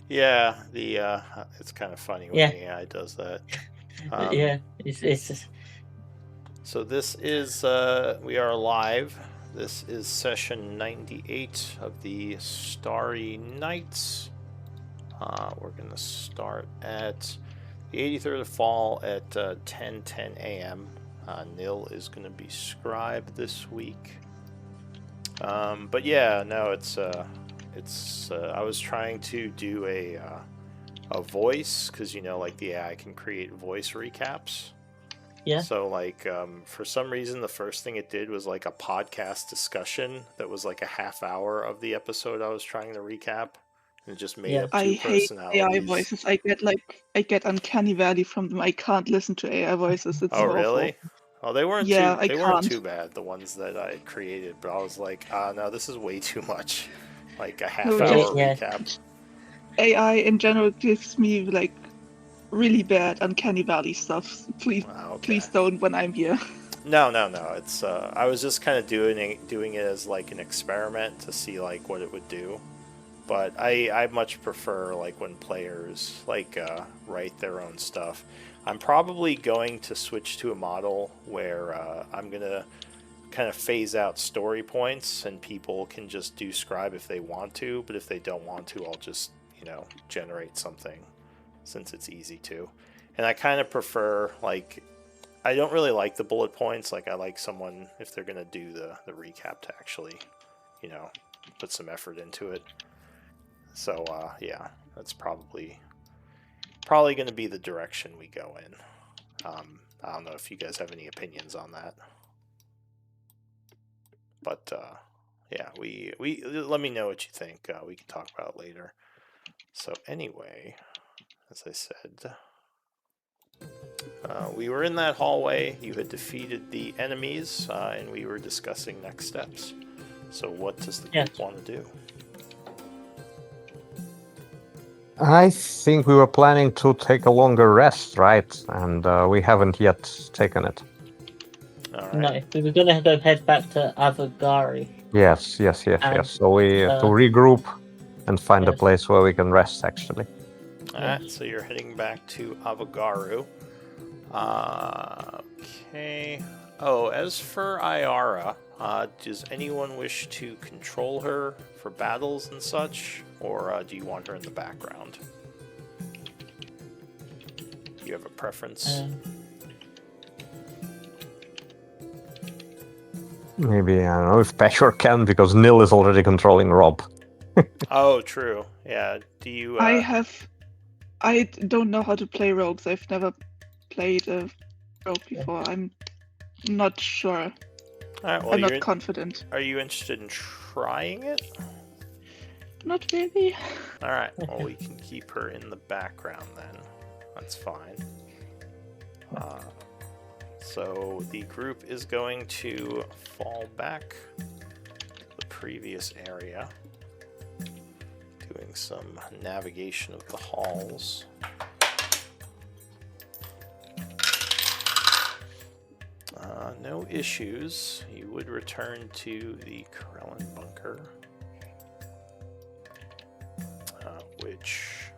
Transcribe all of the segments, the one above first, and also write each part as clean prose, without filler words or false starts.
Yeah, the it's kind of funny when Yeah, the AI does that. yeah. It's just, So this is we are live. This is session 98 of the Starry Nights. We're gonna start at the 83rd of fall at 10:10 a.m. Nil is gonna be scribe this week. But yeah, no, it's I was trying to do a voice because like the AI can create voice recaps. yeah, So like for some reason the first thing it did was like a podcast discussion that was like a half hour of the episode I was trying to recap, and it just made yeah. up I two hate AI personalities. voices. I get uncanny valley from them. I can't listen to AI voices. It's Oh awful. really? Oh, they weren't Yeah, too I they weren't can't. too bad, the ones that I had created, but I was like, no, this is way too much. Like a half No, hour just Yeah. recap. AI in general gives me like really bad uncanny valley stuff. Okay. Please don't when I'm here. No, no, no. It's I was just kind of doing it as like an experiment to see like what it would do. But I much prefer like when players like write their own stuff. I'm probably going to switch to a model where I'm gonna kind of phase out story points and people can just do scribe if they want to, but if they don't want to, I'll just generate something since it's easy to. And I kind of prefer like I don't really like the bullet points. Like I like someone if they're gonna do the recap to actually you know put some effort into it. So yeah, that's probably going to be the direction we go in. I don't know if you guys have any opinions on that, but yeah, we let me know what you think. We can talk about it later. So anyway, as I said, we were in that hallway. You had defeated the enemies, and we were discussing next steps. So what does the Yeah. group want to do? I think we were planning to take a longer rest, right? And we haven't yet taken it. All right. No, we were gonna go head back to Avagari, Yes. and So we to uh, regroup and find a yes, place where we can rest. Actually, All yeah. right. So you're heading back to Avagaru. Okay. Oh, as for Iara, does anyone wish to control her for battles and such, or do you want her in the background? Do you have a preference? maybe I don't know if Peshor can because Nil is already controlling Rob. Oh, true. Yeah. Do you? I don't know how to play rogues. I've never played a rogue before. I'm not sure. All right. Well, I'm not confident. are you interested in trying it? Not really. All right. Well, we can keep her in the background then. That's fine. So the group is going to fall back to the previous area, doing some navigation of the halls. No issues. You would return to the Corellan bunker, which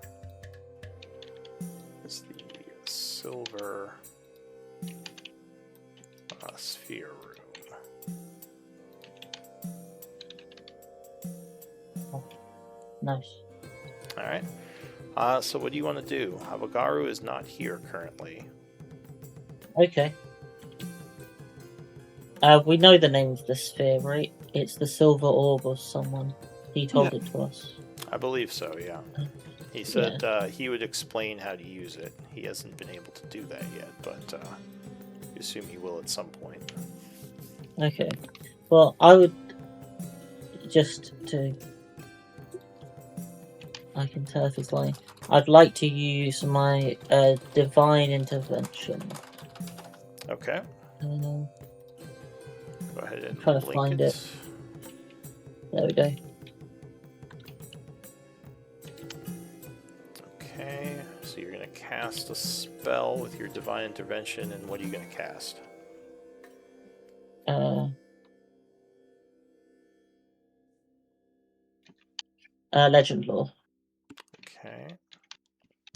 is the silver sphere room. Oh, nice. All right. So what do you want to do? Avagaru is not here currently. Okay. We know the name of the sphere, right? It's the silver orb of someone. He told it to us. I believe so, yeah. He said he would explain how to use it. He hasn't been able to do that yet, but I assume he will at some point. Okay. Well, I would just to. I can tell if he's lying. I'd like to use my divine intervention. Okay. Go ahead and try to find it. There we go. Okay, so you're going to cast a spell with your divine intervention, and what are you going to cast? Legend Lore. Okay.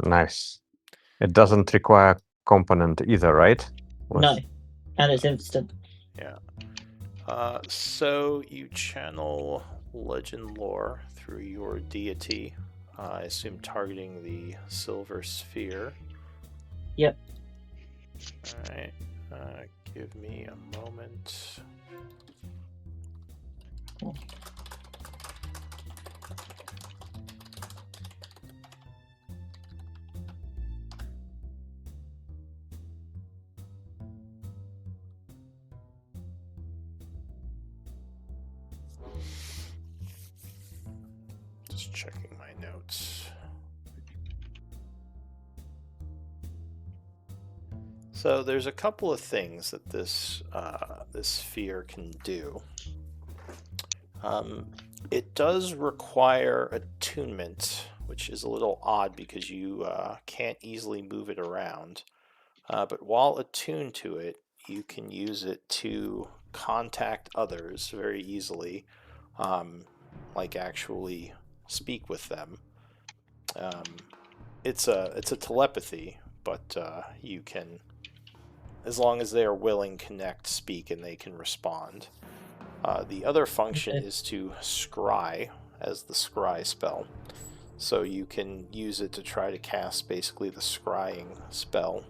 Nice. It doesn't require component either, right? No, and it's instant. Yeah. So you channel legend lore through your deity. I assume targeting the silver sphere. Yep. Alright. Give me a moment. Just checking my notes. So there's a couple of things that this sphere can do. It does require attunement, which is a little odd because you can't easily move it around. But while attuned to it, you can use it to contact others very easily, like actually speak with them. It's a telepathy, but you can, as long as they are willing, connect, speak, and they can respond. The other function is to scry, as the scry spell. So you can use it to try to cast basically the scrying spell,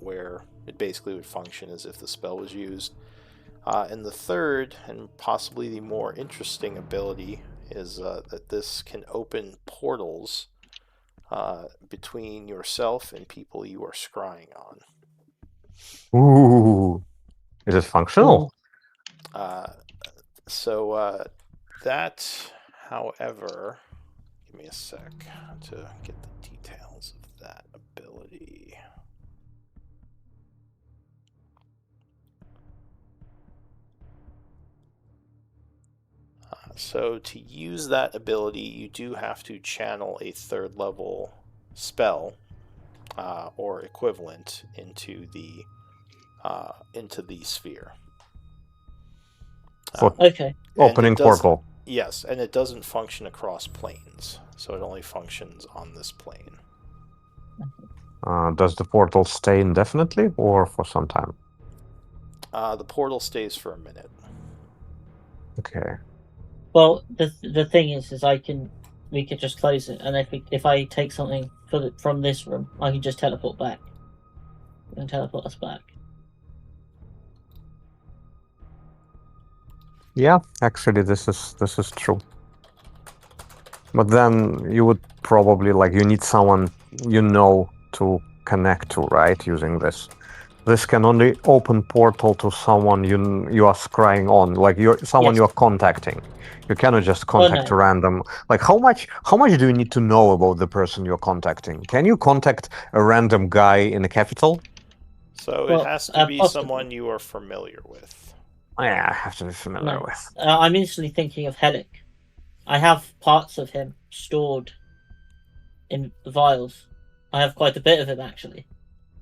where it basically would function as if the spell was used. And the third, and possibly the more interesting ability, is that this can open portals between yourself and people you are scrying on. Ooh. Is it functional? So that, however, give me a sec to get the details of that ability. So to use that ability, you do have to channel a third level spell or equivalent into the sphere. Okay. Opening portal. Yes, and it doesn't function across planes, so it only functions on this plane. Does the portal stay indefinitely or for some time? The portal stays for a minute. Okay. Well, the thing is we could just close it, and if I take something from this room, I can just teleport back. And teleport us back. Yeah, actually, this is true. But then you would probably you need someone to connect to, right? Using this. This can only open portal to someone you are scrying on, someone you're contacting. You cannot just contact a random. How much do you need to know about the person you're contacting? Can you contact a random guy in the capital? So it has to be someone you are familiar with. Yeah, I have to be familiar with. I'm instantly thinking of Helic. I have parts of him stored in vials. I have quite a bit of him actually,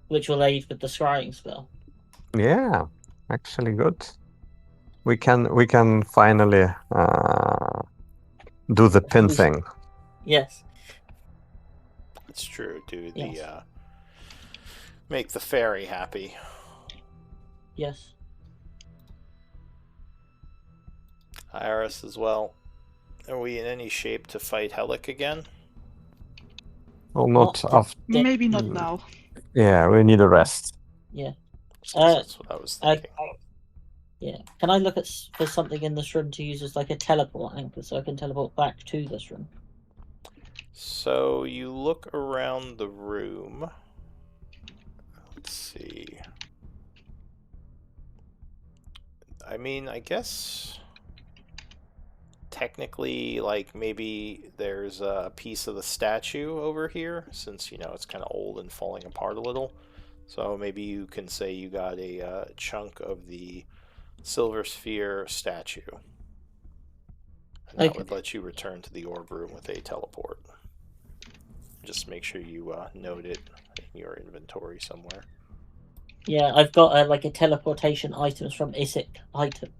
which will aid with the scrying spell. Yeah, actually good. We can finally do the pin thing. Yes. It's true. Do the make the fairy happy. Yes. Iris as well. Are we in any shape to fight Helic again? Well, not after. Maybe not now. Yeah, we need a rest. Yeah. That's what I was thinking. Yeah. Can I look for something in this room to use as like a teleport anchor so I can teleport back to this room? So you look around the room. Let's see. I mean, I guess technically, maybe there's a piece of the statue over here, since, it's kind of old and falling apart a little. So maybe you can say you got a chunk of the Silver Sphere statue. And that would let you return to the orb room with a teleport. Just make sure you note it in your inventory somewhere. Yeah, I've got a teleportation items from Isik item.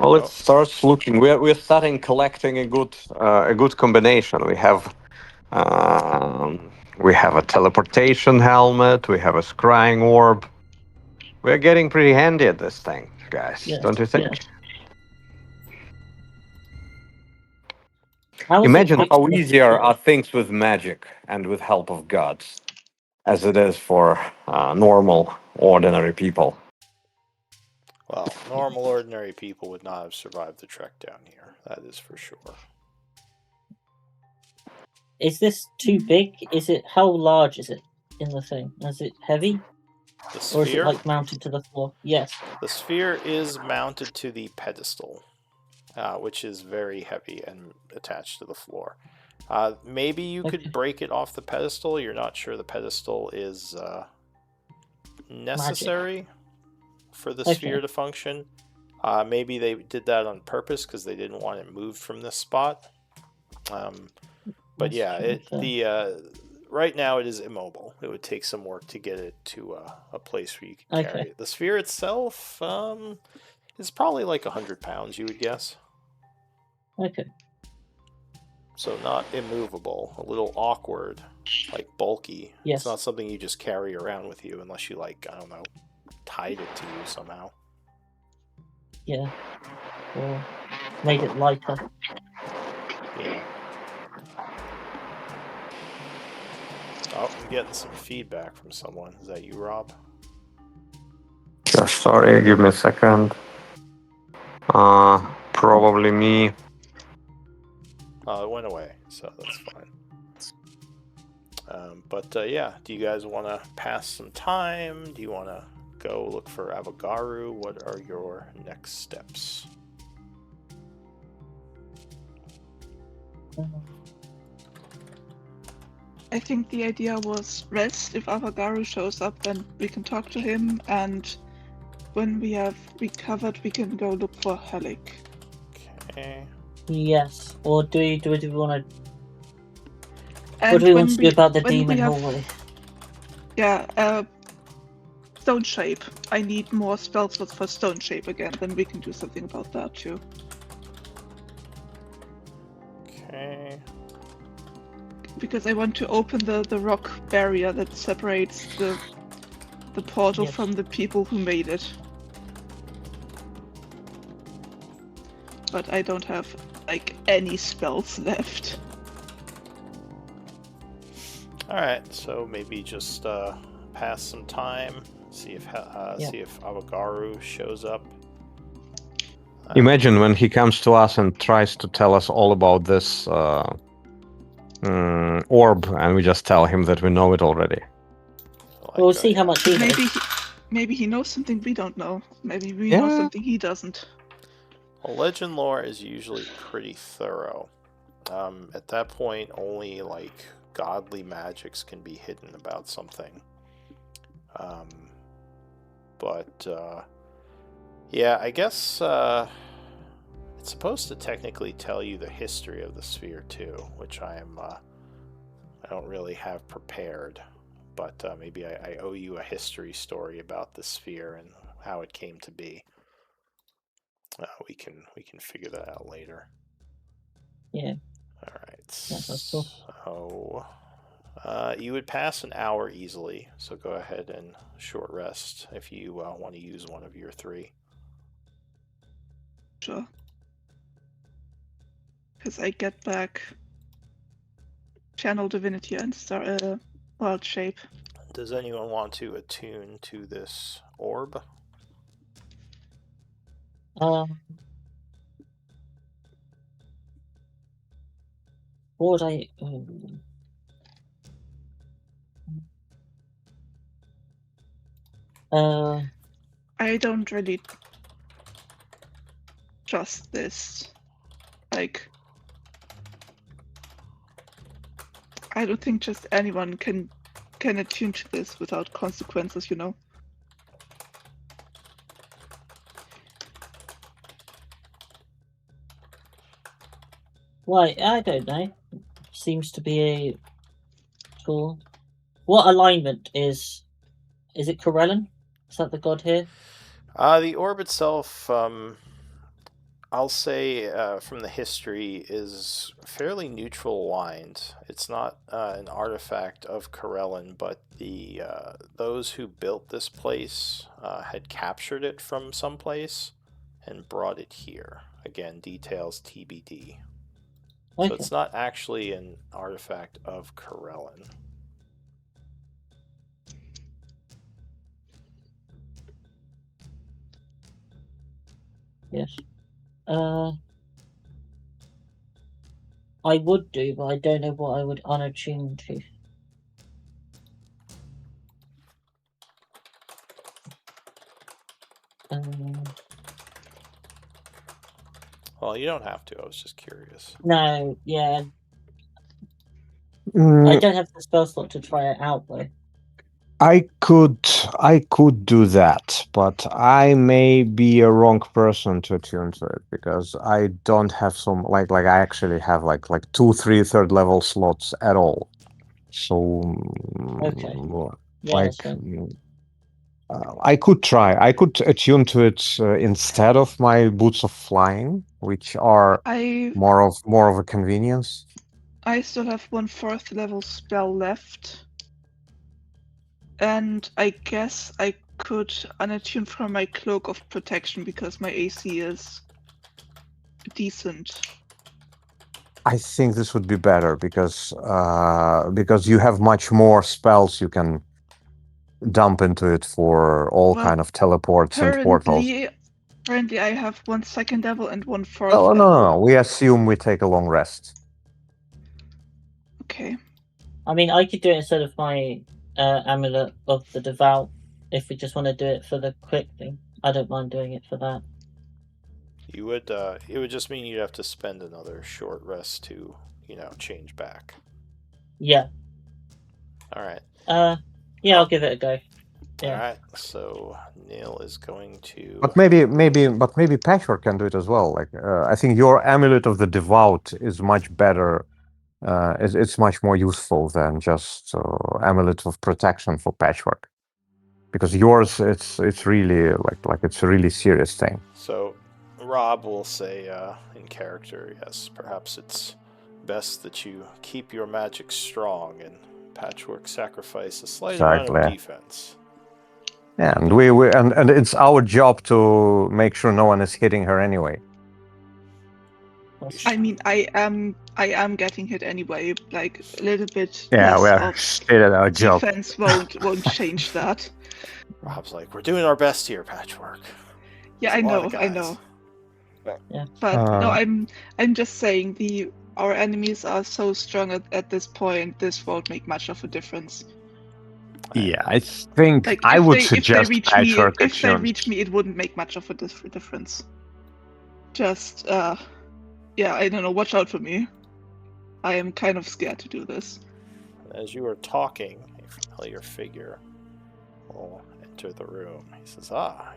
Well, it starts looking. We're starting collecting a good combination. We have a teleportation helmet. We have a scrying orb. We're getting pretty handy at this thing, guys. Yes, Don't you think? yes. How is it Imagine fixed how with the easier floor? are things with magic and with help of gods, as it is for normal, ordinary people. Well, normal, ordinary people would not have survived the trek down here. That is for sure. Is this too big? Is it how large is it in the thing? Is it heavy? The Or is it sphere? like mounted to the floor? Yes. The sphere is mounted to the pedestal, which is very heavy and attached to the floor. Maybe you Okay. could break it off the pedestal. You're not sure the pedestal is necessary for the sphere Okay. to function. Maybe they did that on purpose because they didn't want it moved from this spot. But That's yeah, true, fair. right now it is immobile. It would take some work to get it to a place where you can carry Okay. it. The sphere itself is probably like 100 pounds, you would guess. Okay. So not immovable, a little awkward, like bulky. Yes. It's not something you just carry around with you unless you like, I don't know, tied it to you somehow. Yeah. Or made it lighter. Yeah. Oh, I'm getting some feedback from someone. Is that you, Rob? Sorry, give me a second. Probably me. Oh, it went away, so that's fine. But yeah, do you guys want to pass some time? Do you want to go look for Avogaru? What are your next steps? I think the idea was rest. If Avagaru shows up, then we can talk to him, and when we have recovered, we can go look for Halik. Okay. Yes. Or do we want to? And What do we when want to do about the when we demon have- hallway? Yeah, stone shape. I need more spell slots for stone shape again. Then we can do something about that too. Okay. Because I want to open the rock barrier that separates the portal Yes. from the people who made it. But I don't have like any spells left. Alright, so maybe just pass some time, see if Avogaru shows up. Imagine when he comes to us and tries to tell us all about this orb, and we just tell him that we know it already. Like, We'll see how much he knows. Maybe he knows something we don't know. Maybe we know something he doesn't. Well, legend lore is usually pretty thorough. At that point, only like godly magics can be hidden about something. Yeah, I guess it's supposed to technically tell you the history of the sphere too, which I don't really have prepared. But maybe I owe you a history story about the sphere and how it came to be. We can figure that out later. Yeah. All right. That's cool. So you would pass an hour easily. So go ahead and short rest if you want to use one of your 3. Sure. Because I get back Channel Divinity and Wild Shape. Does anyone want to attune to this orb? What would I? I don't really trust this. Like, I don't think just anyone can attune to this without consequences, you know? Why? I don't know. Seems to be a tool. What alignment is? Is it Corellin? Is that the god here? The orb itself I'll say from the history is fairly neutral aligned. It's not an artifact of Corellin, but the those who built this place had captured it from someplace and brought it here. Again, details TBD. So Okay. it's not actually an artifact of Corellin. Yes. I would do, but I don't know what I would unattune to. Well, you don't have to. I was just curious. No, yeah. I Mm, don't have the spell slot to try it out though. I could do that, but I may be a wrong person to attune to it because I don't have some like I actually have like 2, 3 third level slots at all. So Okay. Yeah, like that's fine. I could try. I could attune to it instead of my boots of flying, which are I more of a convenience. still have 1 4th level spell left. And I guess I could unattune from my Cloak of Protection because my AC is decent. I think this would be better because you have much more spells you can dump into it for all Well, kind of teleports and portals. Currently I have 1 2nd level and 1 4th Oh, level. no. We assume we take a long rest. Okay. I mean, I could do it instead of my Amulet of the Devout if we just want to do it for the quick thing. I don't mind doing it for that. You would. It would just mean you'd have to spend another short rest to, change back. Yeah. All right. Yeah, I'll give it a go. Yeah. All right. So Neil is going to. But maybe Patchwork can do it as well. Like I think your Amulet of the Devout is much better. It's much more useful than just Amulet of Protection for Patchwork, because yours it's really like it's a really serious thing. So Rob will say in character, yes, perhaps it's best that you keep your magic strong and Patchwork sacrifice a slight amount of Exactly. defense. Yeah, and and it's our job to make sure no one is hitting her anyway. I mean, I am getting hit anyway. Like a little bit Yeah, less we're of still at our job. defense won't change that. Rob's like, we're doing our best here, Patchwork. Yeah, There's I a lot of know, I guys. know. Yeah. But no, I'm just saying our enemies are so strong at this point. This won't make much of a difference. Yeah, I think Like I would suggest reach me, Patchwork if they attuned. reach me, it wouldn't make much of a difference. Just yeah, I don't know. Watch out for me. I am kind of scared to do this. As you are talking, a familiar figure will enter the room. He says,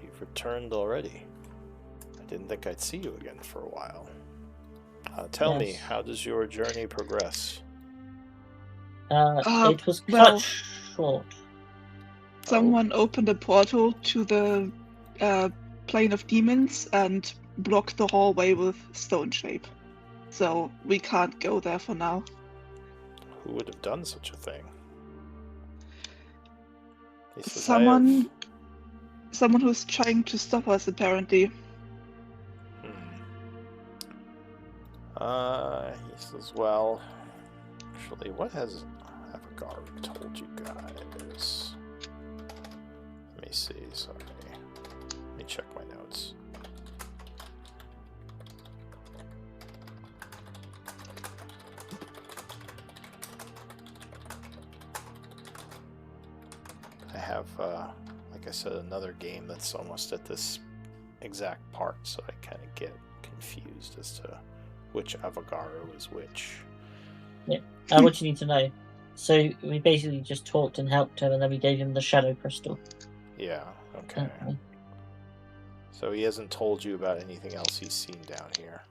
you've returned already. I didn't think I'd see you again for a while. Tell me, Yes. how does your journey progress? It was cut well, short. Someone opened a portal to the plane of demons and blocked the hallway with stone shape. So we can't go there for now. Who would have done such a thing? He says, Someone who's trying to stop us, apparently. He says, well, actually, what has Avagaru told you guys? Let me see, sorry. Let me check my notes. I have, like I said, another game that's almost at this exact part, so I kind of get confused as to which Avagaru is which. Yeah. What you need to know. So we basically just talked and helped him, and then we gave him the shadow crystal. Yeah, okay. So he hasn't told you about anything else he's seen down here?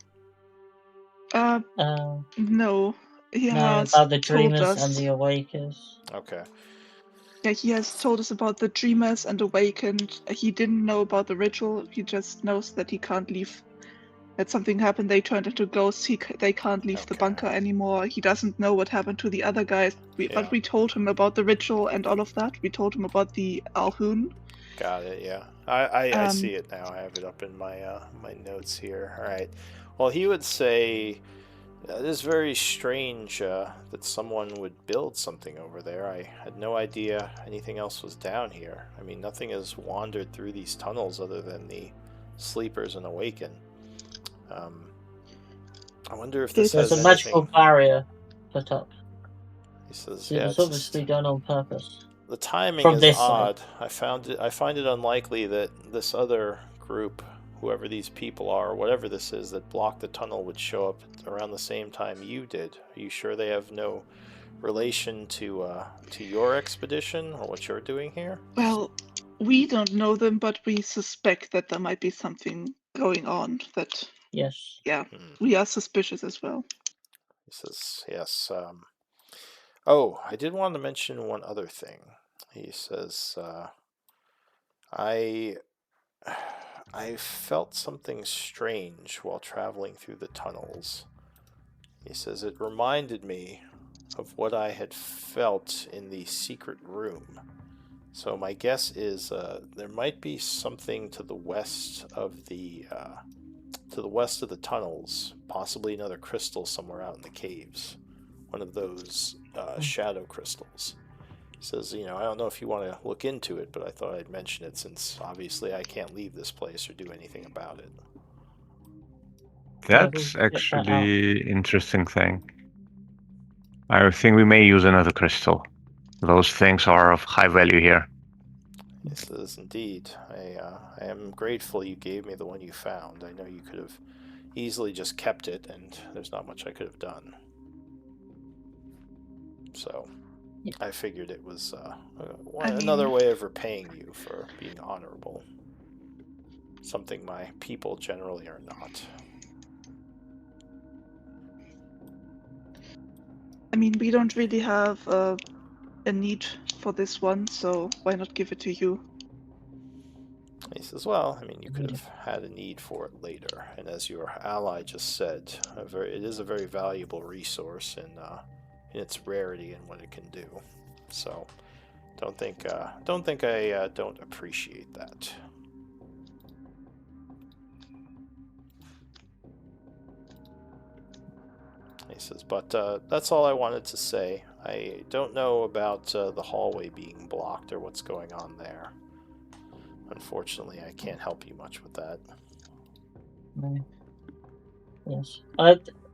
No. He has about the told dreamers us. and the awakers. Okay. Yeah, he has told us about the dreamers and awakened. He didn't know about the ritual. He just knows that he can't leave that something happened. They turned into ghosts. They can't leave the Okay. bunker anymore. He doesn't know what happened to the other guys. Yeah. But we told him about the ritual and all of that. We told him about the Alhun. Got it. Yeah, I see it now. I have it up in my my notes here. All right. Well, he would say it is very strange that someone would build something over there. I had no idea anything else was down here. I mean, nothing has wandered through these tunnels other than the sleepers and awaken. I wonder if this There's has a magical anything. barrier put up. He says, It "Yeah, was it's obviously done on purpose. the timing From is this side. odd. I find it unlikely that this other group, whoever these people are, whatever this is that blocked the tunnel, would show up around the same time you did. Are you sure they have no relation to your expedition or what you're doing here?" Well, we don't know them, but we suspect that there might be something going on. That Yes. yeah, we are suspicious as well. He says, "Yes." Oh, I did want to mention one other thing. He says, I I felt something strange while traveling through the tunnels. He says it reminded me of what I had felt in the secret room. So my guess is there might be something to the west of the tunnels, possibly another crystal somewhere out in the caves, one of those shadow crystals. He says, I don't know if you want to look into it, but I thought I'd mention it since obviously I can't leave this place or do anything about it. That's actually interesting thing. I think we may use another crystal. Those things are of high value here. He says, indeed. I am grateful you gave me the one you found. I know you could have easily just kept it, and there's not much I could have done. So I figured it was another way of repaying you for being honorable. Something my people generally are not. I mean, we don't really have a need for this one, so why not give it to you? He says, well, I mean, you could have had a need for it later, and as your ally just said, it is a very valuable resource in its rarity and what it can do. So, don't think I don't appreciate that. He says, but that's all I wanted to say. I don't know about the hallway being blocked or what's going on there. Unfortunately, I can't help you much with that. Yes.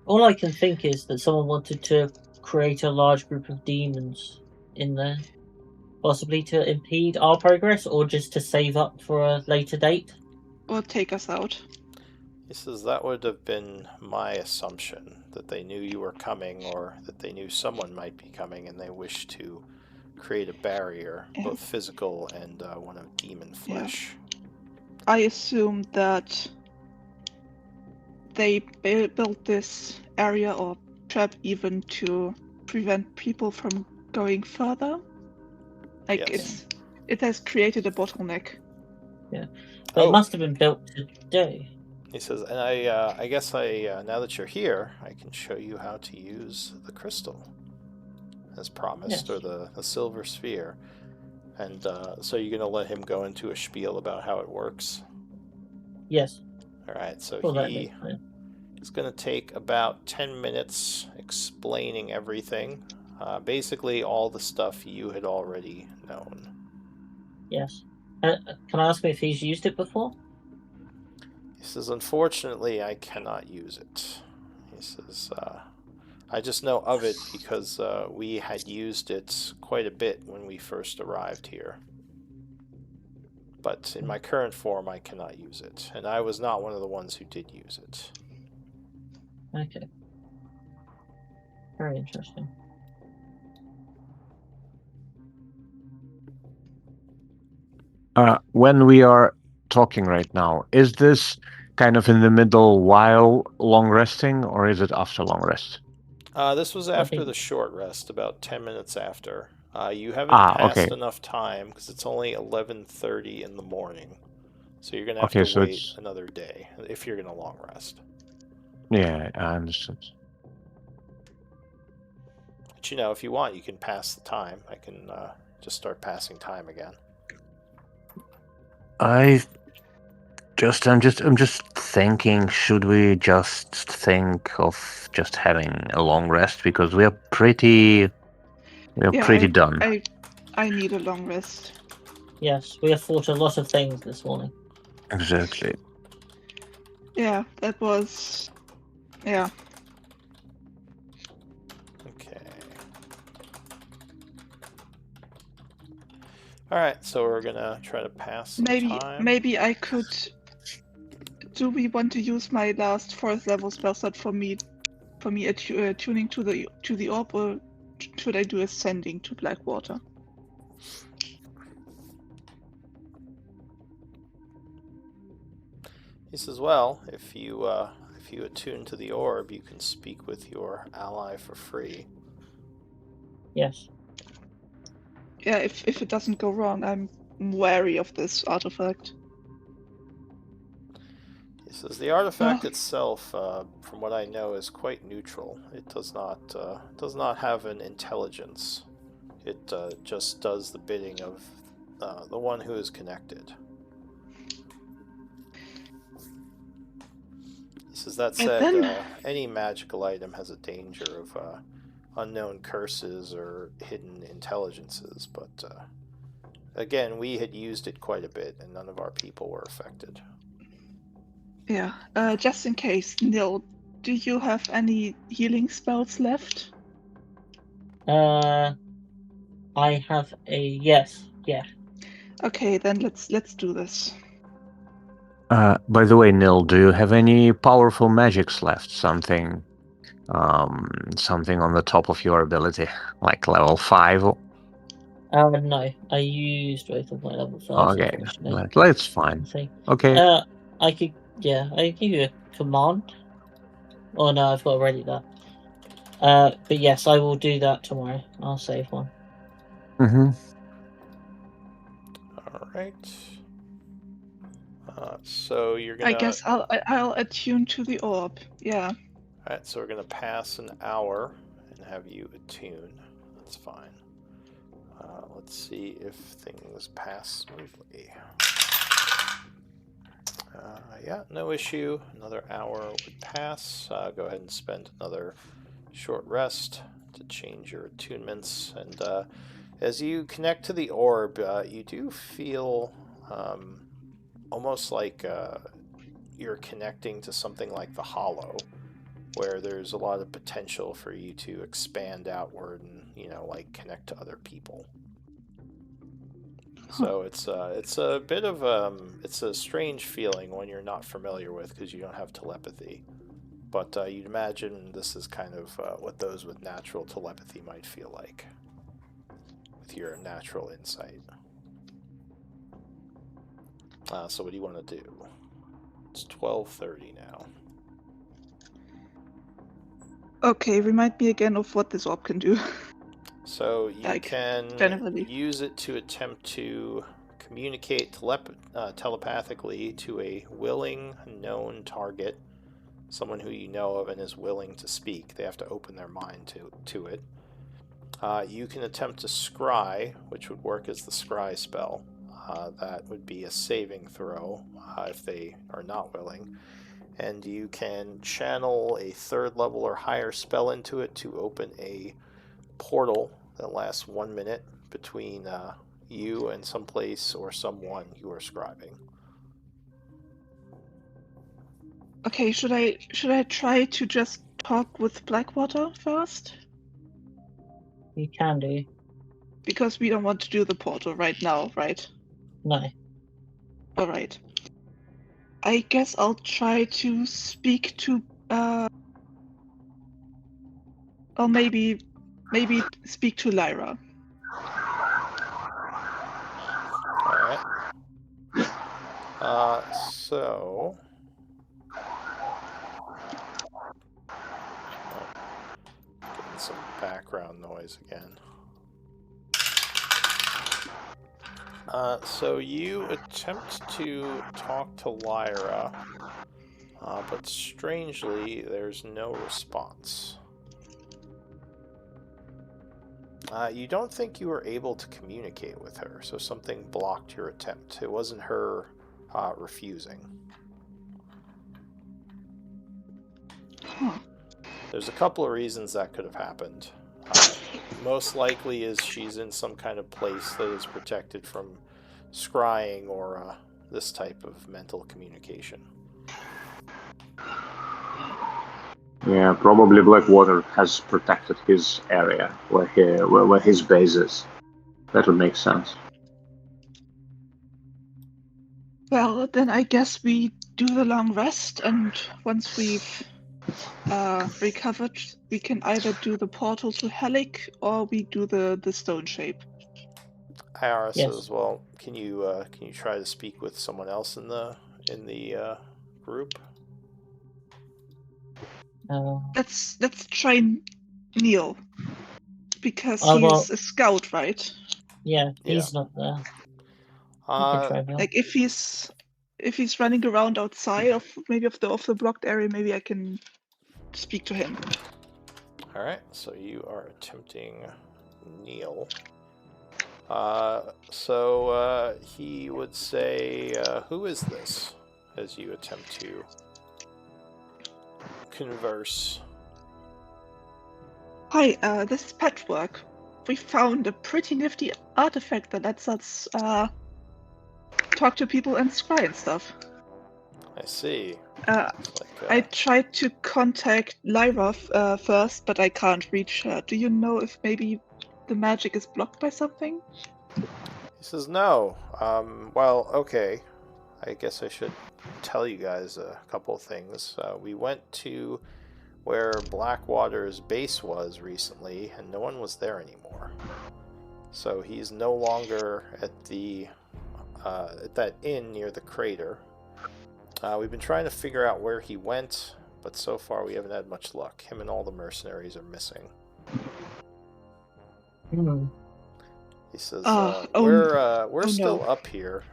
All I can think is that someone wanted to create a large group of demons in there, possibly to impede our progress or just to save up for a later date. Or take us out. He says that would have been my assumption, that they knew you were coming or that they knew someone might be coming and they wished to create a barrier, both physical and one of demon flesh. Yeah. I assume that they built this area or trap even to prevent people from going further. Like Yes. it has created a bottleneck. Yeah, but it must have been built today. He says, and I guess now that you're here, I can show you how to use the crystal, as promised, or the silver sphere. And so you're going to let him go into a spiel about how it works? Yes. All right, so he's going to take about 10 minutes explaining everything. Basically all the stuff you had already known. Yes. Can I ask him if he's used it before? He says, unfortunately, I cannot use it. He says, I just know of it because we had used it quite a bit when we first arrived here. But in my current form, I cannot use it. And I was not one of the ones who did use it. Okay. Very interesting. When we are talking right now, is this kind of in the middle while long resting, or is it after long rest? This was after the short rest, about 10 minutes after. You haven't passed enough time because it's only 11:30 in the morning. So you're gonna have Okay, to so wait it's another day if you're gonna long rest. yeah, I understood. But if you want, you can pass the time. I can just start passing time again. I'm just thinking, should we just think of just having a long rest because we're pretty done. I need a long rest. Yes, we have fought a lot of things this morning. Exactly. Yeah, that was. Yeah. Okay. Alright, so we're gonna try to pass some time. Maybe I could. Do we want to use my last 4th level spell slot for me tuning to the orb, or should I do ascending to Blackwater? He says, well, if you attune to the orb, you can speak with your ally for free. Yes. Yeah, if it doesn't go wrong, I'm wary of this artifact. He says the artifact itself, from what I know, is quite neutral. It does not have an intelligence. It just does the bidding of the one who is connected. He says that said, any magical item has a danger of unknown curses or hidden intelligences, but again, we had used it quite a bit, and none of our people were affected. Yeah, just in case, Nil, do you have any healing spells left? I have a yes. Yeah. Okay, then let's do this. By the way, Nil, do you have any powerful magics left? Something on the top of your ability, like level 5? No, I used both of my level 5s, Okay, unfortunately. that's fine. See. Okay. I could give you a command. Oh no, I've got already that. But yes, I will do that tomorrow. I'll save one. Mm-hmm. All right. So you're gonna. I guess I'll attune to the orb. Yeah. All right. So we're gonna pass an hour and have you attune. That's fine. Let's see if things pass smoothly. Yeah, no issue. Another hour would pass. Go ahead and spend another short rest to change your attunements. And as you connect to the orb, you do feel almost like you're connecting to something like the Hollow, where there's a lot of potential for you to expand outward and like connect to other people. So it's a bit of it's a strange feeling when you're not familiar with, because you don't have telepathy. But you'd imagine this is kind of what those with natural telepathy might feel like, with your natural insight. So what do you want to do? It's 12:30 now. Okay, remind me again of what this orb can do. So you can generally use it to attempt to communicate telepathically to a willing, known target, someone who you know of and is willing to speak. They have to open their mind to it. You can attempt to scry, which would work as the scry spell. That would be a saving throw if they are not willing. And you can channel a 3rd level or higher spell into it to open a portal that lasts 1 minute between you and some place or someone you are scribing. Okay, should I try to just talk with Blackwater first? You can do. Because we don't want to do the portal right now, right? No. Alright. I guess I'll try to speak to or maybe speak to Lyra. Alright. So... getting some background noise again. So you attempt to talk to Lyra, but strangely, there's no response. You don't think you were able to communicate with her, so something blocked your attempt. It wasn't her refusing. Huh. There's a couple of reasons that could have happened. Most likely is she's in some kind of place that is protected from scrying or this type of mental communication. Yeah, probably Blackwater has protected his area where his base is. That would make sense. Well, then I guess we do the long rest, and once we've recovered, we can either do the portal to Helic or we do the stone shape. Ira Yes. says, "Well, can you try to speak with someone else in the group?" Let's try Neil, because Oh, well, he's a scout, right? yeah, Yeah. he's not there. You can try Neil. Like if he's running around outside of the blocked area, maybe I can speak to him. All right, so you are attempting Neil. So he would say, "Who is this?" As you attempt to converse. Hi, this is Patchwork. We found a pretty nifty artifact that lets us talk to people and scry and stuff. I see. I tried to contact Lyra first, but I can't reach her. Do you know if maybe the magic is blocked by something? He says, "No. Well, okay. I guess I should tell you guys a couple of things. We went to where Blackwater's base was recently, and no one was there anymore. So he's no longer at that inn near the crater. We've been trying to figure out where he went, but so far we haven't had much luck. Him and all the mercenaries are missing." He says, "We're still up here.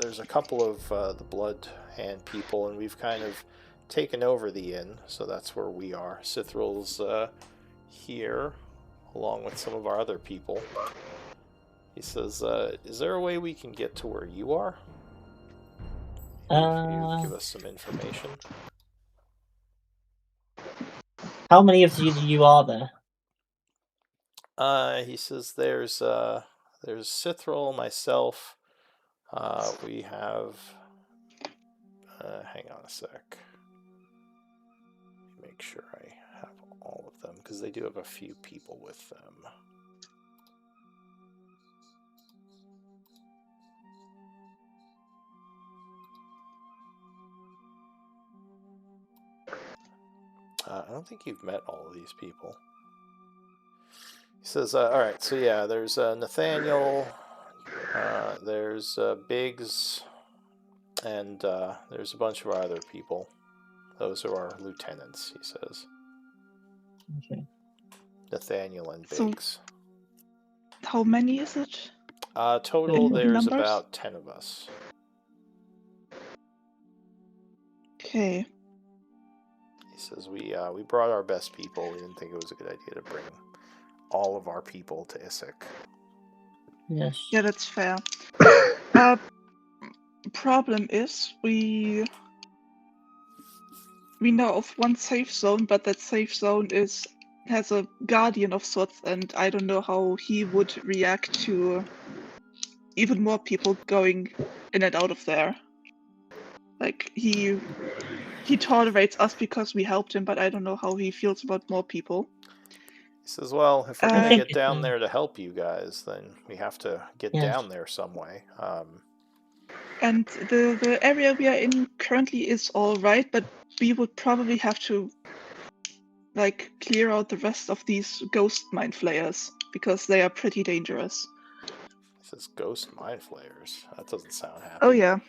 There's a couple of the Blood Hand people, and we've kind of taken over the inn, so that's where we are. Cithral's here, along with some of our other people." He says, "Is there a way we can get to where you are? Can you give us some information?" How many of you are there? He says, "There's Cithral, myself. We have. Hang on a sec. Make sure I have all of them, because they do have a few people with them." I don't think you've met all of these people. He says, "All right, so yeah, there's Nathaniel, there's Biggs, and there's a bunch of our other people. Those are our lieutenants," he says. Okay. Nathaniel and So, Biggs. how many is it? Total, In there's numbers? about 10 of us. Okay. He says, we brought our best people. We didn't think it was a good idea to bring all of our people to Isik." Yes. Yeah, that's fair. Problem is, we know of one safe zone, but that safe zone has a guardian of sorts, and I don't know how he would react to even more people going in and out of there. Like, he tolerates us because we helped him, but I don't know how he feels about more people. He says, "Well, if we're going to get down there to help you guys, then we have to get down there some way." And the area we are in currently is all right, but we would probably have to clear out the rest of these ghost mind flayers, because they are pretty dangerous. He says, "Ghost mind flayers." That doesn't sound happy. Oh yeah.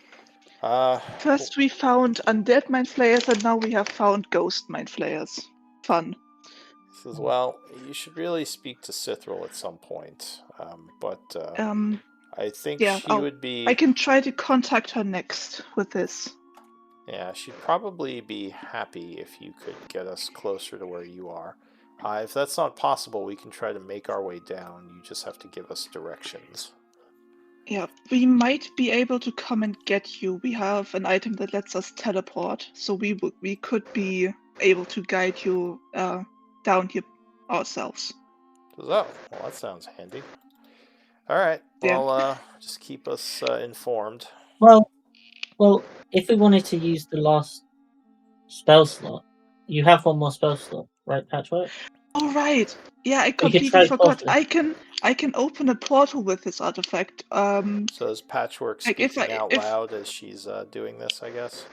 First we found undead mind flayers, and now we have found ghost mind flayers. Fun. He says, well, you should really speak to Cithril at some point. But I think Yeah, she would be... I can try to contact her next with this. Yeah, she'd probably be happy if you could get us closer to where you are. If that's not possible, we can try to make our way down. You just have to give us directions. Yeah, we might be able to come and get you. We have an item that lets us teleport, so we could be able to guide you down here ourselves. Oh, well, that sounds handy. All right, well, just keep us informed. Well, if we wanted to use the last spell slot, you have one more spell slot, right, Patchwork? All right. Yeah, I We could completely try forgot. portal. I can open a portal with this artifact. So is Patchwork like if speaking I- out if- loud as she's doing this, I guess?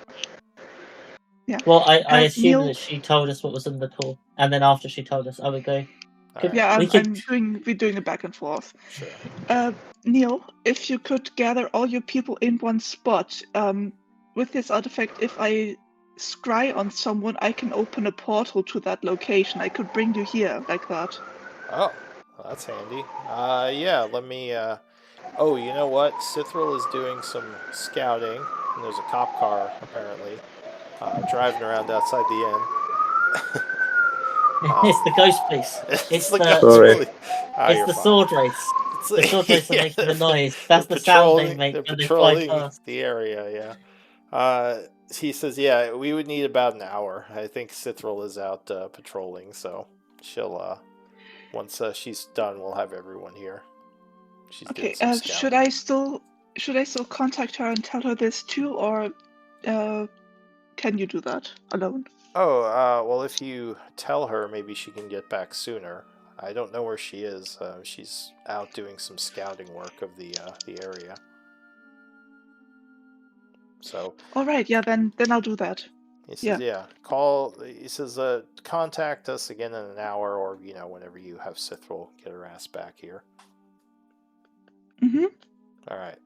Yeah. Well, I assume Neil- that she told us what was in the pool, and then after she told us, I would go. All right, Yeah, We could- we're doing it back and forth. sure. Neil, if you could gather all your people in one spot, with this artifact, if I scry on someone, I can open a portal to that location. I could bring you here like that. Oh, well, that's handy. Yeah, let me... Oh, you know what? Cithril is doing some scouting, and there's a cop car, apparently, driving around outside the inn. It's the ghost police. It's the ghost Sorry. police. It's the sword race. The sword race are making the noise. That's the sound they make They're when they fly patrolling past. the area, yeah. He says, yeah, we would need about an hour. I think Cithril is out patrolling, so she'll, once she's done, we'll have everyone here. She's Okay. doing some scouting. Should I still contact her and tell her this too, or can you do that alone? Oh, well, if you tell her, maybe she can get back sooner. I don't know where she is. She's out doing some scouting work of the area. So. All right. Yeah. Then I'll do that. He says, yeah. Call. He says, contact us again in an hour, or whenever you have Cithril get her ass back here. Mm-hmm. All right.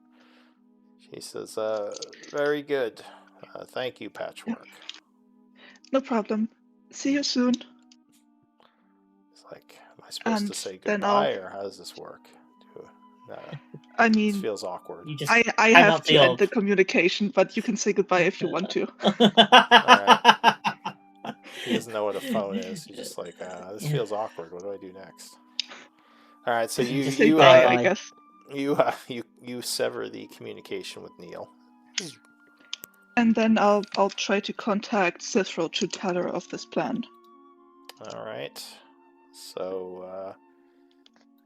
She says, very good. Thank you, Patchwork. No problem. See you soon. It's like, am I supposed to say goodbye, or how does this work? I This mean, feels awkward. You just I hang have up to the end orb. the communication, but you can say goodbye if you want to. He doesn't know what a phone is. He's just like, this feels awkward. What do I do next? All right, so Say bye, I guess. you sever the communication with Neil. And then I'll try to contact Cithril to tell her of this plan. All right. So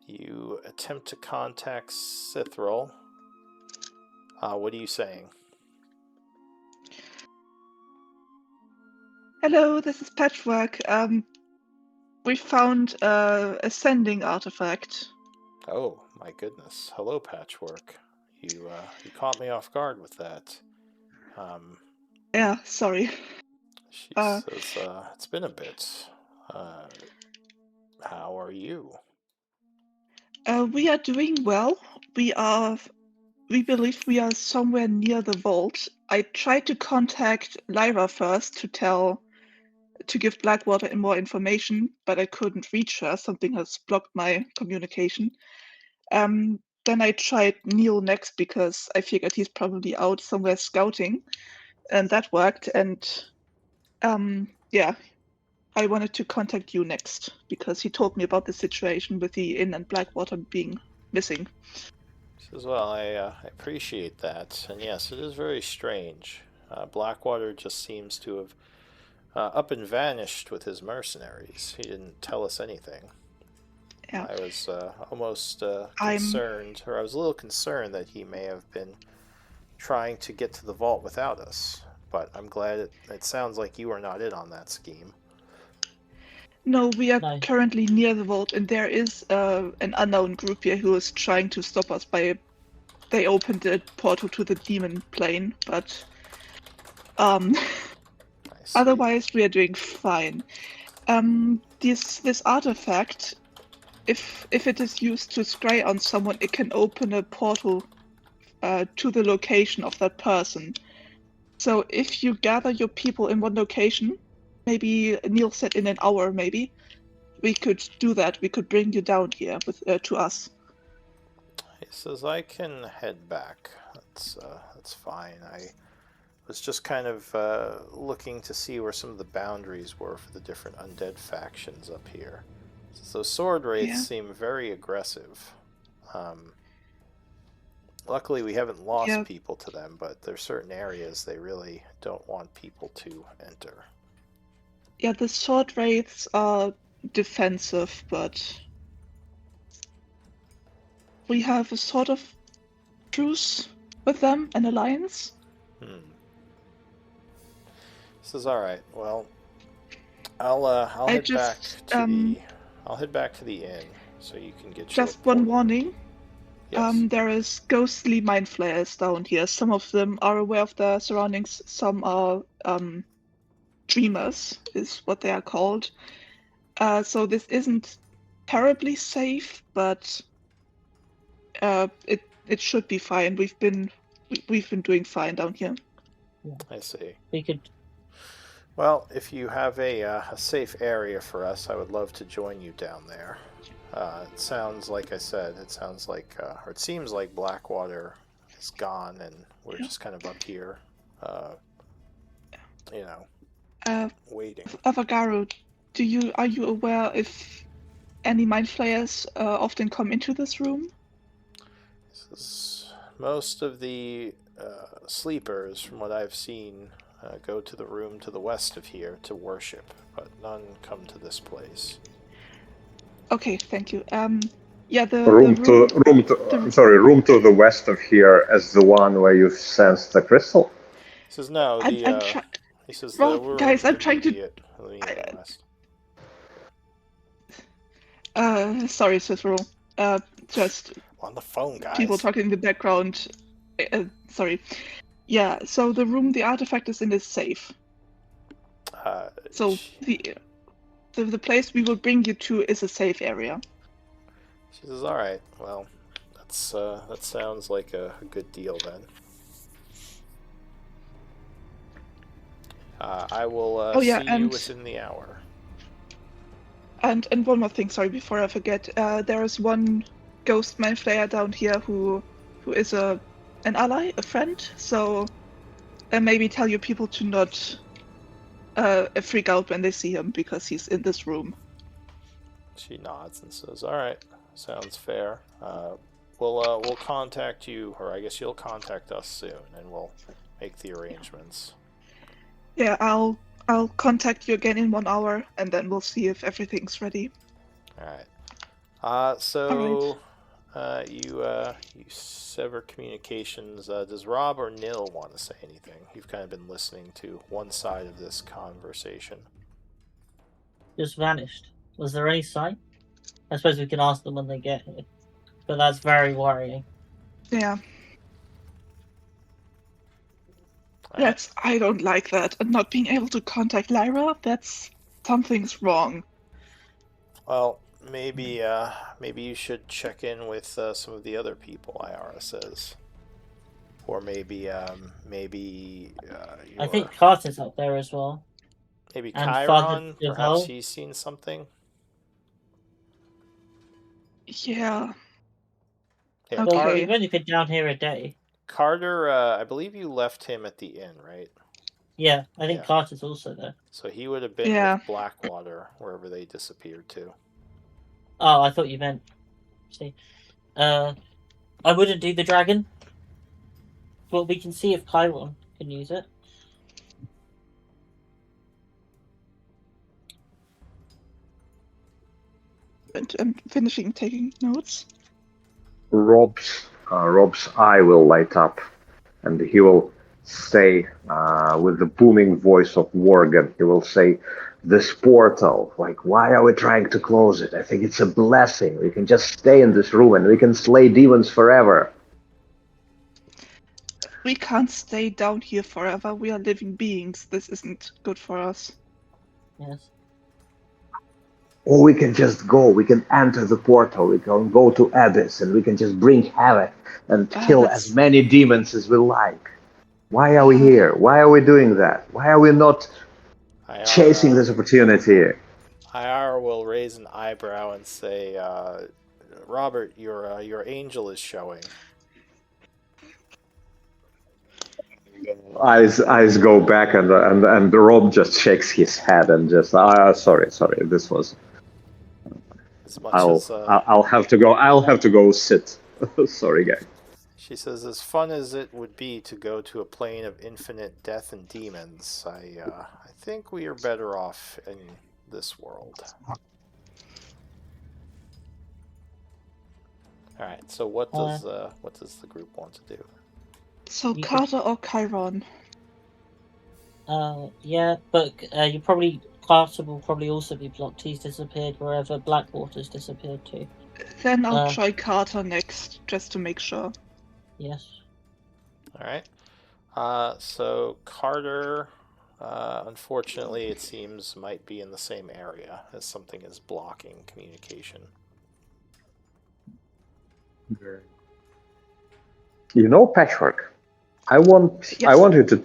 you attempt to contact Cithril. What are you saying? Hello, this is Patchwork. We found a sending artifact. Oh my goodness! Hello, Patchwork. You caught me off guard with that. Yeah, sorry. She says, it's been a bit. How are you? We are doing well. We believe we are somewhere near the vault. I tried to contact Lyra first to give Blackwater more information, but I couldn't reach her. Something has blocked my communication. Then I tried Neil next because I figured he's probably out somewhere scouting, and that worked. And yeah, I wanted to contact you next because he told me about the situation with the inn and Blackwater being missing. She says, well, I appreciate that. And yes, it is very strange. Blackwater just seems to have up and vanished with his mercenaries. He didn't tell us anything. Yeah. I was almost concerned, or I was a little concerned that he may have been trying to get to the vault without us. But I'm glad it sounds like you are not in on that scheme. No, we are currently near the vault, and there is an unknown group here who is trying to stop us they opened the portal to the demon plane, but otherwise we are doing fine. This artifact, if it is used to scry on someone, it can open a portal to the location of that person. So if you gather your people in one location, maybe Neil said in an hour, maybe, we could do that. We could bring you down here with to us. He says, I can head back. That's fine. I was just kind of looking to see where some of the boundaries were for the different undead factions up here. So sword wraiths seem very aggressive. Luckily, we haven't lost people to them, but there's certain areas they really don't want people to enter. Yeah, the sword wraiths are defensive, but we have a sort of truce with them, an alliance. This is all right. Well, I'll head back to the inn so you can get just your one warning. Yes. There is ghostly mind flayers down here. Some of them are aware of their surroundings. Some are dreamers, is what they are called. So this isn't terribly safe, but it should be fine. We've been doing fine down here. I see. We could. Well, if you have a safe area for us, I would love to join you down there. It sounds like I said. It sounds like, or it seems like Blackwater is gone, and we're just kind of up here, waiting. Avagaru, are you aware if any mind flayers often come into this room? Most of the sleepers, from what I've seen, go to the room to the west of here to worship, but none come to this place. Okay, thank you. Yeah, room to the west of here as the one where you sensed the crystal. He says no. He says Rob, guys, I'm trying to. West. Sorry, Cicero. Just on the phone, guys. People talking in the background. Sorry. Yeah. So the room the artifact is in is safe. So the place we will bring you to is a safe area. She says, "All right. Well, that sounds like a good deal then. I will see you within the hour." And one more thing, sorry, before I forget. There is one ghost mind flayer down here who is an ally, a friend. So maybe tell your people to not freak out when they see him because he's in this room. She nods and says, "All right, sounds fair. We'll contact you, or I guess you'll contact us soon, and we'll make the arrangements." Yeah, I'll contact you again in 1 hour, and then we'll see if everything's ready. All right. You sever communications. Does Rob or Nil want to say anything? You've kind of been listening to one side of this conversation. Just vanished. Was there any sign? I suppose we can ask them when they get here, but that's very worrying. Yeah. I don't like that. And not being able to contact Lyra, something's wrong. Well, maybe you should check in with some of the other people, Iara says. Or maybe I think Carter's up there as well. Maybe and Chiron, perhaps he's seen something. Yeah. Yeah, well, we've only been down here a day. Carter, I believe you left him at the inn, right? Yeah, I think Carter's also there. So he would have been with Blackwater, wherever they disappeared to. Oh, I thought you meant... See. I wouldn't do the dragon. But we can see if Chiron can use it. I'm finishing taking notes. Rob's eye will light up, and he will say, with the booming voice of Worgen, he will say, "This portal, why are we trying to close it? I think it's a blessing. We can just stay in this room and we can slay demons forever." We can't stay down here forever. We are living beings. This isn't good for us. Yes. Or we can just go. We can enter the portal. We can go to Abyss and we can just bring havoc and kill as many demons as we like. Why are we here? Why are we doing that? Why are we not chasing this opportunity? IR will raise an eyebrow and say, Robert, your angel is showing. Eyes go back, and Rob just shakes his head and just sorry, this was. As much as I'll have to go. I'll have to go sit. Sorry, guys. she says, as fun as it would be to go to a plane of infinite death and demons, I think we are better off in this world. All right. So what does the group want to do? So You Carter or Chiron? Yeah, but you probably Carter will probably also be blocked. He's disappeared wherever Blackwater's disappeared to. Then I'll try Carter next, just to make sure. Yes. All right. So Carter, unfortunately, it seems might be in the same area as something is blocking communication. You know, Patchwork. I want you to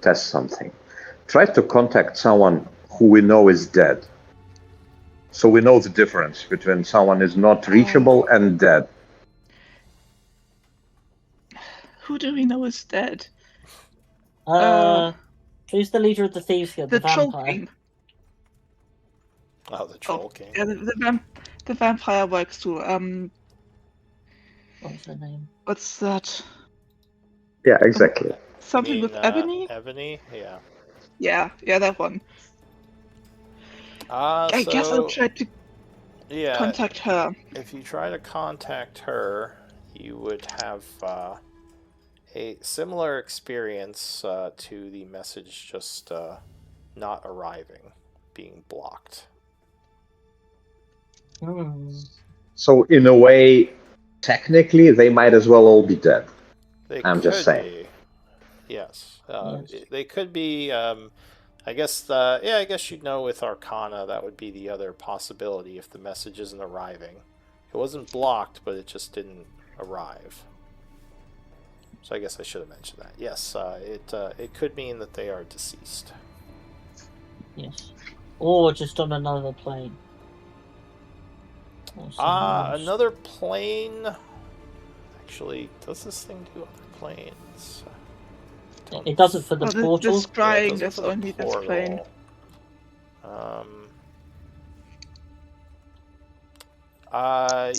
test something. Try to contact someone who we know is dead. So we know the difference between someone is not reachable and dead. Who do we know is dead? Who's the leader of the Thieves Guild? The vampire. Troll King. Oh, the Troll King. Yeah, the vampire works too. What's her name? What's that? Yeah, exactly. Something with Ebony? Ebony, yeah. Yeah, that one. I guess I'll try to contact her. If you try to contact her, you would have a similar experience to the message just not arriving, being blocked. So in a way, technically, they might as well all be dead. I'm just saying. Be. Yes. They could be. I guess you'd know with Arcana that would be the other possibility if the message isn't arriving. It wasn't blocked, but it just didn't arrive. So I guess I should have mentioned that. Yes, it could mean that they are deceased. Yes. Or just on another plane. Another plane. Actually, does this thing do other planes? It doesn't for the portal. This scrying, that's only this plane.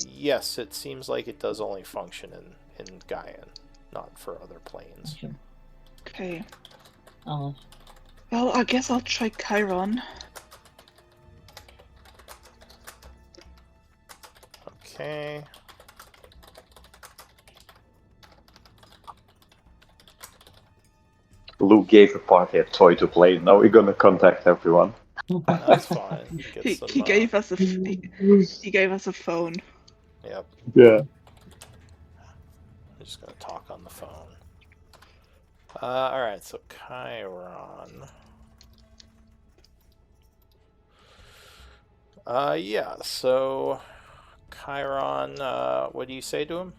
Yes, it seems like it does only function in Gaian, not for other planes. Okay. Well, I guess I'll try Chiron. Okay. Luke gave the party a toy to play. Now we're gonna contact everyone. That's fine. He gave us a he gave us a phone. Yep. Yeah. I'm just gonna talk on the phone. All right. So Chiron. Yeah. So Chiron. What do you say to him?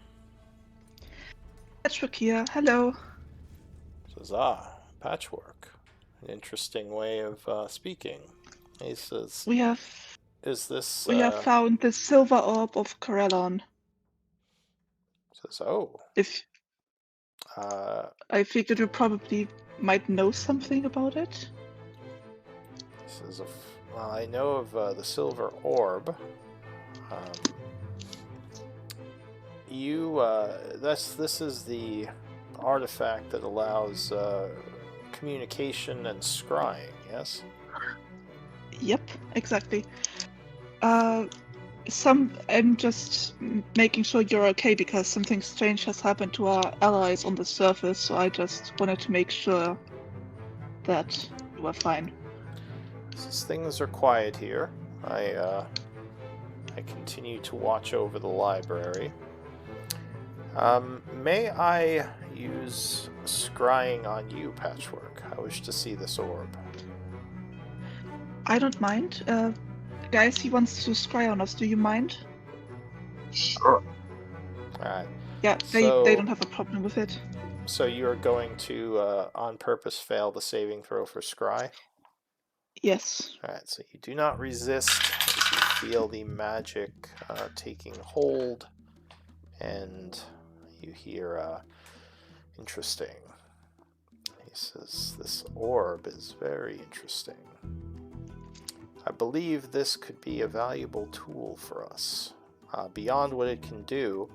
Patchwork here. Hello. Says, Patchwork. An interesting way of speaking. He says, We have found the silver orb of Corellon. Says, oh. I figured you probably might know something about it. He says, well, I know of the silver orb. This is the artifact that allows communication and scrying, yes? Yep, exactly. I'm just making sure you're okay because something strange has happened to our allies on the surface, so I just wanted to make sure that you were fine. Since things are quiet here, I continue to watch over the library. May I use scrying on you, Patchwork? I wish to see this orb. I don't mind. Guys, he wants to scry on us. Do you mind? Sure. Alright. Yeah, they don't have a problem with it. So you're going to, on purpose, fail the saving throw for scry? Yes. Alright, so you do not resist as you feel the magic taking hold, and you hear, interesting. He says, this orb is very interesting. I believe this could be a valuable tool for us. Beyond what it can do,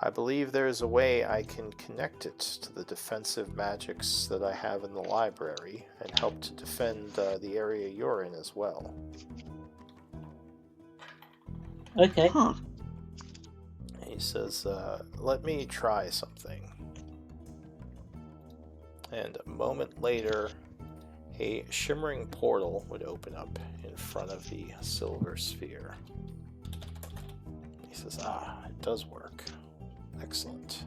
I believe there is a way I can connect it to the defensive magics that I have in the library and help to defend the area you're in as well. Okay. Huh. He says, let me try something. And a moment later, a shimmering portal would open up in front of the silver sphere. He says, it does work. Excellent.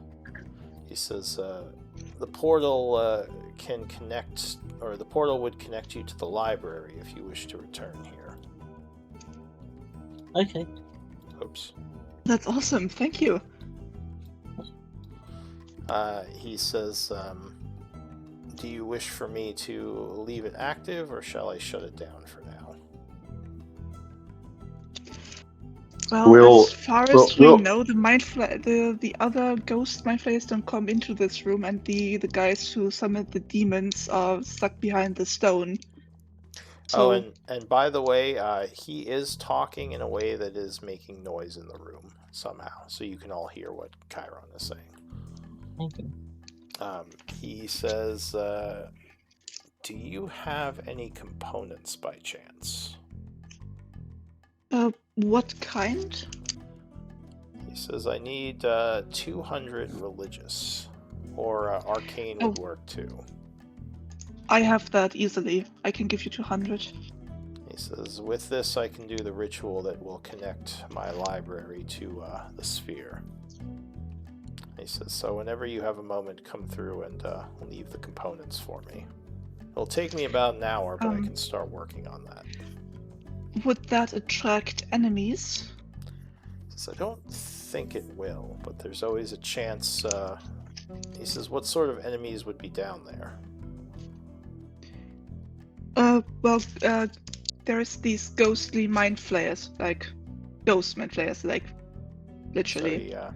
He says, the portal can connect, or the portal would connect you to the library if you wish to return here. Okay. Oops. That's awesome. Thank you. He says, do you wish for me to leave it active, or shall I shut it down for now? Well, as far as we know, the other ghost mind flayers don't come into this room, and the guys who summoned the demons are stuck behind the stone. So, and by the way, he is talking in a way that is making noise in the room somehow, so you can all hear what Chiron is saying. Okay. He says, do you have any components by chance? what kind? He says, I need 200 religious, or arcane would work too. I have that easily. I can give you 200. He says, with this I can do the ritual that will connect my library to the sphere. He says, so whenever you have a moment, come through and leave the components for me. It'll take me about an hour, but I can start working on that. Would that attract enemies? He says, I don't think it will, but there's always a chance. He says, what sort of enemies would be down there? There's these ghostly mind flayers, like ghost mind flayers, like literally. So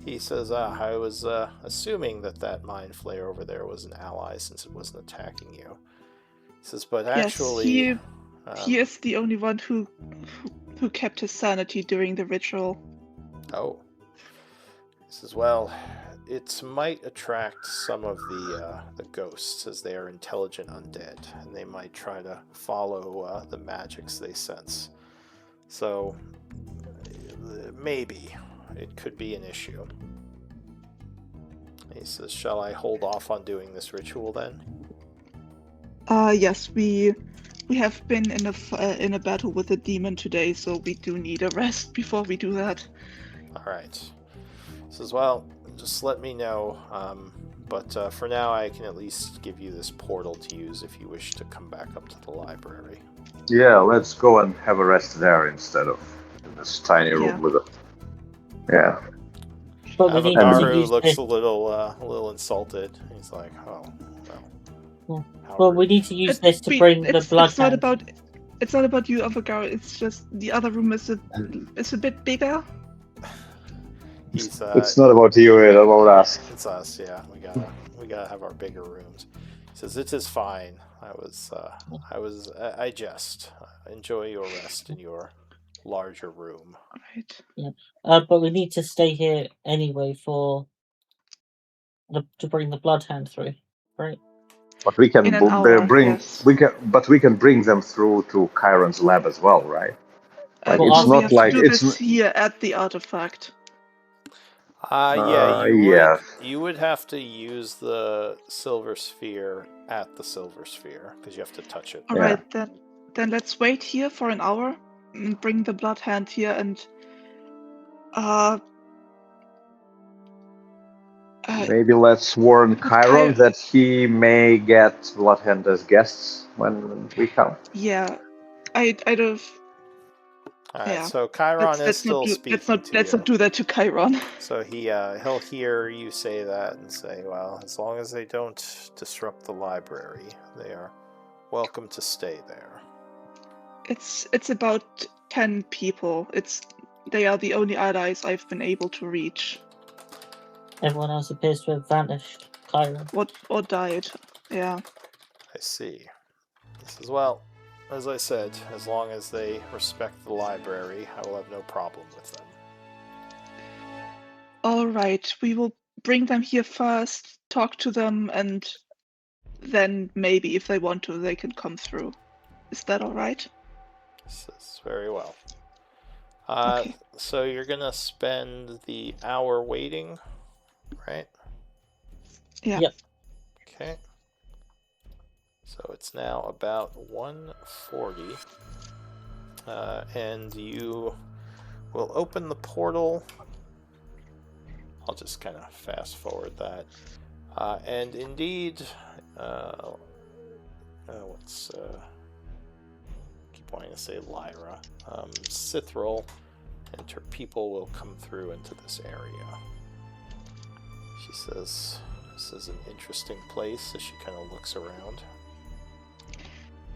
he says, I was assuming that mind flayer over there was an ally since it wasn't attacking you. He says, but actually, yes, he is the only one who kept his sanity during the ritual. Oh. He says, well, it might attract some of the ghosts, as they are intelligent undead, and they might try to follow the magics they sense. So, maybe it could be an issue. He says, shall I hold off on doing this ritual then? Yes, we have been in a battle with a demon today, so we do need a rest before we do that. Alright. He says, well, just let me know, but for now I can at least give you this portal to use if you wish to come back up to the library. Yeah, let's go and have a rest there instead of in this tiny room with it. Yeah. But we need to Avagaru use looks this. a little insulted. He's like, oh, well. Well, we need to use this to bring the blood. It's not about you, Avagaru. It's just the other room is a bit bigger. It's not about you, it's about us. It's us, yeah. We gotta have our bigger rooms. He says, it is fine. I jest. Enjoy your rest in your larger room. Right. Yeah. But we need to stay here anyway to bring the bloodhound through, right? But we can In an hour, yes. we can bring them through to Chiron's lab as well, right? Like Well, it's we not have like to do it's this here at the artifact. You would have to use the silver sphere at the silver sphere because you have to touch it. All right, then let's wait here for an hour and bring the bloodhound here and maybe let's warn Chiron that he may get Bloodhand as guests when we come. Yeah, I don't. All right, so Chiron is still speaking to you. Let's not do that to Chiron. So he'll hear you say that and say, well, as long as they don't disrupt the library, they are welcome to stay there. It's about 10 people. They are the only allies I've been able to reach. Everyone else appears to have vanished. Chiron. Or died. Yeah. I see. This is, well, as I said, as long as they respect the library, I will have no problem with them. All right, we will bring them here first, talk to them, and then maybe if they want to, they can come through. Is that all right? This is very well. Okay. So you're gonna spend the hour waiting, right? Yeah. Yep. Okay. So it's now about 1:40, and you will open the portal. I'll just kind of fast forward that. And indeed, keep wanting to say Lyra. Cithril and her people will come through into this area. She says, "This is an interesting place," as she kind of looks around.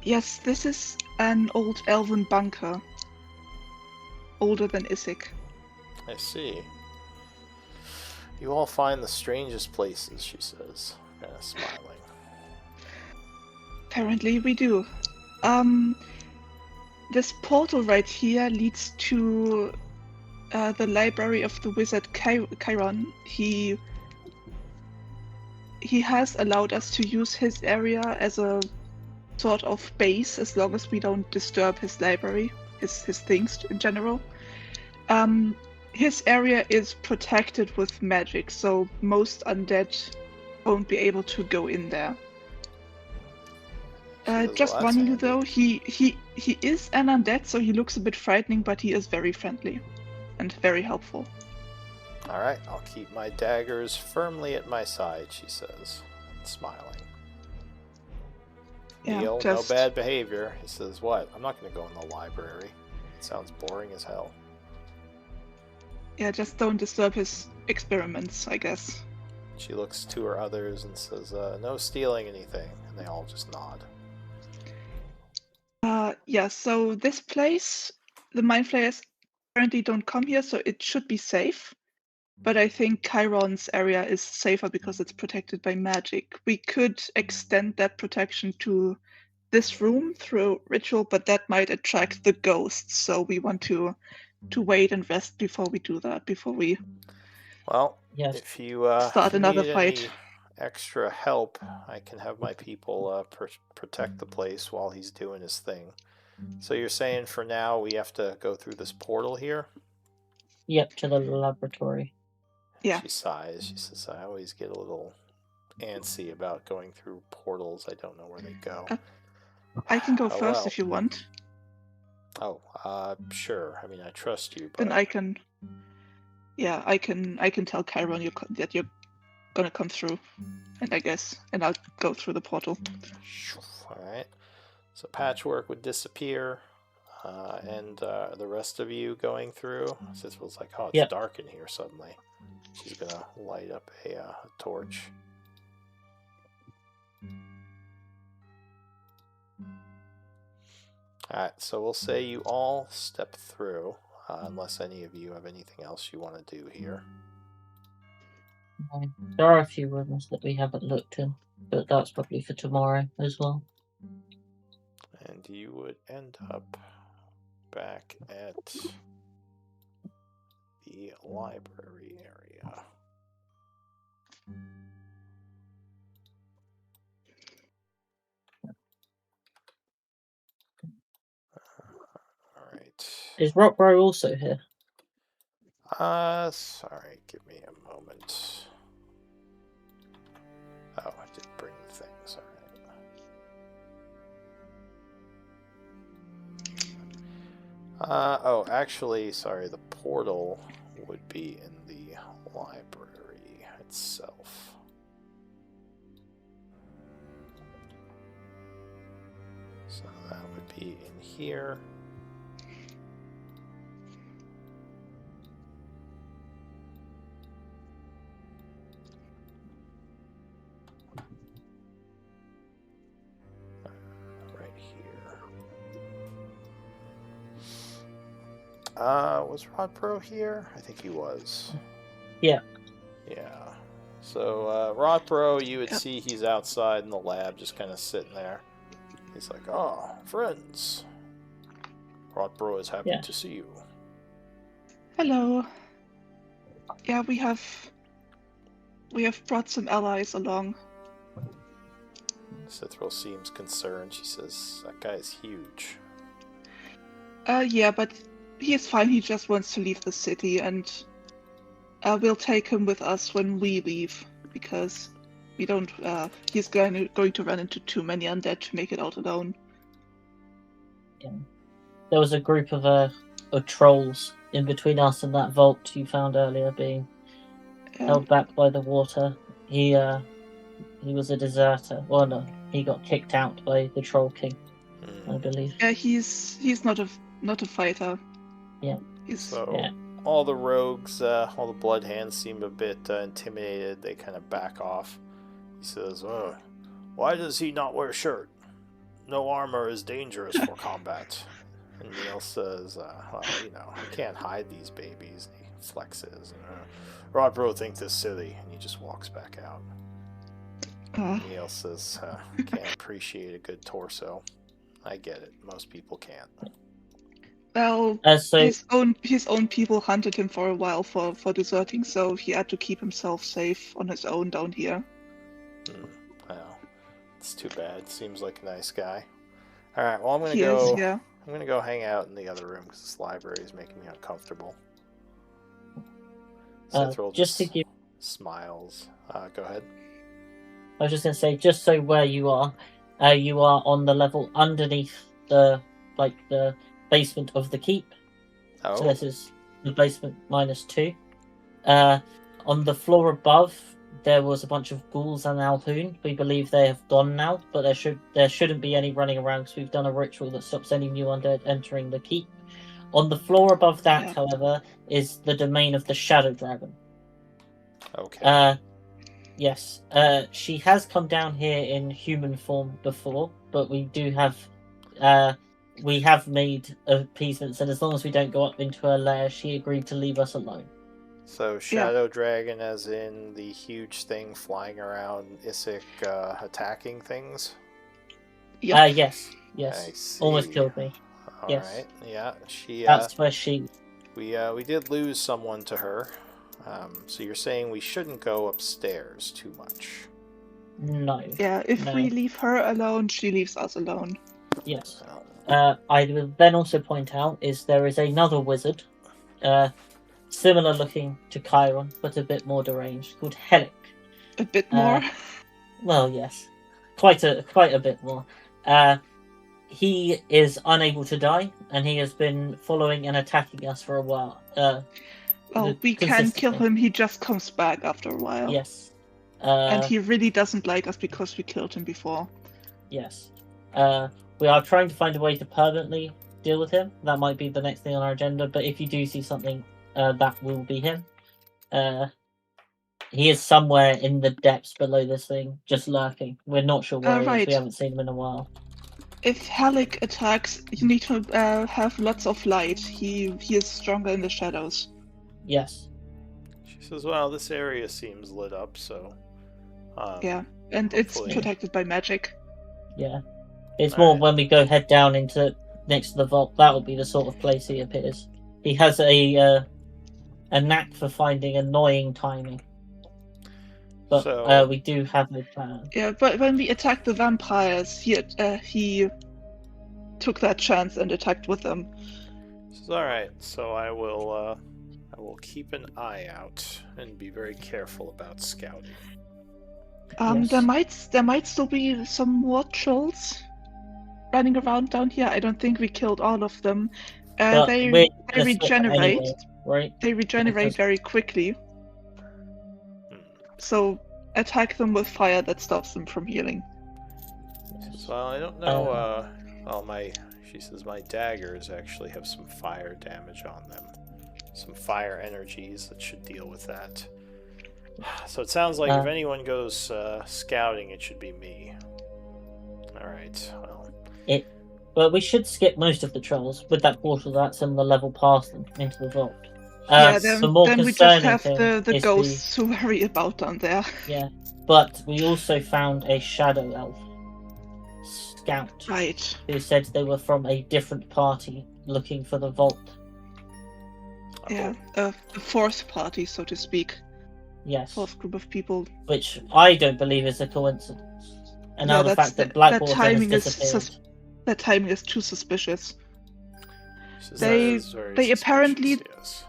Yes, this is an old elven bunker. Older than Isik. I see. You all find the strangest places, she says, kind of smiling. Apparently we do. This portal right here leads to the library of the wizard Chiron. He has allowed us to use his area as a sort of base as long as we don't disturb his library, his things in general. His area is protected with magic, so most undead won't be able to go in there. Says, Just "Well, that's warning you handy." though, he is an undead, so he looks a bit frightening, but he is very friendly and very helpful. Alright, I'll keep my daggers firmly at my side, she says, smiling. Yeah, Neil, no just bad behavior. He says, "What? I'm not going to go in the library. It sounds boring as hell." yeah, just don't disturb his experiments, I guess. She looks to her others and says, "No stealing anything," and they all just nod. Yeah, so this place, the mind flayers apparently don't come here, so it should be safe. But I think Chiron's area is safer because it's protected by magic. We could extend that protection to this room through ritual, but that might attract the ghosts. So we want to wait and rest before we do that, before we Well, Yes. if you start another need fight. any extra help, I can have my people protect the place while he's doing his thing. So you're saying for now we have to go through this portal here? Yep, to the laboratory. Yeah. She sighs. She says, "I always get a little antsy about going through portals. I don't know where they go." I can go Oh, first well. if you want. Oh, sure. I mean, I trust you, but Then I can. Yeah, I can tell Chiron that you're gonna come through, and I'll go through the portal. all right. So Patchwork would disappear, and the rest of you going through. Cithral's like, "Oh, it's Yep. dark in here suddenly." She's gonna light up a torch. Alright, so we'll say you all step through, unless any of you have anything else you want to do here. There are a few rooms that we haven't looked in, but that's probably for tomorrow as well. And you would end up back at the library area. Alright. Is Rockbro also here? Sorry, give me a moment. Oh, I did bring the things, alright. Oh, actually, sorry, the portal would be in the library itself. So that would be in here. Right here. Was Rod Pro here? I think he was. Yeah. Yeah. So, Rod Pro, you would Yep. see he's outside in the lab, just kind of sitting there. He's like, "Oh, friends. Rod Pro is happy Yeah. to see you." Hello. Yeah, we have brought some allies along. Cithril seems concerned. She says, "That guy's huge." Yeah, but he is fine. He just wants to leave the city, and we'll take him with us when we leave, because we don't. He's going to run into too many undead to make it out alone. There was a group of trolls in between us and that vault you found earlier, being held back by the water. He was a deserter. Well, no, he got kicked out by the Troll King, I believe. Yeah, he's not a fighter. Yeah. So all the rogues, all the blood hands seem a bit intimidated. They kind of back off. He says, "Why does he not wear a shirt? No armor is dangerous for combat." And Neil says, "Well, I can't hide these babies." And he flexes. Rod Bro thinks this silly, and he just walks back out. Neil says, "Can't appreciate a good torso. I get it. Most people can't." Well, So his own people hunted him for a while for deserting, so he had to keep himself safe on his own down here. Well, it's too bad. Seems like a nice guy. All right. Well, I'm gonna He go. is, yeah. I'm gonna go hang out in the other room because this library is making me uncomfortable. Cithril just to give. smiles. Go ahead. I was just going to say, just so where you are on the level underneath the basement of the keep. Oh. So this is the basement -2. On the floor above, there was a bunch of ghouls and Alhoon. We believe they have gone now, but there shouldn't be any running around because we've done a ritual that stops any new undead entering the keep. On the floor above that, however, is the domain of the Shadow Dragon. Okay. Yes. She has come down here in human form before, but we have made appeasements, and as long as we don't go up into her lair, she agreed to leave us alone. So Shadow Dragon, as in the huge thing flying around Isik, attacking things. Yep. Yes. I see. Almost killed me. All Yes. right. Yeah. She. That's where she. We did lose someone to her. So you're saying we shouldn't go upstairs too much? No. Yeah. If we leave her alone, she leaves us alone. Yes. I will then also point out there is another wizard, similar looking to Chiron, but a bit more deranged, called Helic. A bit more. Well, yes, quite a bit more. He is unable to die, and he has been following and attacking us for a while. Well, we can kill him. He just comes back after a while. Yes. And he really doesn't like us because we killed him before. Yes. We are trying to find a way to permanently deal with him. That might be the next thing on our agenda, but if you do see something, that will be him. He is somewhere in the depths below this thing, just lurking. We're not sure where he is. We haven't seen him in a while. If Helic attacks, you need to have lots of light. He is stronger in the shadows. Yes. She says, "Well, this area seems lit up, so." Yeah, and it's protected by magic. Yeah. It's more when we go head down into next to the vault. That will be the sort of place he appears. He has a knack for finding annoying timing. But we do have a plan. Yeah, but when we attacked the vampires, he took that chance and attacked with them. All right, so I will keep an eye out and be very careful about scouting. Yes. There might still be some more trolls running around down here. I don't think we killed all of them. They regenerate. Anyway, right? They regenerate very quickly. So attack them with fire that stops them from healing. So I don't know. She says my daggers actually have some fire damage on them, some fire energies that should deal with that. So it sounds like if anyone goes scouting, it should be me. All right. Well, But we should skip most of the trolls with that portal that's in the level past them into the vault. Yeah, The then, more then we just concerning have thing the is ghosts to worry about down there. Yeah, but we also found a shadow elf scout Right. who said they were from a different party looking for the vault. Yeah, the fourth party, so to speak. Yes, Fourth group of people. which I don't believe is a coincidence. And now the fact that Blackwater has disappeared. That timing is too suspicious. They apparently- yes.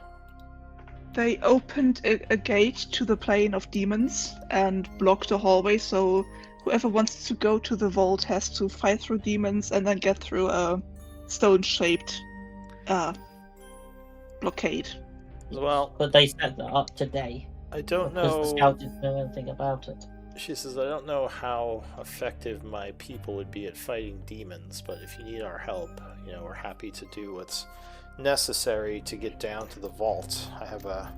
They opened a gate to the plane of demons and blocked the hallway, so whoever wants to go to the vault has to fight through demons and then get through a stone-shaped blockade. Well, But they set that up today. I don't Because the know. scout didn't know anything about it. She says, I don't know how effective my people would be at fighting demons, but if you need our help, we're happy to do what's necessary to get down to the vault. I have a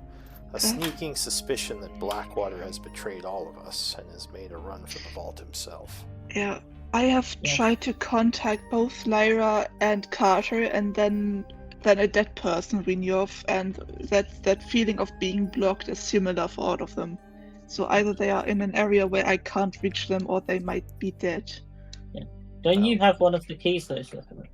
sneaking suspicion that Blackwater has betrayed all of us and has made a run for the vault himself. Yeah, I have tried to contact both Lyra and Carter, and then a dead person we knew of, and that feeling of being blocked is similar for all of them. So either they are in an area where I can't reach them, or they might be dead. Yeah. Don't you have one of the keys, though, Stephanie?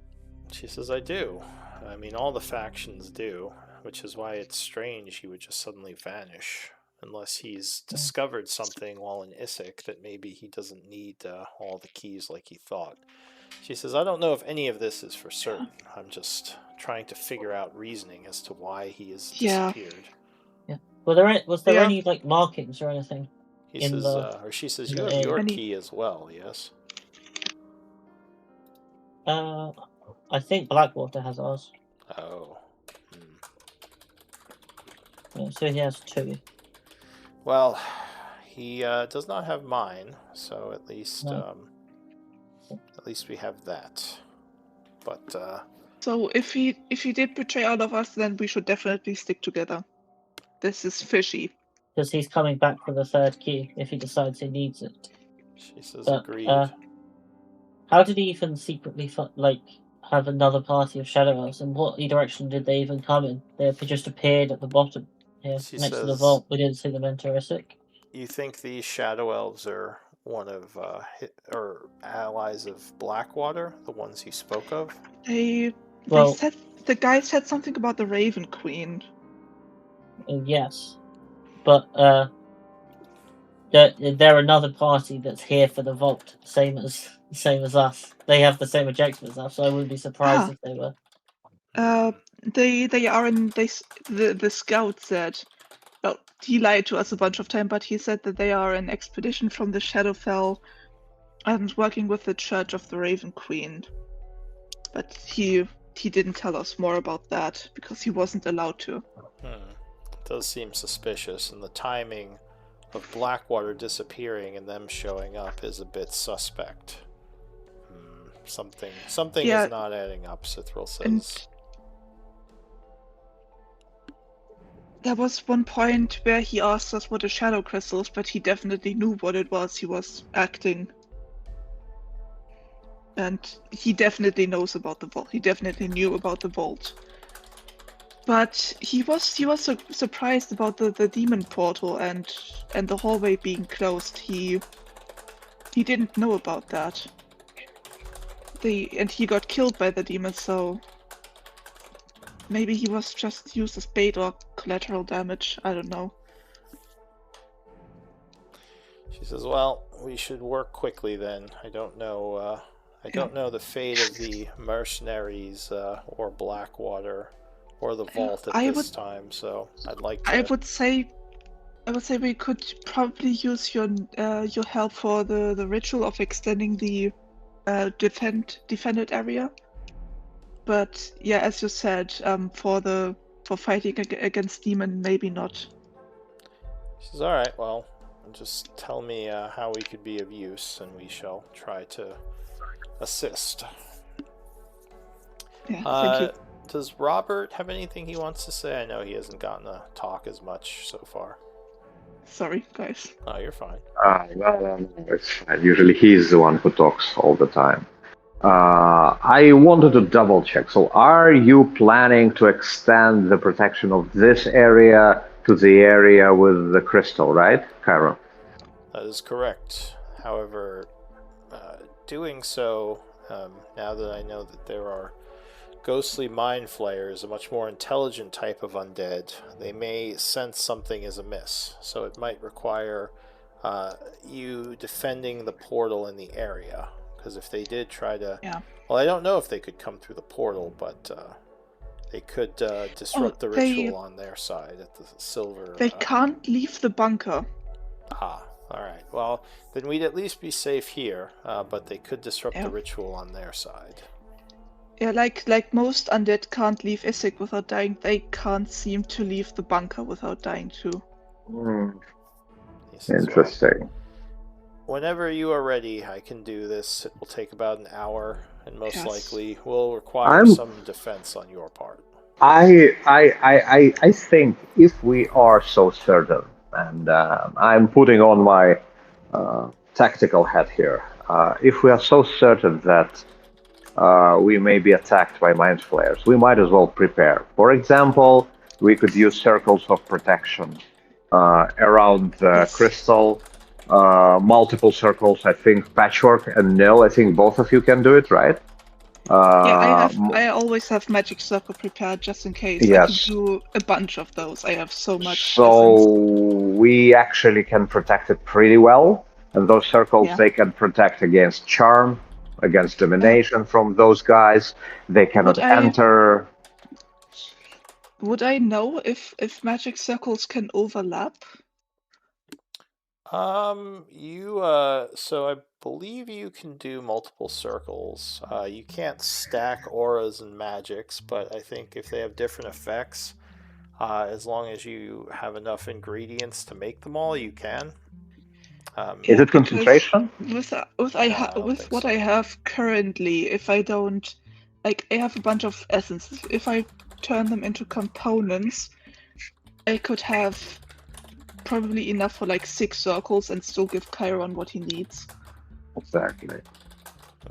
She says, I do. I mean, all the factions do, which is why it's strange he would just suddenly vanish. Unless he's discovered something while in Isik that maybe he doesn't need all the keys like he thought. She says, I don't know if any of this is for certain. I'm just trying to figure out reasoning as to why he has disappeared. Yeah. Was there any markings or anything? He says, or she says, you have your key as well, yes? I think Blackwater has ours. Oh. Yeah, so he has 2. Well, he does not have mine, so at least we have that. But so if he did betray all of us, then we should definitely stick together. This is fishy. Because he's coming back for the 3rd key if he decides he needs it. She says, agreed. How did he even secretly have another party of shadow elves? And what direction did they even come in? They just appeared at the bottom here, next to the vault. We didn't see them enter Isik. You think these shadow elves are one of or allies of Blackwater, the ones he spoke of? They said the guy said something about the Raven Queen. Yes, but they're another party that's here for the vault, same as us. They have the same objective as us, so I wouldn't be surprised if they were. They are in. The scout said. Well, he lied to us a bunch of times, but he said that they are an expedition from the Shadowfell and working with the Church of the Raven Queen. But he didn't tell us more about that because he wasn't allowed to. It does seem suspicious, and the timing of Blackwater disappearing and them showing up is a bit suspect. Something is not adding up, Cithril says. There was one point where he asked us what a shadow crystal is, but he definitely knew what it was. He was acting. And he definitely knows about the vault. He definitely knew about the vault. But he was surprised about the demon portal and the hallway being closed. He didn't know about that. And he got killed by the demon, so maybe he was just used as bait or collateral damage. I don't know. She says, "Well, we should work quickly then. I don't know. I don't know the fate of the mercenaries or Blackwater or the vault at this time. So I'd like to." I would say we could probably use your help for the ritual of extending the defended area. But yeah, as you said, for fighting against demon, maybe not. She says, "All right. Well, just tell me how we could be of use, and we shall try to assist." Yeah, thank you. Does Robert have anything he wants to say? I know he hasn't gotten to talk as much so far. Sorry, guys. Oh, you're fine. Well, it's fine. Usually he's the one who talks all the time. I wanted to double check. So, are you planning to extend the protection of this area to the area with the crystal, right, Chiron? That is correct. However, doing so, now that I know that there are ghostly mind flayers, a much more intelligent type of undead, they may sense something is amiss. So it might require you defending the portal in the area. Because if they did try to... Yeah. Well, I don't know if they could come through the portal, but they could disrupt the ritual on their side at the silver... They can't leave the bunker. Ah, alright. Well, then we'd at least be safe here, but they could disrupt the ritual on their side. Yeah, like most undead can't leave Isik without dying, they can't seem to leave the bunker without dying too. Yes, Interesting. Whenever you are ready, I can do this. It will take about an hour, and most likely will require some defense on your part. I think if we are so certain, and I'm putting on my tactical hat here, if we are so certain that we may be attacked by mind flayers, we might as well prepare. For example, we could use circles of protection around the crystal. Multiple circles, I think Patchwork and Nil, I think both of you can do it, right? I always have magic circle prepared just in case. Yes. I can do a bunch of those. I have so much. So we actually can protect it pretty well, and those circles they can protect against charm, against domination from those guys. They cannot enter. Would I know if magic circles can overlap? So I believe you can do multiple circles. You can't stack auras and magics, but I think if they have different effects, as long as you have enough ingredients to make them all, you can. Is it concentration? With what I have currently, if I don't, like, I have a bunch of essences. If I turn them into components, I could have probably enough for like 6 circles and still give Chiron what he needs. Exactly. Okay.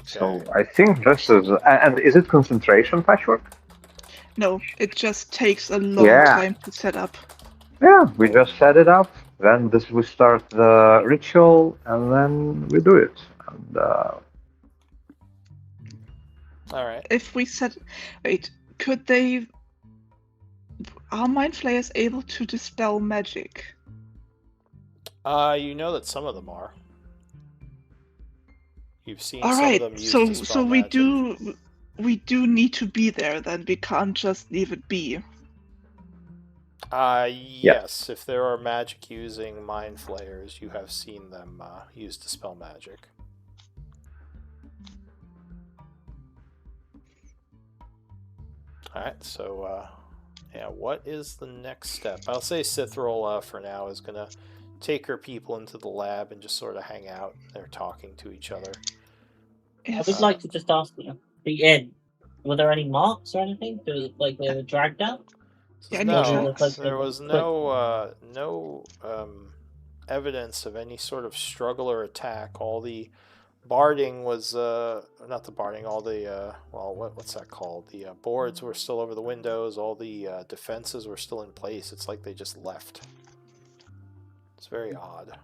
So I think this is... And is it concentration, Patchwork? No, it just takes a long time to set up. Yeah, we just set it up, then we start the ritual, and then we do it. And, Alright. If we set... Wait, could they... Are mind flayers able to dispel magic? You know that some of them are. You've seen some of them use dispel so magic. we do need to be there then. We can't just leave it be. Yes. If there are magic using mind flayers, you have seen them use dispel magic. Alright, so what is the next step? I'll say Cithril for now is gonna take her people into the lab and just sort of hang out. They're talking to each other. I would like to just ask you, the inn, were there any marks or anything? Like they were dragged out? No, there was no evidence of any sort of struggle or attack. All the barding was not the barding. All the what's that called? The boards were still over the windows. All the defenses were still in place. It's like they just left. It's very odd.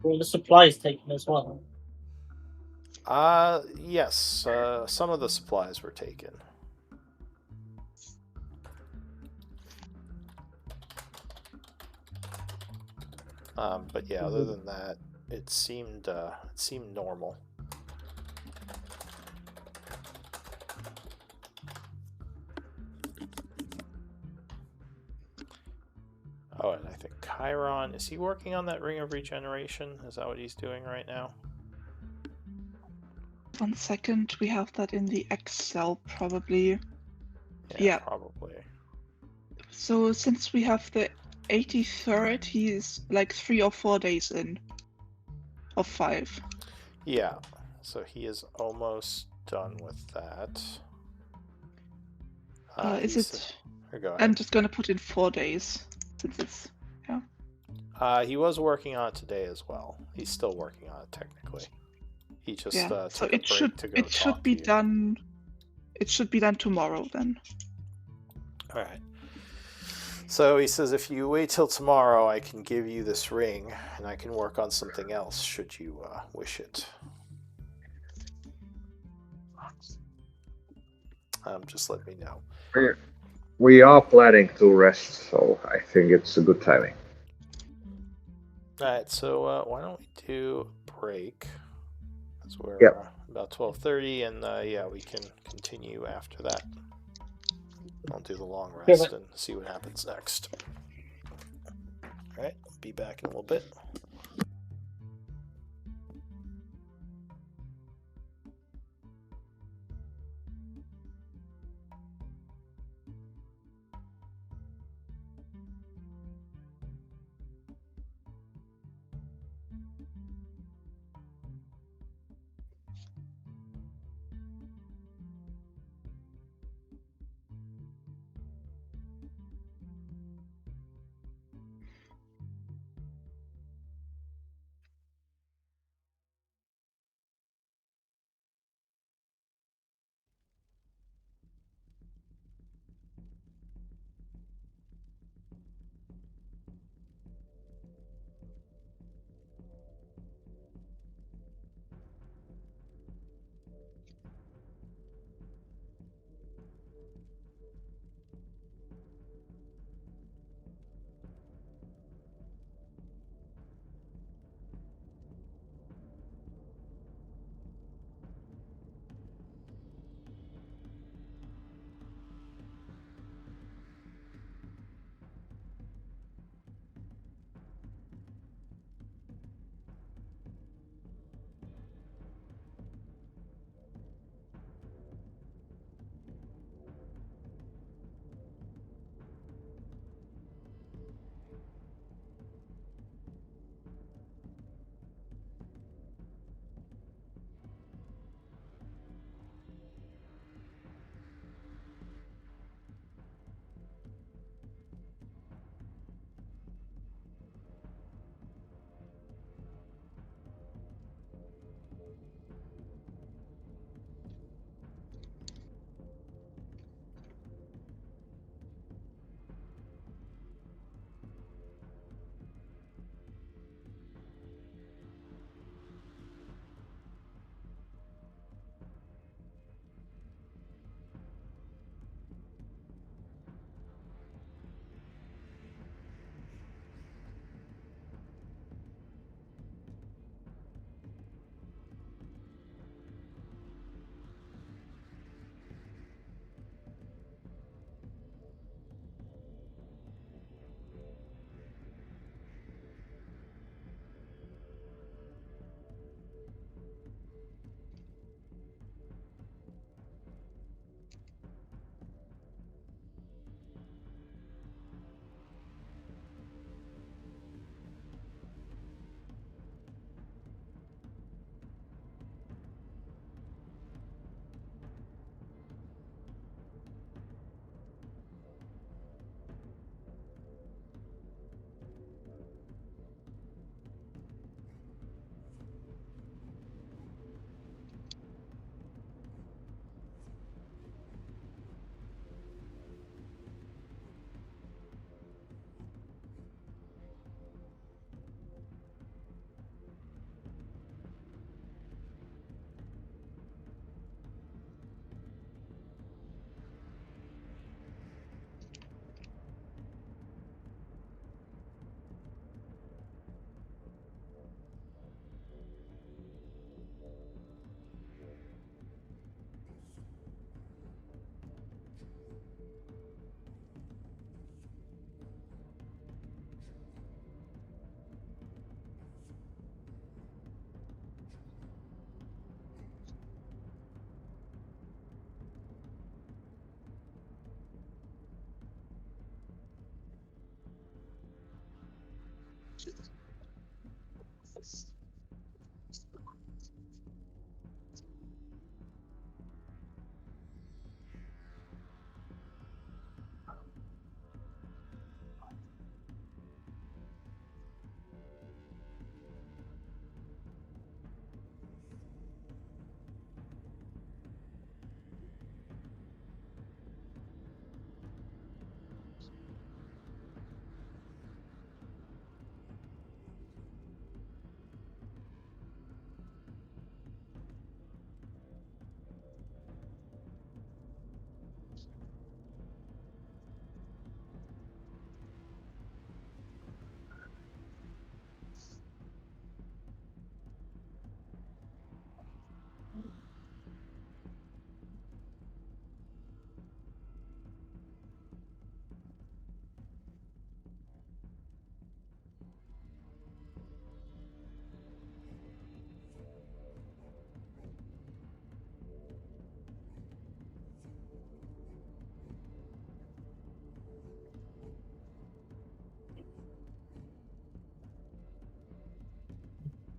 Were the supplies taken as well? Yes. Some of the supplies were taken. But yeah, other than that, it seemed normal. Oh, and I think Chiron, is he working on that Ring of Regeneration? Is that what he's doing right now? 1 second, we have that in the Excel probably. Yeah, probably. So since we have the 83rd, he's like 3 or 4 days in. Of 5. Yeah, so he is almost done with that. Is it? Go ahead. I'm just gonna put in 4 days. Since it's, he was working on it today as well. He's still working on it technically. He just Yeah. So took a break to go talk to you. done. It should be done tomorrow then. All right. So he says, if you wait till tomorrow, I can give you this ring, and I can work on something else, should you wish it. Just let me know. We are planning to rest, so I think it's a good timing. All right, so why don't we do a break? Because we're Yep. about 12:30, and yeah, we can continue after that. I'll do the long rest and see what happens next. All right, be back in a little bit.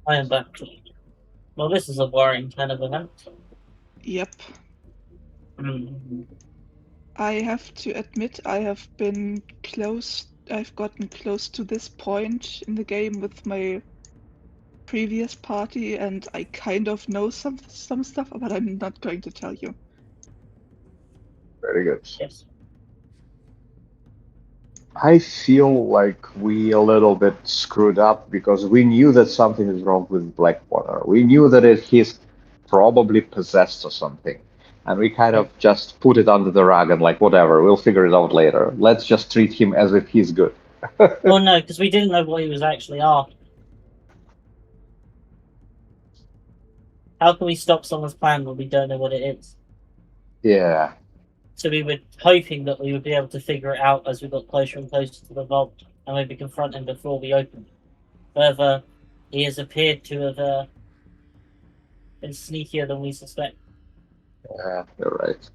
I am back. Well, this is a worrying kind of event. Yep. Mm. I have to admit I have been close. I've gotten close to this point in the game with my previous party, and I kind of know some stuff, but I'm not going to tell you. Very good. Yes. I feel like we a little bit screwed up because we knew that something is wrong with Blackwater. We knew that he's probably possessed or something. And we kind of just put it under the rug and like, whatever, we'll figure it out later. Let's just treat him as if he's good. Well, no, because we didn't know what he was actually after. How can we stop someone's plan when we don't know what it is? Yeah. So we were hoping that we would be able to figure it out as we got closer and closer to the vault, and maybe confront him before we opened. However, he has appeared to have been sneakier than we suspect. Yeah, you're right.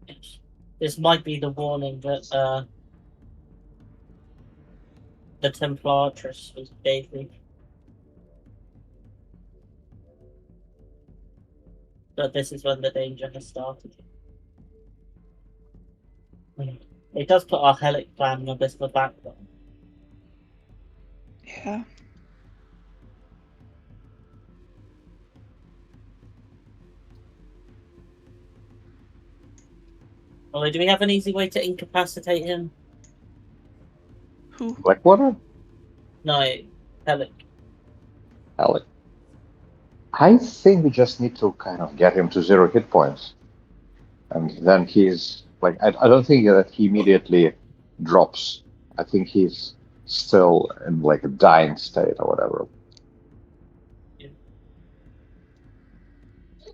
Yes. This might be the warning that the Templatress was gave me. But this is when the danger has started. It does put our Helic plan on a bit of a back burner. Yeah. Although, do we have an easy way to incapacitate him? Who? Blackwater? No, Helic. Alec. I think we just need to kind of get him to 0 hit points. And then he's like, I don't think that he immediately drops. I think he's still in like a dying state or whatever. Yeah.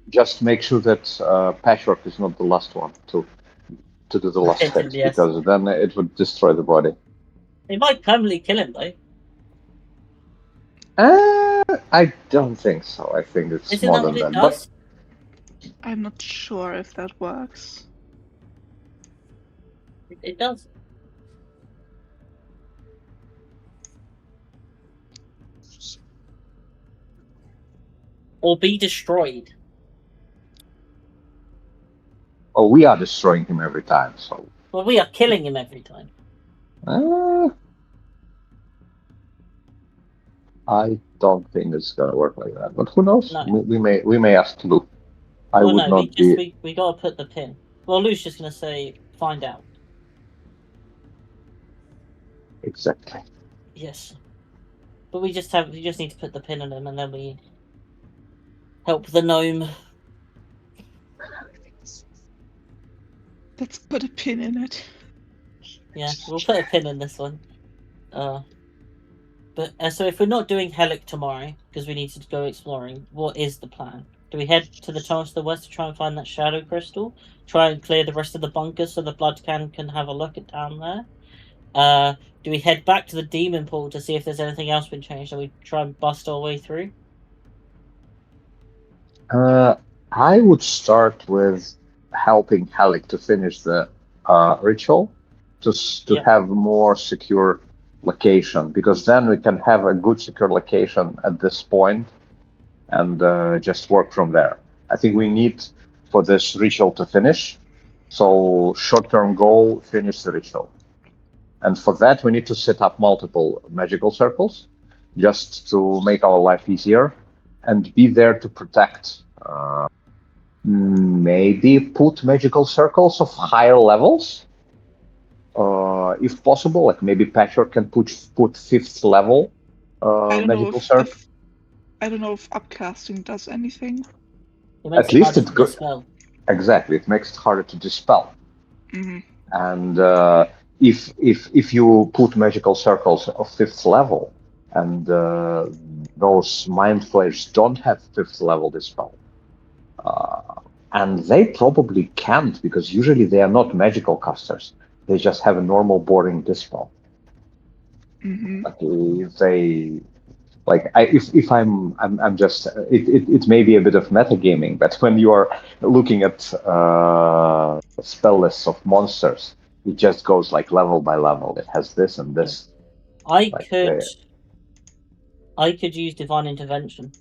Just make sure that Patchwork is not the last one to do the last hit, Yes. because then it would destroy the body. It might permanently kill him, though. I don't think so. I think it's Isn't more that than what it that. does? I'm not sure if that works. It does. Or be destroyed. Oh, we are destroying him every time. So. Well, we are killing him every time. I don't think it's gonna work like that. But who knows? No. We may ask Lou. I would not be. We gotta put the pin. Well, Lou's just gonna say, find out. Exactly. Yes. But we just need to put the pin in him, and then we help the gnome. Let's put a pin in it. Yeah, we'll put a pin in this one. But so if we're not doing Helic tomorrow, because we need to go exploring, what is the plan? Do we head to the tunnel to the west to try and find that shadow crystal? Try and clear the rest of the bunkers so the blood can have a look at down there? Do we head back to the demon pool to see if there's anything else been changed? Or we try and bust our way through? I would start with helping Helic to finish the ritual, to have more secure location, because then we can have a good secure location at this point and just work from there. I think we need for this ritual to finish. So short-term goal, finish the ritual. And for that, we need to set up multiple magical circles just to make our life easier and be there to protect. Maybe put magical circles of higher levels, if possible. Like maybe Patchwork can put 5th level magical circle. I don't know if upcasting does anything. At least it's good. Exactly, it makes it harder to dispel. Mm-hmm. And if you put magical circles of 5th level, and those mind flayers don't have 5th level dispel, and they probably can't, because usually they are not magical casters. They just have a normal boring dispel. Mm-hmm. But if they, like, if I'm just, it may be a bit of metagaming, but when you are looking at spell lists of monsters, it just goes like level by level. It has this and this. I Like, could use divine intervention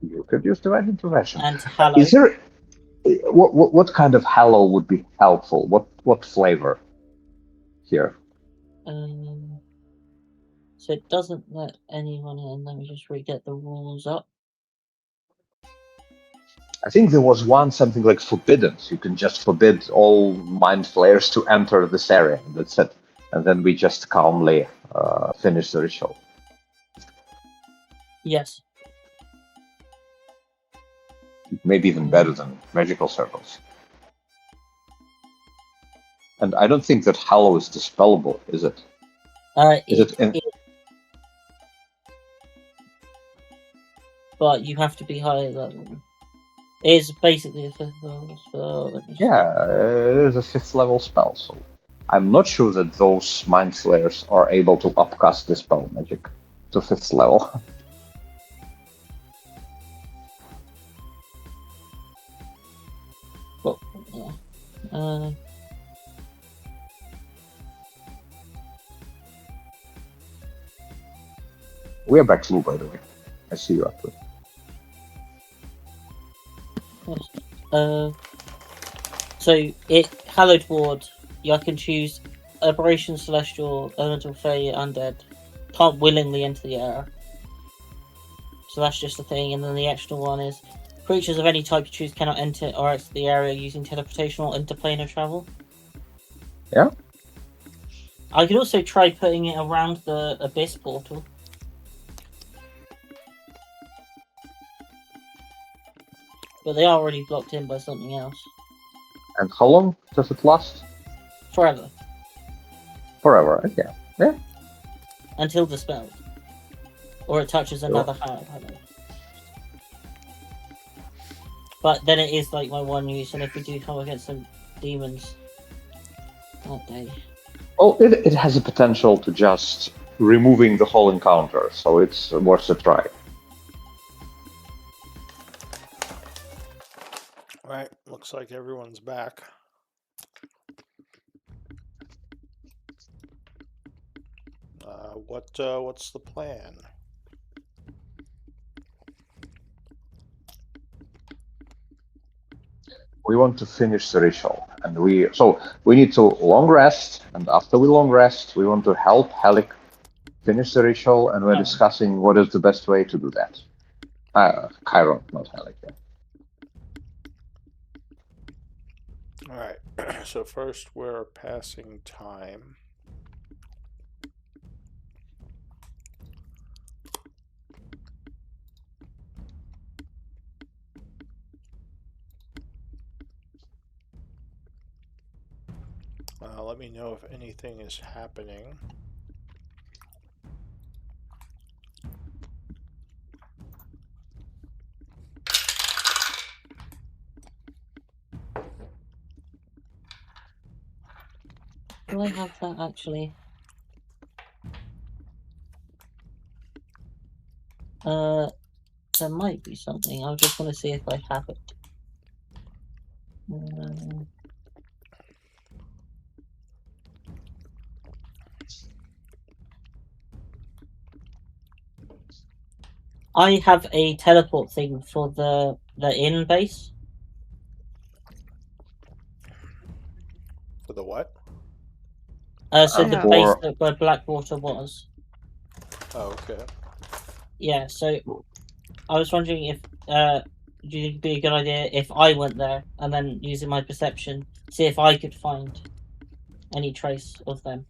you could use divine intervention. and hallow. Is there what kind of hallow would be helpful? What flavor here? So it doesn't let anyone in. Let me just re-get the rules up. I think there was one something like forbidden. You can just forbid all mind flayers to enter this area. That's it. And then we just calmly finish the ritual. Yes. Maybe even better than magical circles. And I don't think that hallow is dispellable, is it? But you have to be higher level. It is basically a 5th level spell. Yeah, it is a 5th level spell, so I'm not sure that those mind flayers are able to upcast dispel magic to 5th level. Well, yeah. We are back blue, by the way. I see you up with. So Hallowed Ward, you can choose Aberration, Celestial, Elemental, Fey, Undead. Can't willingly enter the area. So that's just the thing, and then the extra one is creatures of any type you choose cannot enter or exit the area using teleportation or interplanar travel. Yeah. I could also try putting it around the Abyss portal. But they are already blocked in by something else. And how long does it last? Forever. Forever, yeah. Yeah. Until dispelled. Or it touches another hard. But then it is like my one use, and if we do come against some demons that day. Oh, it has a potential to just removing the whole encounter, so it's worth a try. Alright, looks like everyone's back. What's the plan? We want to finish the ritual, and we need to long rest, and after we long rest, we want to help Helic finish the ritual, and we're discussing what is the best way to do that. Chiron, not Helic. Yeah. Alright, so first we're passing time. Let me know if anything is happening. Do I have that actually? There might be something. I just want to see if I have it. I have a teleport thing for the inn base. For the what? So the base where Blackwater was. Oh, okay. Yeah, so I was wondering if do you think it'd be a good idea if I went there and then using my perception, see if I could find any trace of them.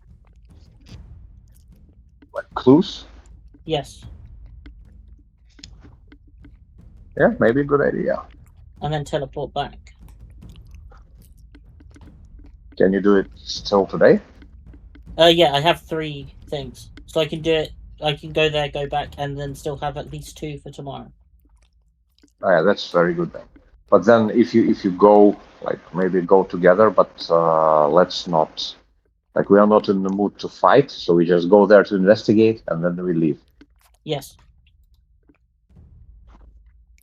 Like clues? Yes. Yeah, maybe a good idea. And then teleport back. Can you do it still today? Yeah, I have 3 things. So I can do it, I can go there, go back, and then still have at least 2 for tomorrow. Oh, yeah, that's very good then. But then if you go, like maybe go together, but let's not, like we are not in the mood to fight, so we just go there to investigate and then we leave. Yes.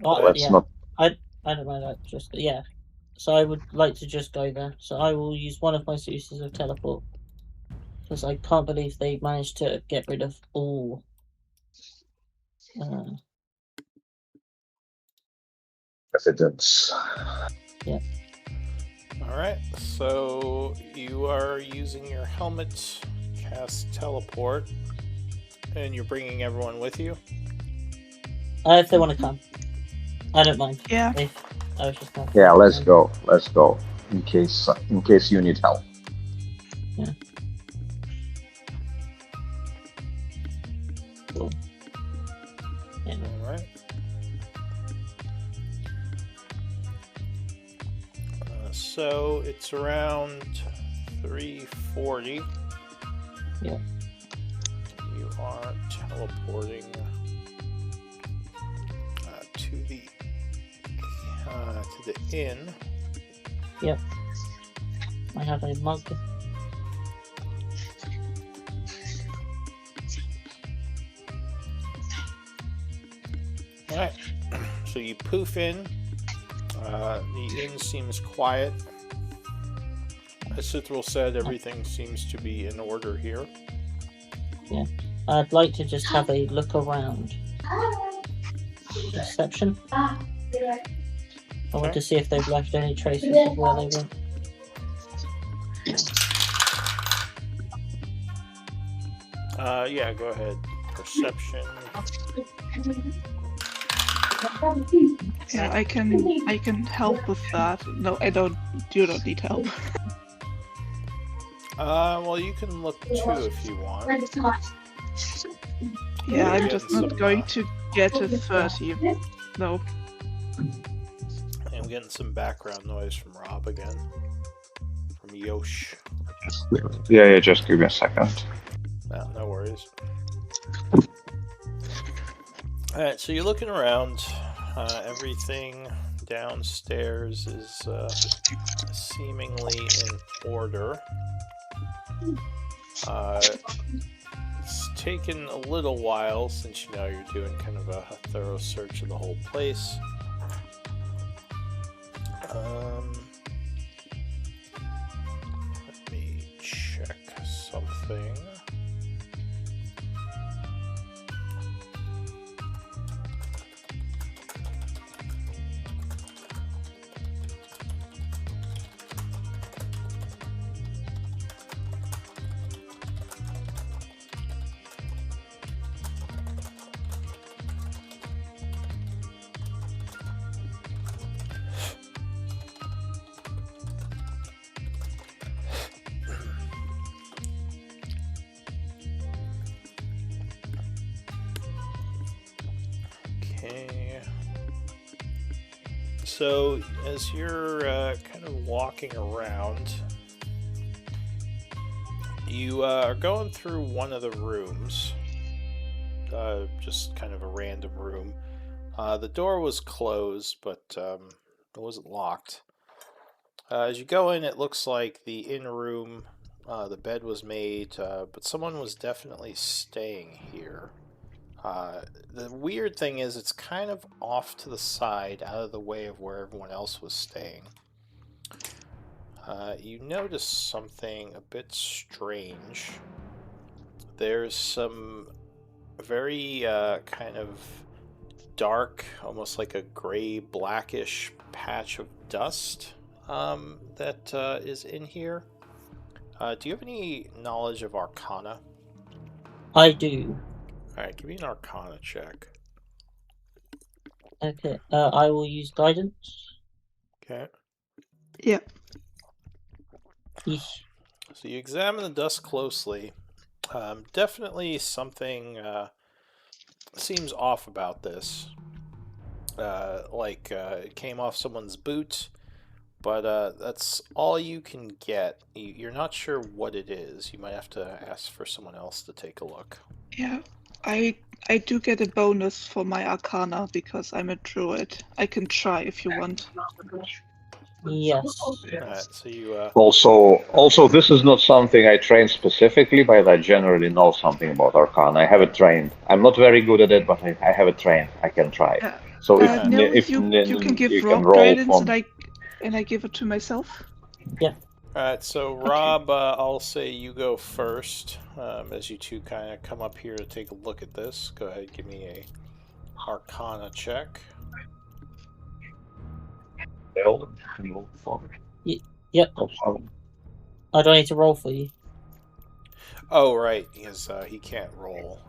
Let's not. I don't know that, just, yeah. So I would like to just go there. So I will use one of my uses of teleport. Because I can't believe they managed to get rid of all. Evidence. Yeah. Alright, so you are using your helmet, cast teleport, and you're bringing everyone with you? If they want to come. I don't mind. Yeah. If I was just not. Yeah, let's go. Let's go. In case you need help. Yeah. Cool. Yeah. Alright. So it's around 3:40. Yeah. You are teleporting to the inn. Yep. I have a mug. Alright. So you poof in. The inn seems quiet. As Cithril said, everything seems to be in order here. Yeah. I'd like to just have a look around. Perception. I want to see if they've left any traces of where they went. Yeah, go ahead. Perception. Yeah, I can help with that. No, I don't. You don't need help. Well, you can look too if you want. Yeah, I'm Get just some, not going to get a 30. No. I'm getting some background noise from Rob again. From Yosh. Yeah, just give me a second. No worries. Alright, so you're looking around. Everything downstairs is seemingly in order. It's taken a little while since you know you're doing kind of a thorough search of the whole place. Let me check something. Okay. So, as you're kind of walking around, you are going through one of the rooms. Just kind of a random room. The door was closed, but it wasn't locked. As you go in, it looks like the inn room, the bed was made, but someone was definitely staying here. The weird thing is it's kind of off to the side, out of the way of where everyone else was staying. You notice something a bit strange. There's some very kind of dark, almost like a gray blackish patch of dust that is in here. Do you have any knowledge of Arcana? I do. Alright, give me an Arcana check. Okay. I will use guidance. Okay. Yeah. Eesh. So you examine the dust closely. Definitely something seems off about this. It came off someone's boot, but that's all you can get. You're not sure what it is. You might have to ask for someone else to take a look. Yeah. I do get a bonus for my Arcana because I'm a druid. I can try if you want. Yes. Alright, so you Also, this is not something I train specifically, but I generally know something about Arcana. I have it trained. I'm not very good at it, but I have it trained. I can try. So No, if you can give you Rob roll guidance, from, and And I give it to myself. Alright, so Rob, I'll say you go first. As you two kind of come up here to take a look at this, go ahead, give me a Arcana check. Yep. No problem. I don't need to roll for you. Oh, right, because he can't roll.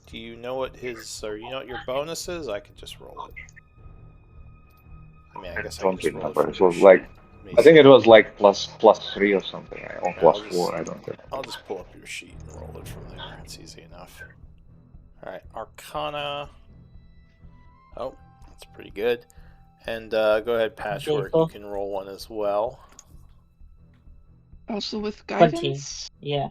Do you know what his, or you know what your bonus is? I could just roll it. I mean, I guess I Don't could just roll remember. it It from your was like, sheet. Let me I think see. it was like +3 or something, right? Or Yeah, I'll +4. I don't remember. I'll just pull up your sheet and roll it from there. It's easy enough. Alright, Arcana. Oh, that's pretty good. And go ahead, Patchwork. You can roll one as well. Also with 20. guidance. Yeah.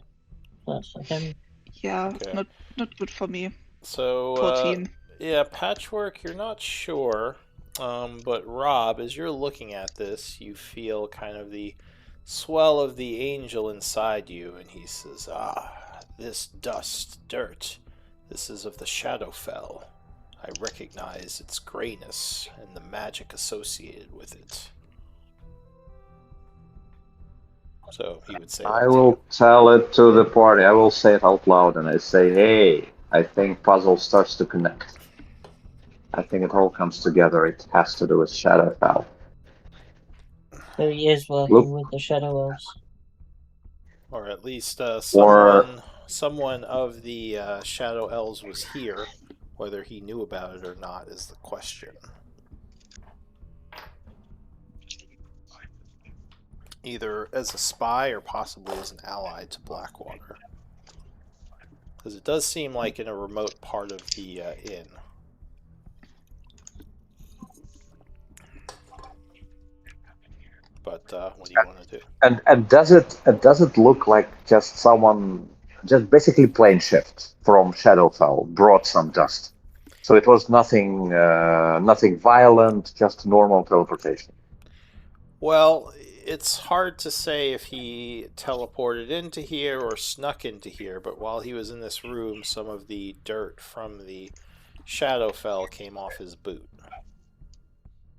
That's okay. Yeah, Okay. not good for me. So, 14. yeah, Patchwork, you're not sure. But Rob, as you're looking at this, you feel kind of the swell of the angel inside you, and he says, "Ah, this dust, dirt, this is of the Shadowfell. I recognize its grayness and the magic associated with it." So he would say I that to will you. tell it to the party. I will say it out loud, and I say, "Hey, I think puzzle starts to connect. I think it all comes together. It has to do with Shadowfell. So he is working Look, with the Shadow Elves. Or at least or someone of the Shadow Elves was here. Whether he knew about it or not is the question. Either as a spy or possibly as an ally to Blackwater. Because it does seem like in a remote part of the inn. But what do you want to do? and does it look like just someone just basically plane shift from Shadowfell brought some dust? So it was nothing violent, just normal teleportation. Well, it's hard to say if he teleported into here or snuck into here, but while he was in this room, some of the dirt from the Shadowfell came off his boot.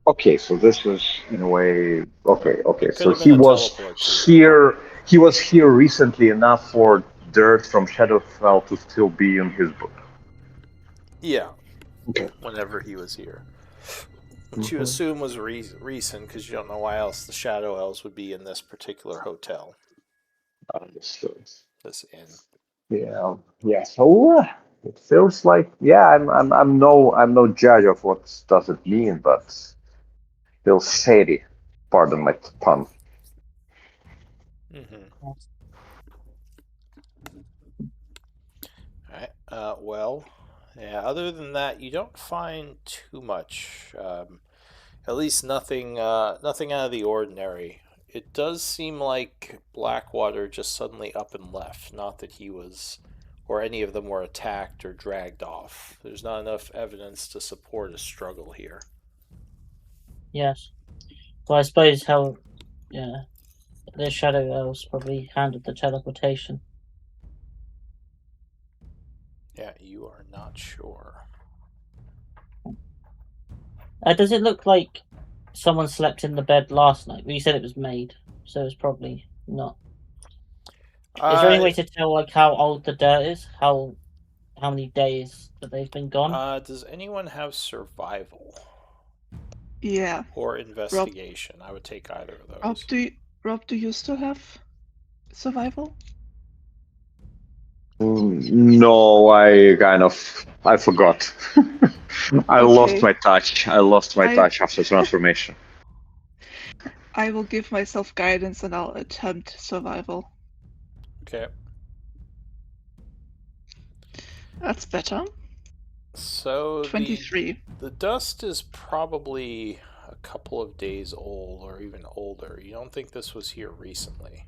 Okay, so this was in a way okay. It could So have been a teleport too, though. here. He was here recently enough for dirt from Shadowfell to still be in his book. Yeah. Okay. Whenever he was here. Which you assume was recent, because you don't know why else the Shadow Elves would be in this particular hotel, Understood. this inn. Yeah. So it feels like I'm no judge of what does it mean, but feels shady. Pardon my pun. Mm-hmm. Alright, well, yeah, other than that, you don't find too much. At least nothing out of the ordinary. It does seem like Blackwater just suddenly up and left. Not that he was, or any of them were attacked or dragged off. There's not enough evidence to support a struggle here. Yes. Well, I suppose the Shadow Elves probably handled the teleportation. Yeah, you are not sure. Does it look like someone slept in the bed last night? Well, you said it was made, so it's probably not. Is there any way to tell like how old the dirt is? How many days that they've been gone? Does anyone have survival? Yeah. Or investigation? I would take either of those. Rob, do you still have survival? No, I forgot. I lost my touch. I lost my touch after transformation. I will give myself guidance and I'll attempt survival. Okay. That's better. So 23. The dust is probably a couple of days old or even older. You don't think this was here recently?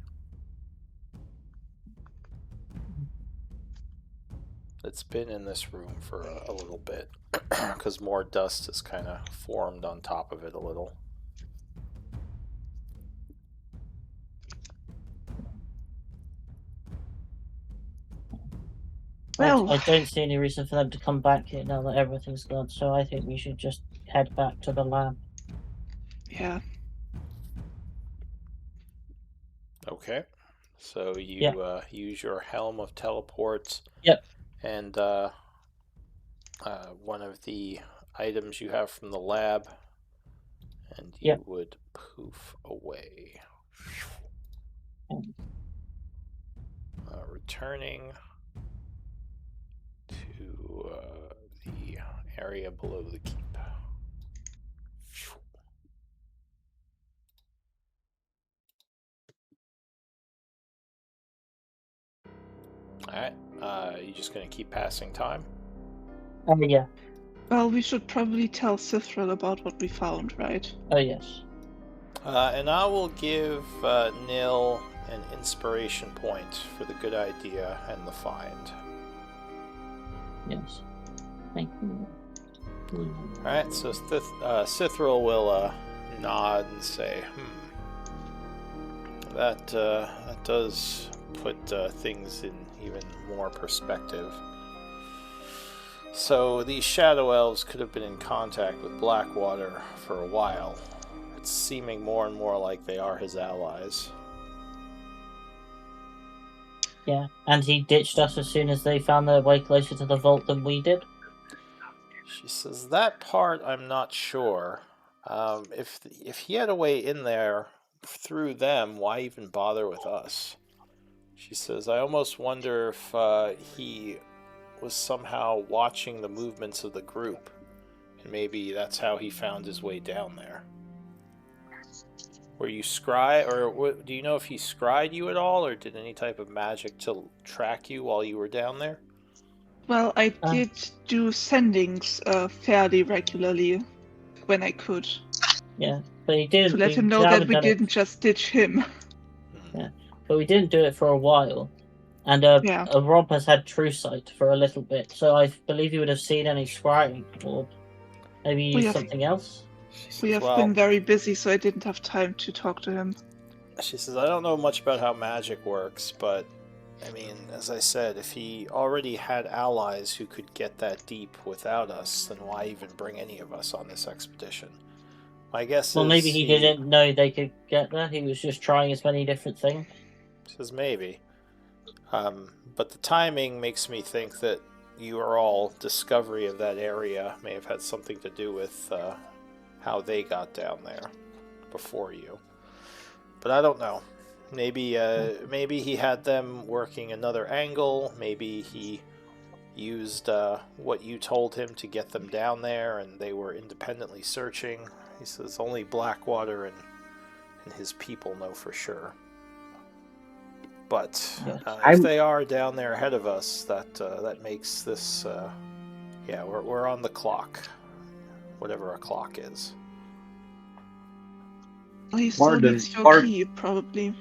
It's been in this room for a little bit because more dust has kind of formed on top of it a little. Well, I don't see any reason for them to come back here now that everything's gone, so I think we should just head back to the lab. Yeah. Okay. So you Yeah. use your helm of teleports. Yep. And one of the items you have from the lab, and you Yep. would poof away. Returning to the area below the keep. Alright, you just gonna keep passing time? Yeah. Well, we should probably tell Sithril about what we found, right? Oh, yes. And I will give Nil an inspiration point for the good idea and the find. Yes. Thank you. Alright, so Sithril will nod and say, that does put things in even more perspective. So these shadow elves could have been in contact with Blackwater for a while. It's seeming more and more like they are his allies. Yeah, and he ditched us as soon as they found their way closer to the vault than we did. She says, that part I'm not sure. If he had a way in there through them, why even bother with us? She says, I almost wonder if he was somehow watching the movements of the group, and maybe that's how he found his way down there. Were you scry, or do you know if he scryed you at all, or did any type of magic to track you while you were down there? Well, I did do sendings fairly regularly when I could. Yeah, but he didn't. To let him know that we didn't just ditch him. Yeah, but we didn't do it for a while. And Yeah. Rob has had true sight for a little bit, so I believe you would have seen any scrying, or maybe use something else. We have been very busy, so I didn't have time to talk to him. She says, I don't know much about how magic works, but I mean, as I said, if he already had allies who could get that deep without us, then why even bring any of us on this expedition? My guess Well, is maybe he didn't know they could get there. He was just trying as many different things. Says maybe. But the timing makes me think that your all discovery of that area may have had something to do with how they got down there before you. But I don't know. Maybe he had them working another angle. Maybe he used what you told him to get them down there, and they were independently searching. He says only Blackwater and his people know for sure. But if they are down there ahead of us, that makes this. We're on the clock, whatever a clock is. He still needs your key, probably.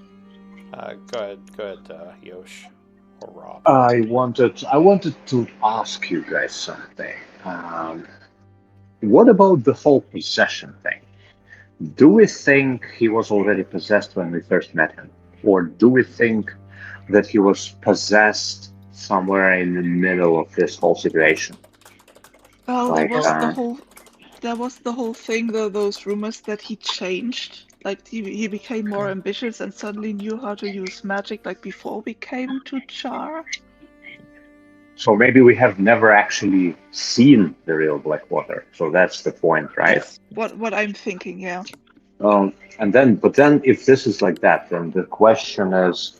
Go ahead, Yosh or Rob. I wanted to ask you guys something. What about the whole possession thing? Do we think he was already possessed when we first met him? Or do we think that he was possessed somewhere in the middle of this whole situation? Well, there was the whole thing, those rumors that he changed. Like, he became more ambitious and suddenly knew how to use magic, like before we came to Char. So maybe we have never actually seen the real Blackwater. So that's the point, right? That's what I'm thinking, yeah. But then if this is like that, then the question is,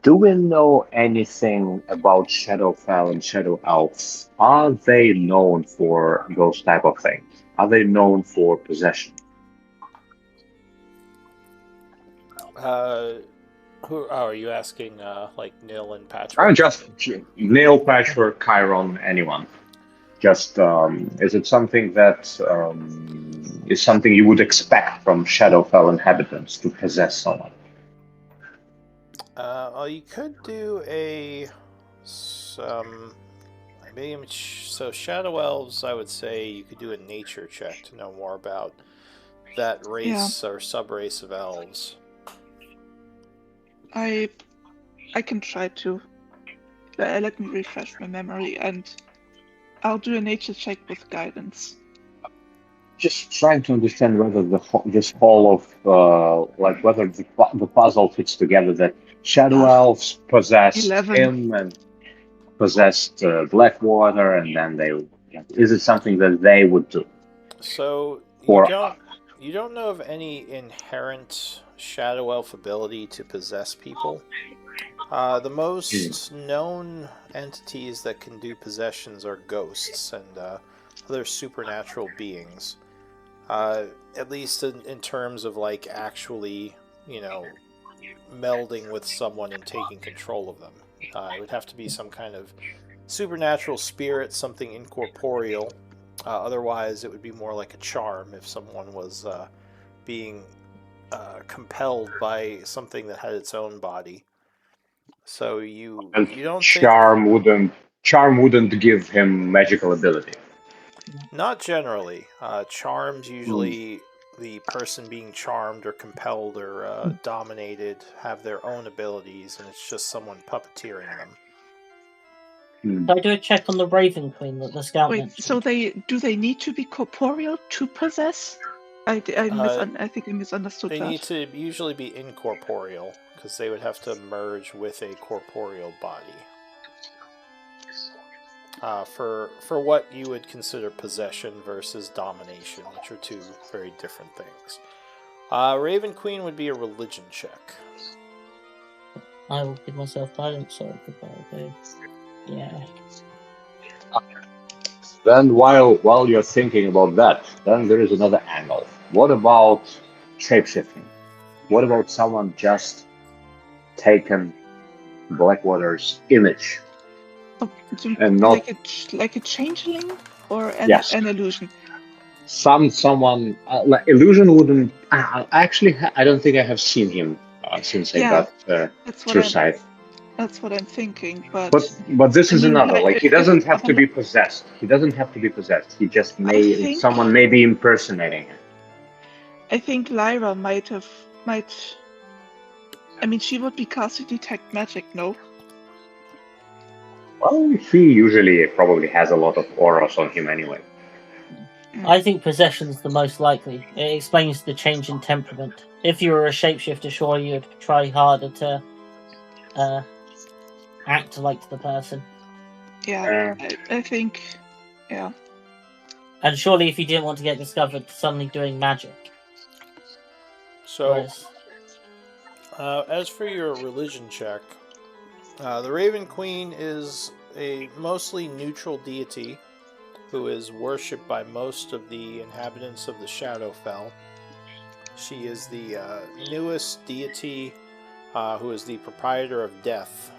do we know anything about Shadowfell and Shadow Elves? Are they known for those type of things? Are they known for possession? Who are you asking? Like Nil and Patchwork? Just Neil, Patchwork, Chiron, anyone. Just is it something that is something you would expect from Shadowfell inhabitants to possess someone? Well, you could do so Shadow Elves, I would say you could do a nature check to know more about that race or sub-race of elves. I can try to. Let me refresh my memory, and I'll do a nature check with guidance. just trying to understand whether this whole of like whether the puzzle fits together. That shadow elves possessed 11. him and possessed Blackwater, and then they. Is it something that they would do? So Or you don't know of any inherent shadow elf ability to possess people. The most known entities that can do possessions are ghosts and other supernatural beings. At least in terms of like actually, melding with someone and taking control of them. It would have to be some kind of supernatural spirit, something incorporeal. Otherwise, it would be more like a charm if someone was being compelled by something that had its own body. So you and don't think? charm wouldn't give him magical ability. Not generally. Charms usually the person being charmed or compelled or dominated have their own abilities, and it's just someone puppeteering them. Can I do a check on the Raven Queen that the scout Wait, mentioned? so do they need to be corporeal to possess? I think I misunderstood They that. need to usually be incorporeal because they would have to merge with a corporeal body. For what you would consider possession versus domination, which are two very different things. Raven Queen would be a religion check. I will give myself guidance, so yeah. Then while you're thinking about that, then there is another angle. What about shapeshifting? What about someone just taken Blackwater's image and not like a changeling or yes, an illusion? someone like illusion wouldn't. Actually, I don't think I have seen him since I got True Sight. That's what I'm thinking, but this is another. Like he doesn't have to hold be on. possessed. He doesn't have to be possessed. He just someone may be impersonating him. I think Lyra might. I mean, she would be casting detect magic, no? Well, she usually probably has a lot of auras on him anyway. I think possession's the most likely. It explains the change in temperament. If you were a shapeshifter, sure, you'd try harder to act like the person. Yeah, I think, yeah. And surely if you didn't want to get discovered suddenly doing magic. So, as for your religion check, the Raven Queen is a mostly neutral deity who is worshipped by most of the inhabitants of the Shadowfell. She is the newest deity who is the proprietor of death,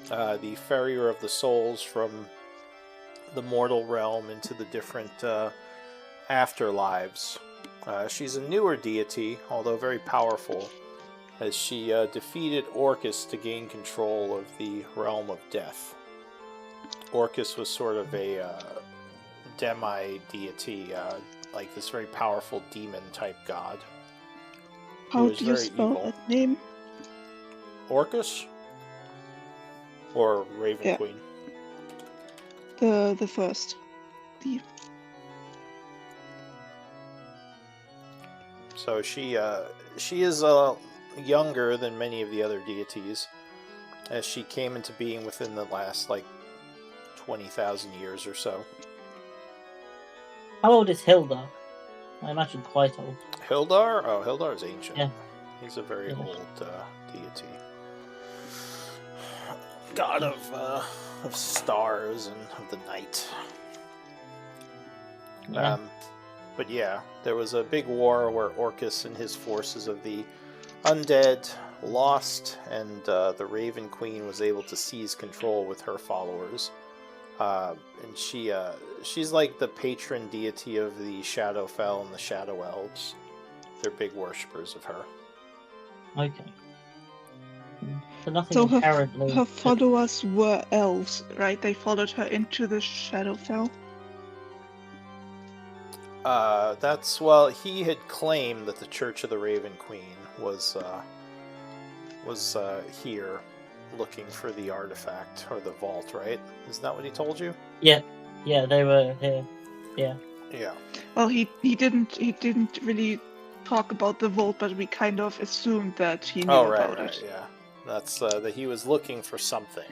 the ferrier of the souls from the mortal realm into the different afterlives. She's a newer deity, although very powerful, as she defeated Orcus to gain control of the realm of death. Orcus was sort of a demi-deity, like this very powerful demon-type god. How do you spell that name? Orcus? Or Raven Queen? The first. So she is younger than many of the other deities, as she came into being within the last 20,000 years or so. How old is Hildar? I imagine quite old. Hildar? Oh, Hildar is ancient. Yeah. He's a very old deity. God of stars and of the night. Yeah. But yeah, there was a big war where Orcus and his forces of the undead lost, and the Raven Queen was able to seize control with her followers. And she's like the patron deity of the Shadowfell and the Shadow Elves. They're big worshippers of her. Okay. So her followers were elves, right? They followed her into the Shadowfell. He had claimed that the Church of the Raven Queen was here looking for the artifact or the vault, right? Isn't that what he told you? Yeah, they were here. Yeah. Yeah. Well, he didn't really talk about the vault, but we kind of assumed that he knew about it. Yeah. That's that he was looking for something,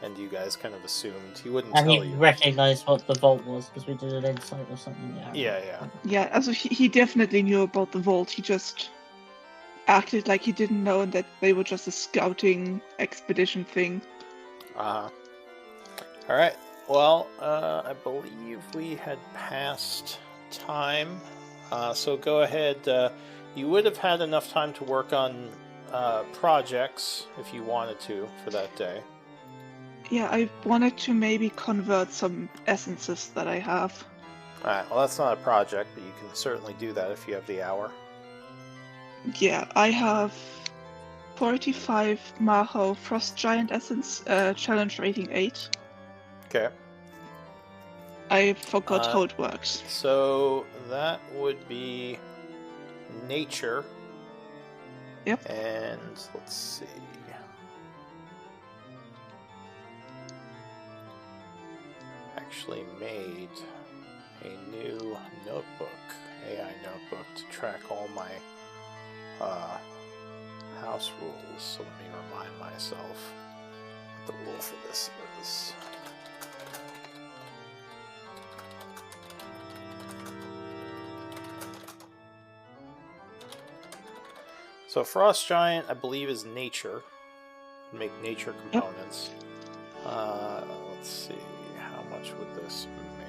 and you guys kind of assumed he wouldn't And tell he you. recognized what the vault was because we did an insight or something. Yeah. Yeah, also he definitely knew about the vault. He just acted like he didn't know and that they were just a scouting expedition thing. All right. Well, I believe we had passed time. So go ahead. You would have had enough time to work on projects if you wanted to for that day. Yeah, I wanted to maybe convert some essences that I have. All right. Well, that's not a project, but you can certainly do that if you have the hour. Yeah, I have 45 Maho Frost Giant Essence, challenge rating 8. Okay. I forgot how it works. So that would be nature. Yep. And let's see. Actually made a new notebook, AI notebook, to track all my house rules. So let me remind myself what the rule for this is. So Frost Giant, I believe, is nature. Make nature components. Let's see, how much would this make?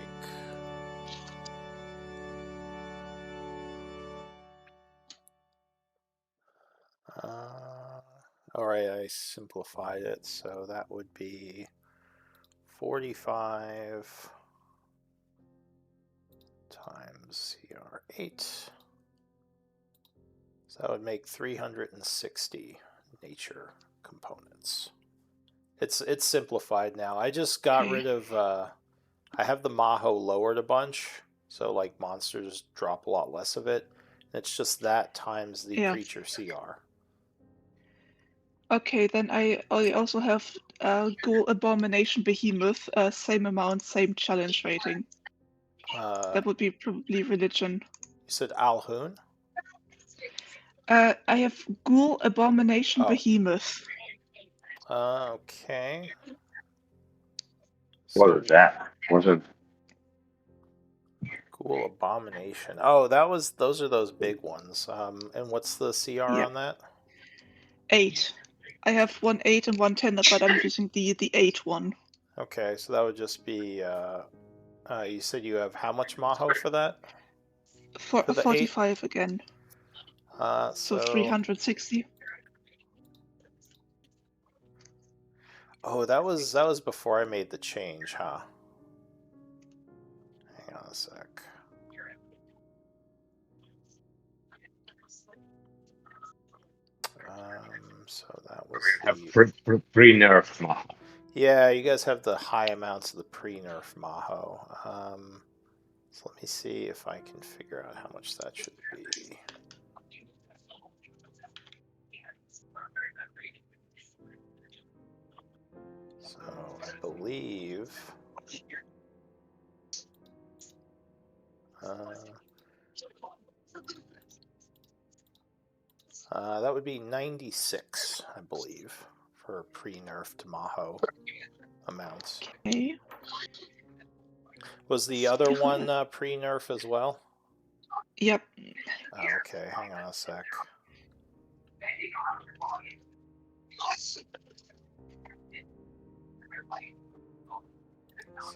Alright, I simplified it, so that would be 45 times CR8. So that would make 360 nature components. It's simplified now. I just got rid of I have the Maho lowered a bunch, so like monsters drop a lot less of it. It's just that times the creature CR. Okay, then I also have Ghoul Abomination Behemoth, same amount, same challenge rating. That would be probably religion. You said Alhoon? I have Ghoul Abomination Behemoth. Okay. What is that? Was it Ghoul Abomination? Oh, those are those big ones. And what's the CR on that? 8. I have one 8 and one 10, but I'm using the 8 one. Okay, so that would just be you said you have how much Maho for that? For 45 again. So 360. Oh, that was before I made the change, huh? Hang on a sec. So that was the pre-nerf Maho. Yeah, you guys have the high amounts of the pre-nerf Maho. So let me see if I can figure out how much that should be. So I believe that would be 96, I believe, for pre-nerfed Maho amounts. Okay. Was the other one pre-nerf as well? Yep. Okay, hang on a sec.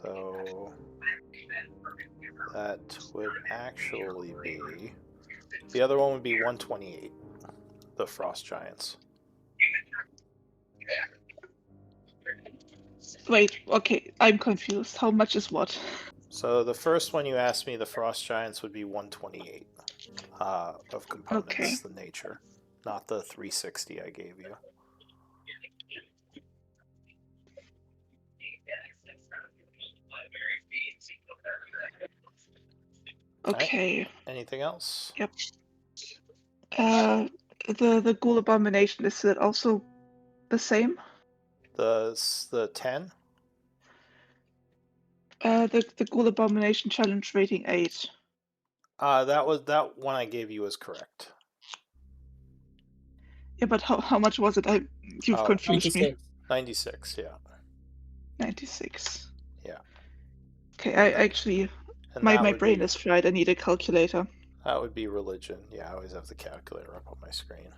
So that would actually be, the other one would be 128, the Frost Giants. Wait, okay, I'm confused. How much is what? So the first one you asked me, the Frost Giants, would be 128 of components, the nature, not the 360 I gave you. Okay. Right. Anything else? Yep. The Ghoul Abomination, is it also the same? The 10? The Ghoul Abomination challenge rating 8. That one I gave you was correct. Yeah, but how much was it? You've confused me. 96, yeah. 96. Yeah. Okay, I actually my brain is fried. I need a calculator. That would be religion. Yeah, I always have the calculator up on my screen.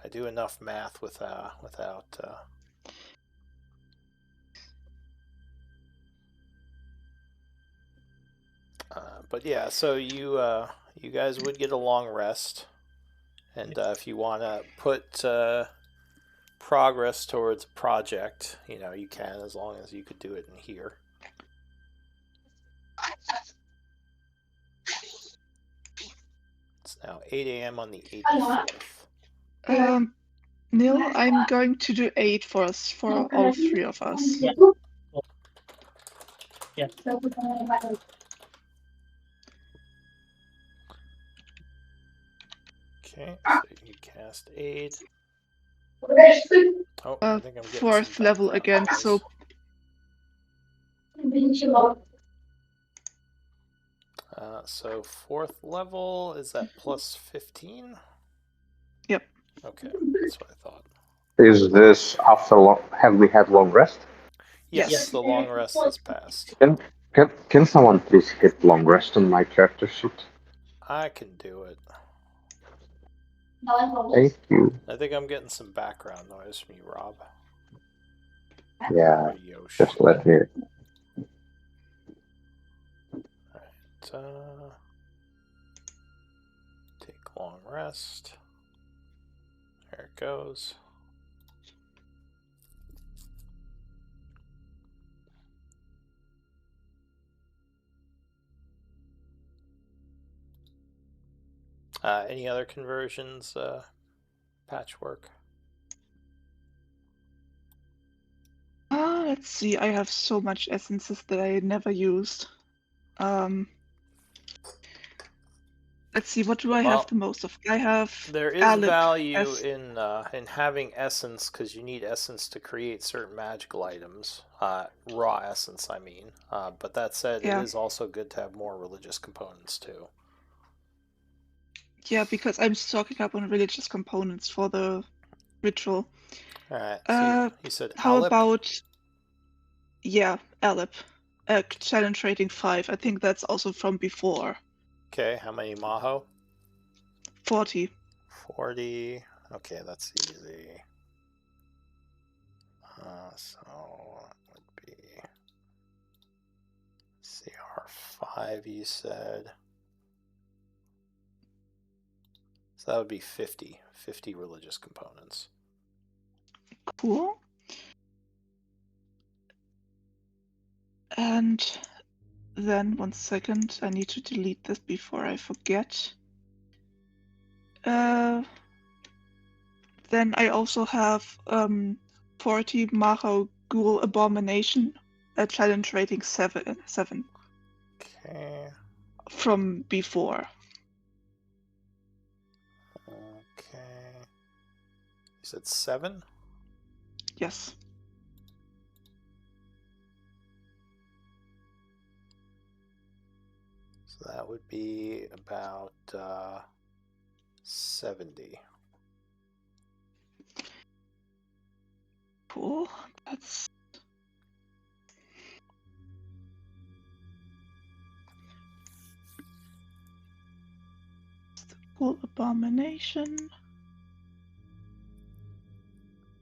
I do enough math without. But yeah, so you guys would get a long rest, and if you want to put progress towards a project, you can, as long as you could do it in here. It's now 8 a.m. on the 84th. Neil, I'm going to do 8 for us, for all 3 of us. Yeah. Yeah. Okay, so you cast 8. Oh, I think I'm getting 4th level again, noise. so... So 4th level, is that plus 15? Yep. Okay, that's what I thought. Is this after long? Have we had long rest? Yes, the long rest has passed. Can someone please hit long rest on my character sheet? I can do it. Thank you. I think I'm getting some background noise from you, Rob. Yeah, Or Yosh. just let me. Alright, take long rest. There it goes. Any other conversions, Patchwork? Let's see, I have so much essences that I never used. Let's see, what do I have the most of? I have There is value in having essence, because you need essence to create certain magical items. Raw essence, I mean. But that said, it is also good to have more religious components too. Yeah, because I'm stocking up on religious components for the ritual. Alright, so you said how Alep? about... Yeah, Alep. Challenge rating 5. I think that's also from before. Okay, how many Maho? 40. 40. Okay, that's easy. So that would be CR5, you said. So that would be 50 religious components. Cool. And then, 1 second, I need to delete this before I forget. Then I also have 40 Maho Ghoul Abomination, a challenge rating 7. Okay. From before. Okay. You said 7? Yes. So that would be about 70. Cool. That's... Ghoul Abomination.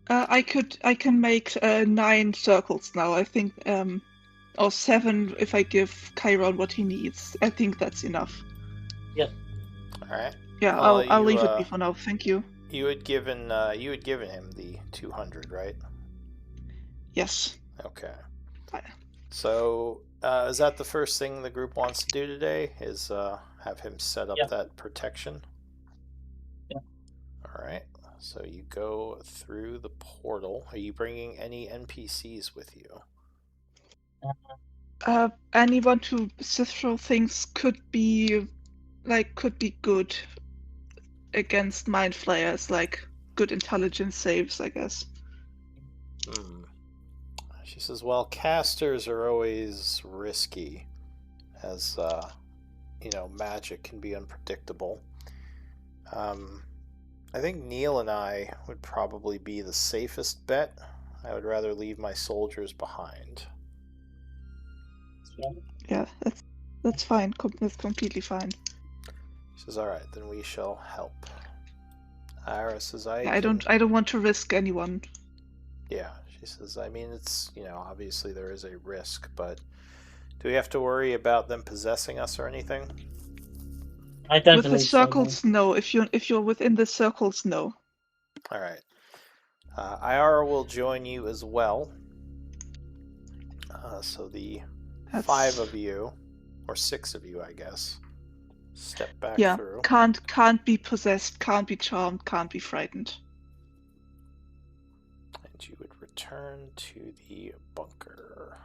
I can make 9 circles now. I think, or 7 if I give Chiron what he needs. I think that's enough. Yep. All right. Yeah, I'll leave it be for now. Thank you. You had given him the 200, right? Yes. Okay. So is that the first thing the group wants to do today? Is have him set up that protection? Yeah. All right. So you go through the portal. Are you bringing any NPCs with you? Anyone who Sithro thinks could be good against mind flayers, like good intelligence saves, I guess. She says, well, casters are always risky, as, magic can be unpredictable. I think Neil and I would probably be the safest bet. I would rather leave my soldiers behind. Yeah, that's fine. That's completely fine. She says, all right, then we shall help. Ira says, I don't want to risk anyone. Yeah, she says, I mean, it's, obviously there is a risk, but do we have to worry about them possessing us or anything? I don't With the believe so, no. circles, no. If you're within the circles, no. All right. Ira will join you as well. So the 5 of you, or 6 of you, I guess, step back through. Can't be possessed, can't be charmed, can't be frightened. And you would return to the bunker.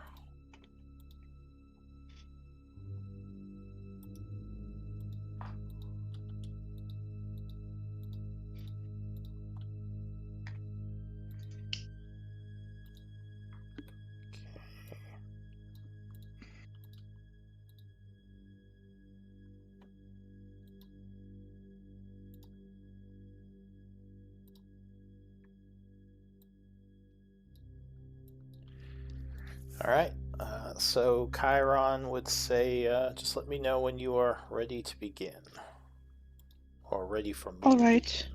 All right, so Chiron would say, just let me know when you are ready to begin. Or ready for me All to right. begin.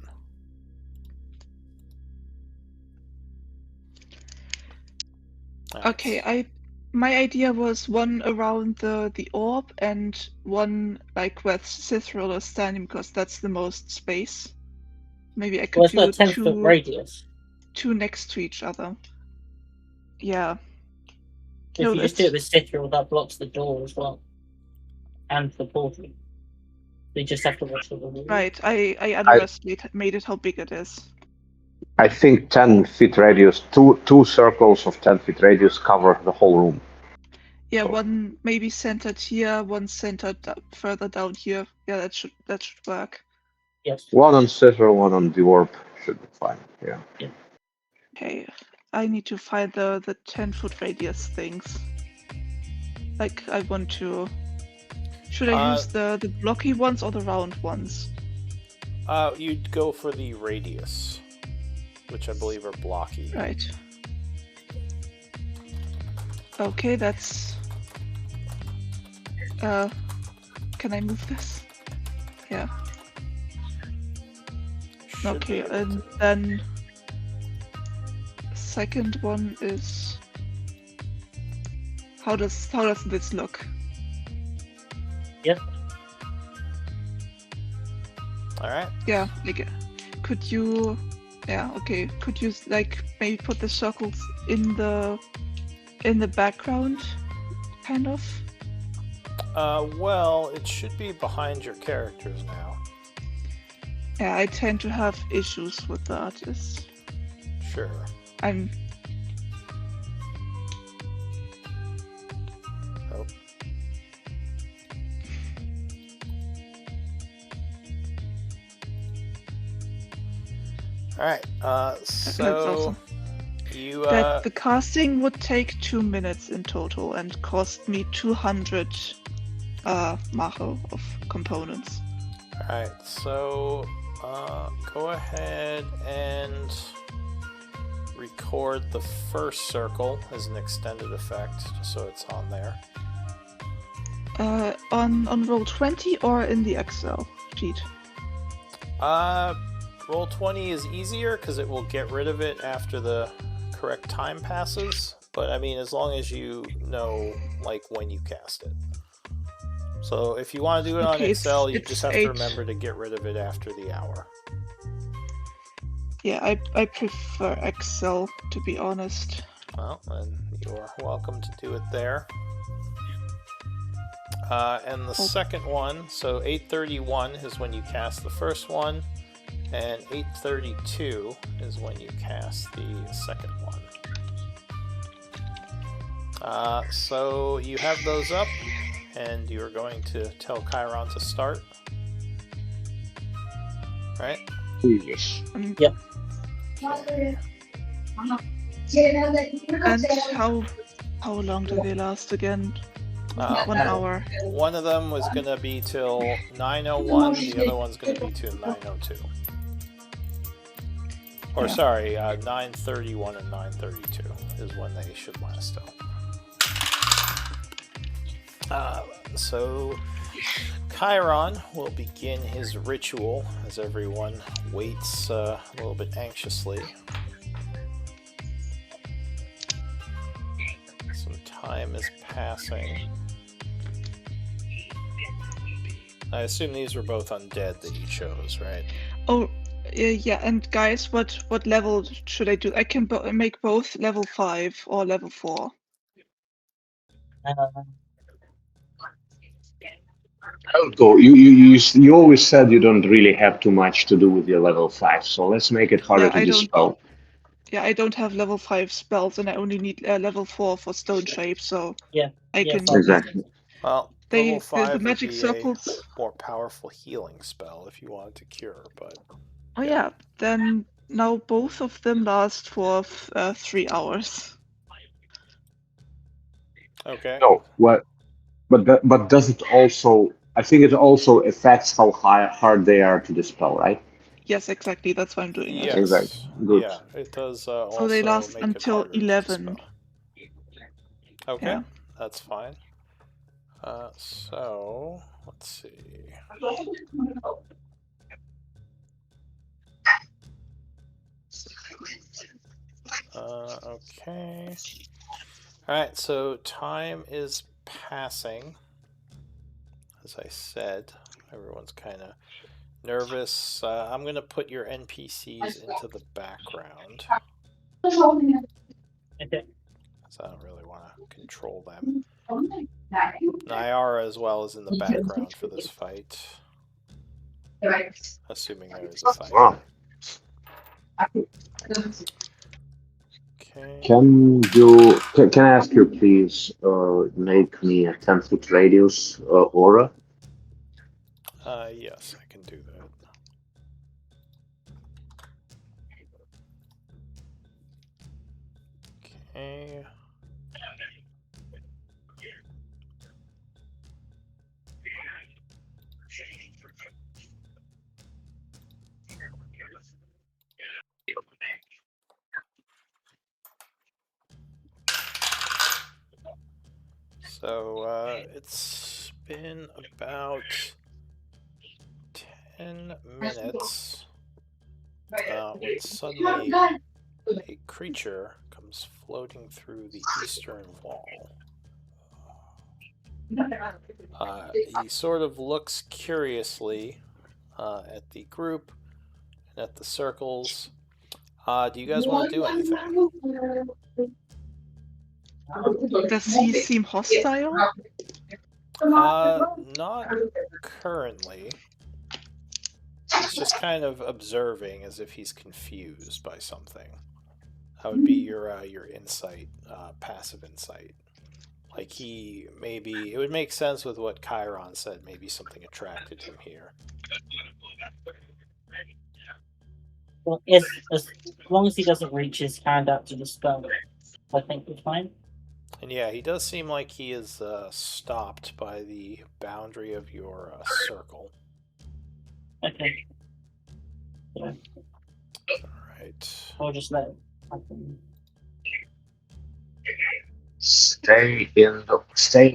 All right. Okay, my idea was one around the orb and one like where Cithril is standing because that's the most space. Maybe I could What's do that 10-foot radius? two next to each other. Yeah. If you just do it with Cithril, that blocks the door as well. And the portal. We just have to watch the wall. Right, I underestimated how big it is. I think 10 feet radius, two circles of 10 feet radius cover the whole room. Yeah, one maybe centered here, one centered further down here. Yeah, that should work. Yes. One on Cithril, one on the orb should be fine. Yeah. Okay, I need to find the 10-foot radius things. Like, I want to... Should I use the blocky ones or the round ones? You'd go for the radius, which I believe are blocky. Right. Okay, that's... can I move this? Yeah. Should Okay, be able and to. then... Second one is... How does this look? Yep. All right. Yeah, like, could you... Yeah, okay. Could you, like, maybe put the circles in the background, kind of? Well, it should be behind your characters now. Yeah, I tend to have issues with that. Sure. I'm... Oh. All right. So That's awesome. you The casting would take 2 minutes in total and cost me 200 macho of components. all right. So go ahead and record the first circle as an extended effect, just so it's on there. On roll 20 or in the Excel sheet? Roll 20 is easier because it will get rid of it after the correct time passes. But I mean, as long as you know, like, when you cast it. So if you want to do it on Excel, you just have to remember to get rid of it after the hour. Yeah, I prefer Excel, to be honest. Well, then you're welcome to do it there. And the second one, so 8:31 is when you cast the first one, and 8:32 is when you cast the second one. So you have those up, and you're going to tell Chiron to start, right? Yes. Yep. Okay. And how long do they last again? 1 hour. One of them was going to be till 9:01. The other one's going to be till 9:02. Or Yeah. sorry, 9:31 and 9:32 is when they should last till. So Chiron will begin his ritual as everyone waits a little bit anxiously. Some time is passing. I assume these were both undead that you chose, right? Oh, yeah. And guys, what level should I do? I can make both level 5 or level 4. I'll go. You always said you don't really have too much to do with your level 5, so let's make it harder Yeah, to I don't. dispel. Yeah, I don't have level 5 spells, and I only need level 4 for stone shape. So Yeah. I Yeah, can. fine. Exactly. Well, They level the 5 would magic be circles. a more powerful healing spell if you wanted to cure, but Oh yeah. Then now both of them last for 3 hours. okay. No, what? But does it also? I think it also affects how hard they are to dispel, right? Yes, exactly. That's why I'm doing it. Exactly. Yes. Good. Yeah, it does So they also last make it until harder to 11. dispel. Okay, Yeah. that's fine. So, let's see. Okay. Alright, so time is passing. As I said, everyone's kind of nervous. I'm going to put your NPCs into the background. Okay. Because I don't really want to control them. Nyara as well is in the background for this fight. Assuming there is a fight. Wow. Okay. Can I ask you please make me a 10-foot radius aura? Yes, I can do that. Okay. So it's been about 10 minutes when suddenly a creature comes floating through the eastern wall. He sort of looks curiously at the group and at the circles. Do you guys want to do anything? Does he seem hostile? Not currently. He's just kind of observing as if he's confused by something. That would be your insight, passive insight. Like he maybe it would make sense with what Chiron said. Maybe something attracted him here. Well, as long as he doesn't reach his hand out to the spell, I think we're fine. And yeah, he does seem like he is stopped by the boundary of your circle. Okay. Yeah. Alright. I'll just let it happen. Stay in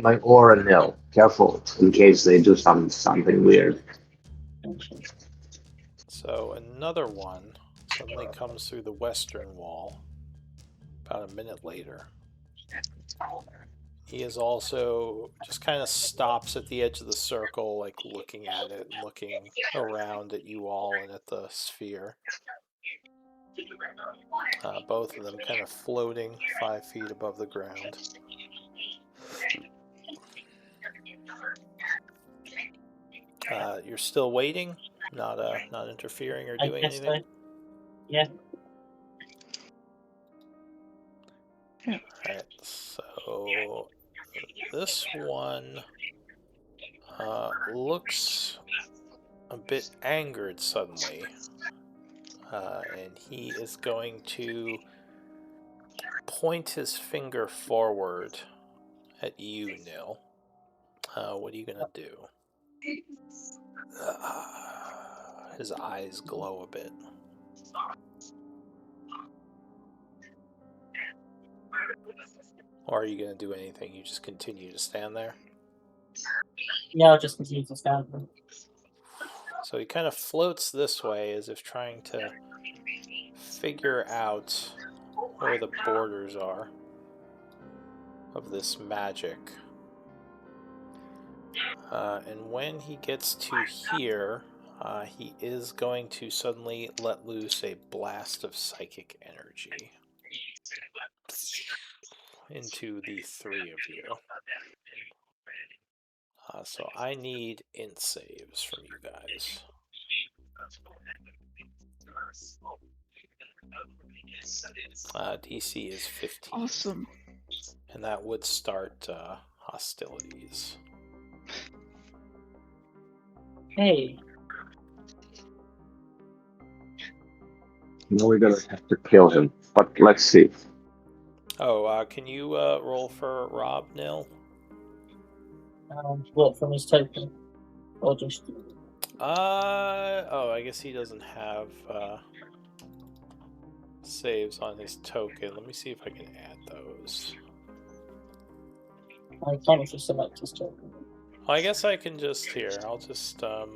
my aura nil. Careful in case they do something weird. So another one suddenly comes through the western wall about a minute later. He is also just kind of stops at the edge of the circle, like looking at it and looking around at you all and at the sphere. Both of them kind of floating 5 feet above the ground. You're still waiting, not interfering or doing anything. So. Yeah. Yeah. Alright, so this one looks a bit angered suddenly. And he is going to point his finger forward at you, Nil. What are you gonna do? His eyes glow a bit. Or are you gonna do anything? You just continue to stand there? Yeah, I'll just continue to stand there. So he kind of floats this way as if trying to figure out where the borders are of this magic. And when he gets to here, he is going to suddenly let loose a blast of psychic energy into the three of you. So I need int saves from you guys. DC is 15. Awesome. And that would start hostilities. Hey, Now we're gonna have to kill him. But let's see. Oh, can you roll for Rob, Nil? what from his token? Or just Oh, I guess he doesn't have saves on his token. Let me see if I can add those. I can't just select his token. I guess I can just here. I'll just I'll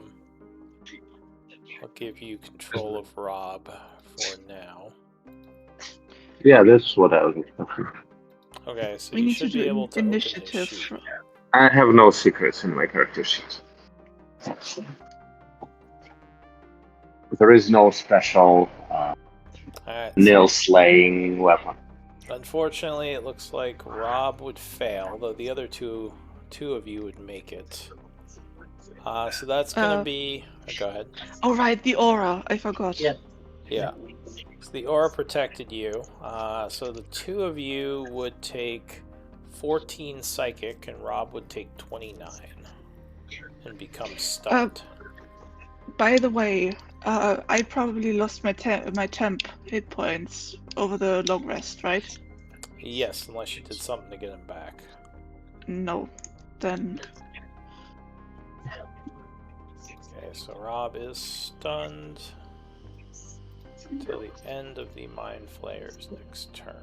give you control of Rob for now. Yeah, that's what I was expecting. Okay, so We you need should to be do able to open his initiative. sheet. I have no secrets in my character sheet. There is no special Alright, nail so slaying weapon. unfortunately it looks like Rob would fail, though the other two of you would make it. So that's gonna be go ahead. Oh right, the aura. I forgot. Yeah. Yeah. So the aura protected you. So the two of you would take 14 psychic, and Rob would take 29 and become stunned. By the way, I probably lost my temp hit points over the long rest, right? Yes, unless you did something to get them back. No. Then Okay, so Rob is stunned till the end of the Mind Flayer's next turn.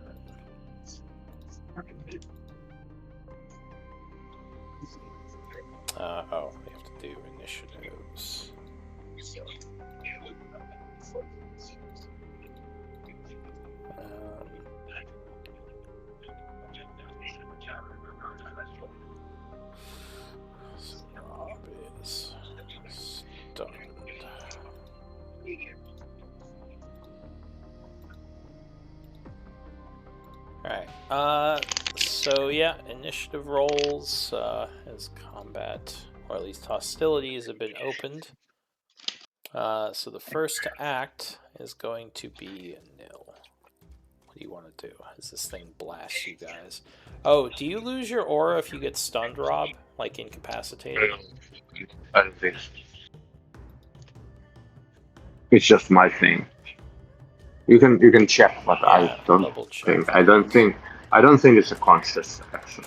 Oh, we have to do initiatives. So Rob is stunned. Alright, so yeah, initiative rolls as combat, or at least hostilities, have been opened. So the first to act is going to be Nil. What do you want to do? As this thing blasts you guys. Oh, do you lose your aura if you get stunned, Rob? Like incapacitated? I don't think. It's just my thing. You can check, but Yeah, I don't double check think. that. I don't think it's a conscious action.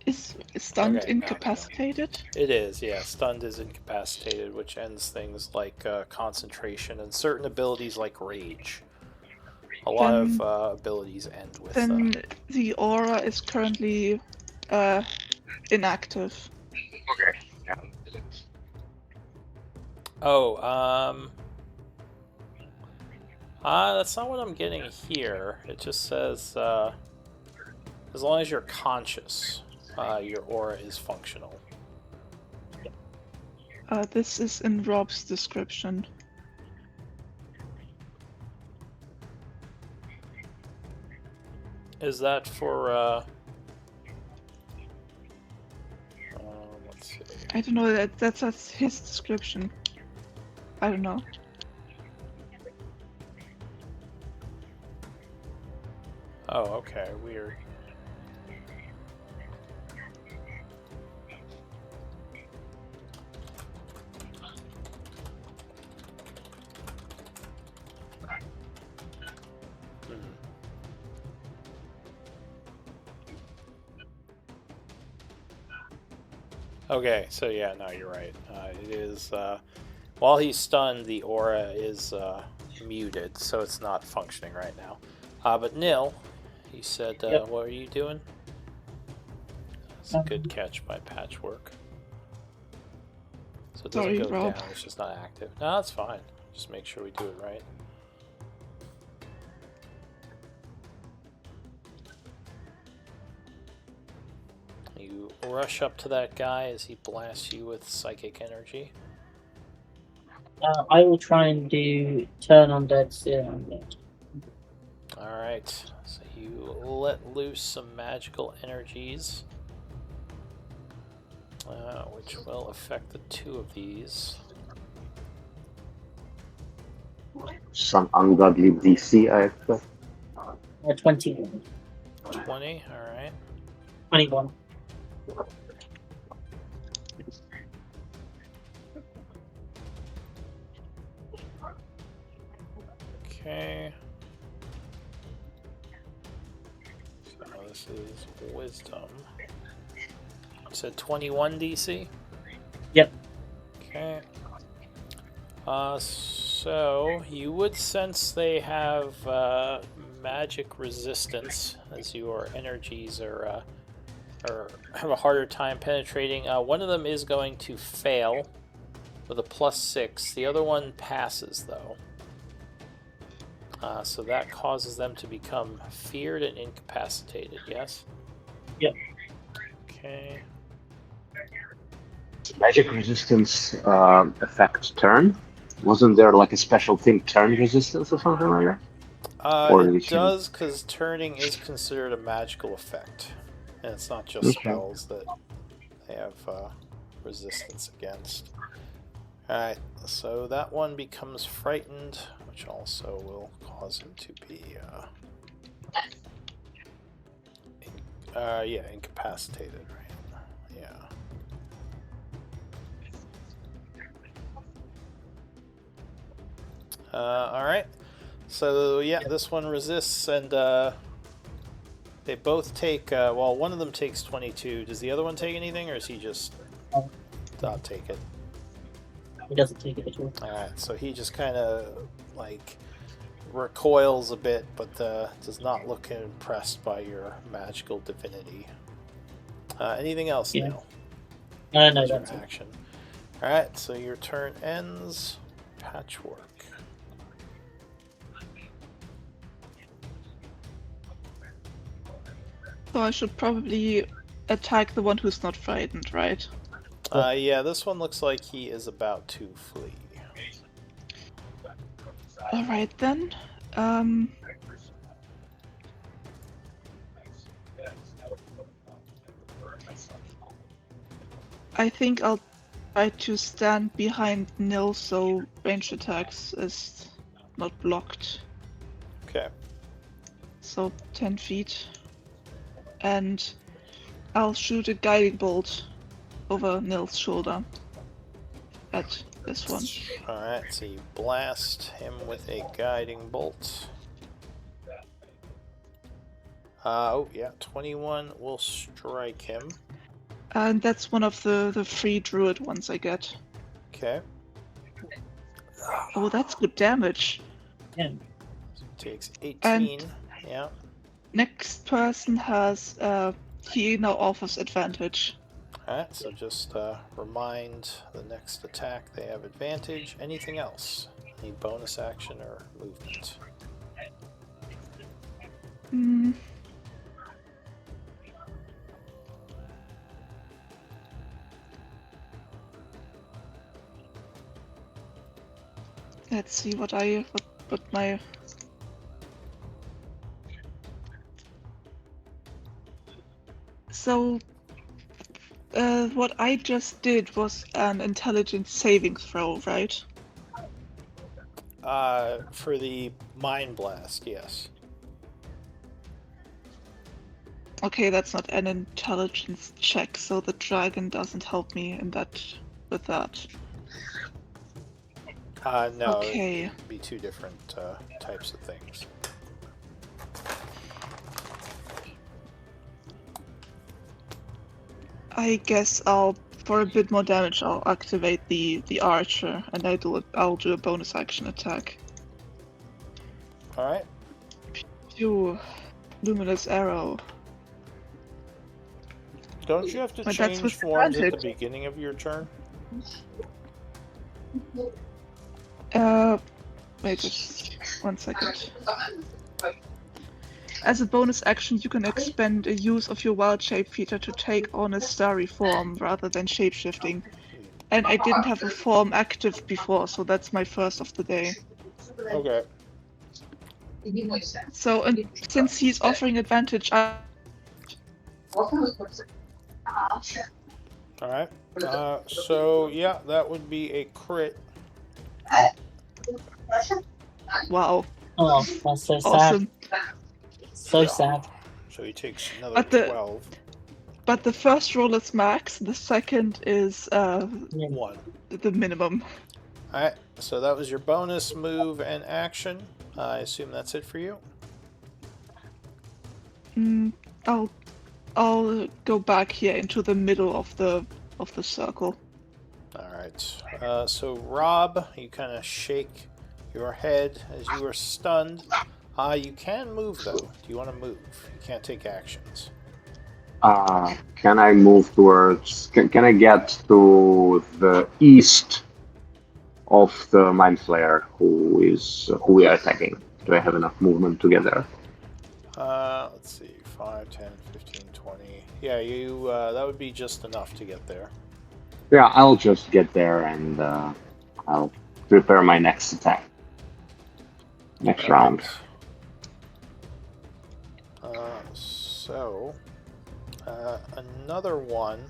is stunned Okay, now we go. incapacitated? It is, yeah. Stunned is incapacitated, which ends things like concentration and certain abilities like rage. A lot of abilities end with. Then the aura is currently inactive. Okay. Yeah. Oh, that's not what I'm getting here. It just says, as long as you're conscious, your aura is functional. This is in Rob's description. Is that for, let's see. I don't know, that's his description. I don't know. Oh, okay, weird. Okay, so yeah, no, you're right. It is, while he's stunned, the aura is muted, so it's not functioning right now. But Nil, you said, Yep. what are you doing? It's a good catch by Patchwork. So it doesn't Sorry, go Rob. down, it's just not active. No, that's fine. Just make sure we do it right. You rush up to that guy as he blasts you with psychic energy. I will try and do turn undead, steer undead. Alright, so you let loose some magical energies, which will affect the two of these. Some ungodly DC, I expect. 21. 20, alright. 21. Okay. So this is wisdom. You said 21 DC? Yep. Okay. So you would sense they have magic resistance, as your energies are have a harder time penetrating. One of them is going to fail with a +6. The other one passes, though. So that causes them to become feared and incapacitated, yes? Yep. Okay. Magic resistance affect turn? Wasn't there like a special thing, turn resistance or something like that? Or It does, because turning is considered a magical effect. And it's not just Okay. spells that they have resistance against. Alright, so that one becomes frightened, which also will cause him to be incapacitated, right? Yeah. Alright. So yeah, this one resists, and they both take well, one of them takes 22. Does the other one take anything, or is he just not take it? He doesn't take it at all. Alright, so he just kind of like recoils a bit, but does not look impressed by your magical divinity. Anything else Yeah. now? No, Your that's it. action. Alright, so your turn ends. Patchwork. So I should probably attack the one who's not frightened, right? Yeah, this one looks like he is about to flee. Alright then. I think I'll try to stand behind Nil so range attacks is not blocked. Okay. So 10 feet. And I'll shoot a guiding bolt over Nil's shoulder at this one. Alright, so you blast him with a guiding bolt. Oh, yeah, 21 will strike him. And that's one of the free druid ones I get. Okay. Oh, that's good damage. Yeah. So he takes 18. And- Yeah. Next person has, he now offers advantage. Alright, so just remind the next attack they have advantage. Anything else? Any bonus action or movement? Let's see what my... So, what I just did was an intelligence saving throw, right? For the Mind Blast, yes. Okay, that's not an intelligence check, so the dragon doesn't help me in that with that. No, Okay. it'd be two different types of things. I guess I'll For a bit more damage, I'll activate the archer, and I'll do a bonus action attack. All right. Phew. Luminous arrow. Don't you have to But that's change with forms at the advantage. beginning of your turn? Wait just 1 second. As a bonus action, you can expend a use of your wild shape feature to take on a starry form rather than shapeshifting. And I didn't have a form active before, so that's my first of the day. Okay. So, and since he's offering advantage, All right. So yeah, that would be a crit. wow, Oh, that's so sad. awesome. So sad. So he takes another But the- 12. But the first roll is max, the second is 1. the minimum. Alright, so that was your bonus move and action. I assume that's it for you? I'll go back here into the middle of the circle. Alright, so Rob, you kind of shake your head as you are stunned. You can move though. Do you want to move? You can't take actions. Can I move towards? Can I get to the east of the Mind Flayer who we are attacking? Do I have enough movement to get there? Let's see, 5, 10, 15, 20. Yeah, you. That would be just enough to get there. Yeah, I'll just get there and I'll prepare my next attack. Next round. So, another one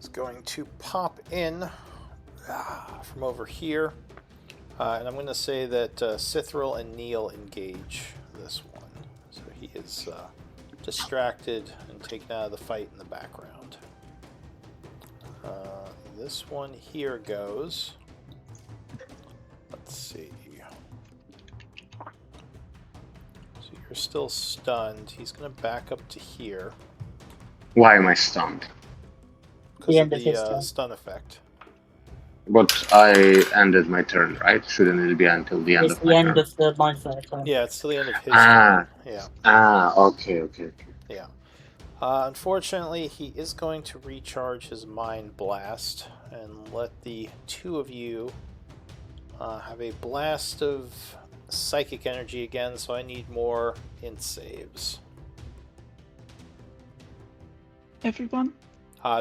is going to pop in from over here. And I'm going to say that Sithril and Neil engage this one. So he is distracted and taken out of the fight in the background. This one here goes. Let's see. So you're still stunned. He's going to back up to here. Why am I stunned? Because of of his the turn. stun effect. But I ended my turn, right? Shouldn't it be until the end It's of the my end turn? of the Mind Flayer turn. Yeah, it's to the end of his Ah. turn. Yeah. Okay. Yeah. Unfortunately, he is going to recharge his Mind Blast and let the two of you have a blast of psychic energy again, so I need more int saves. Everyone?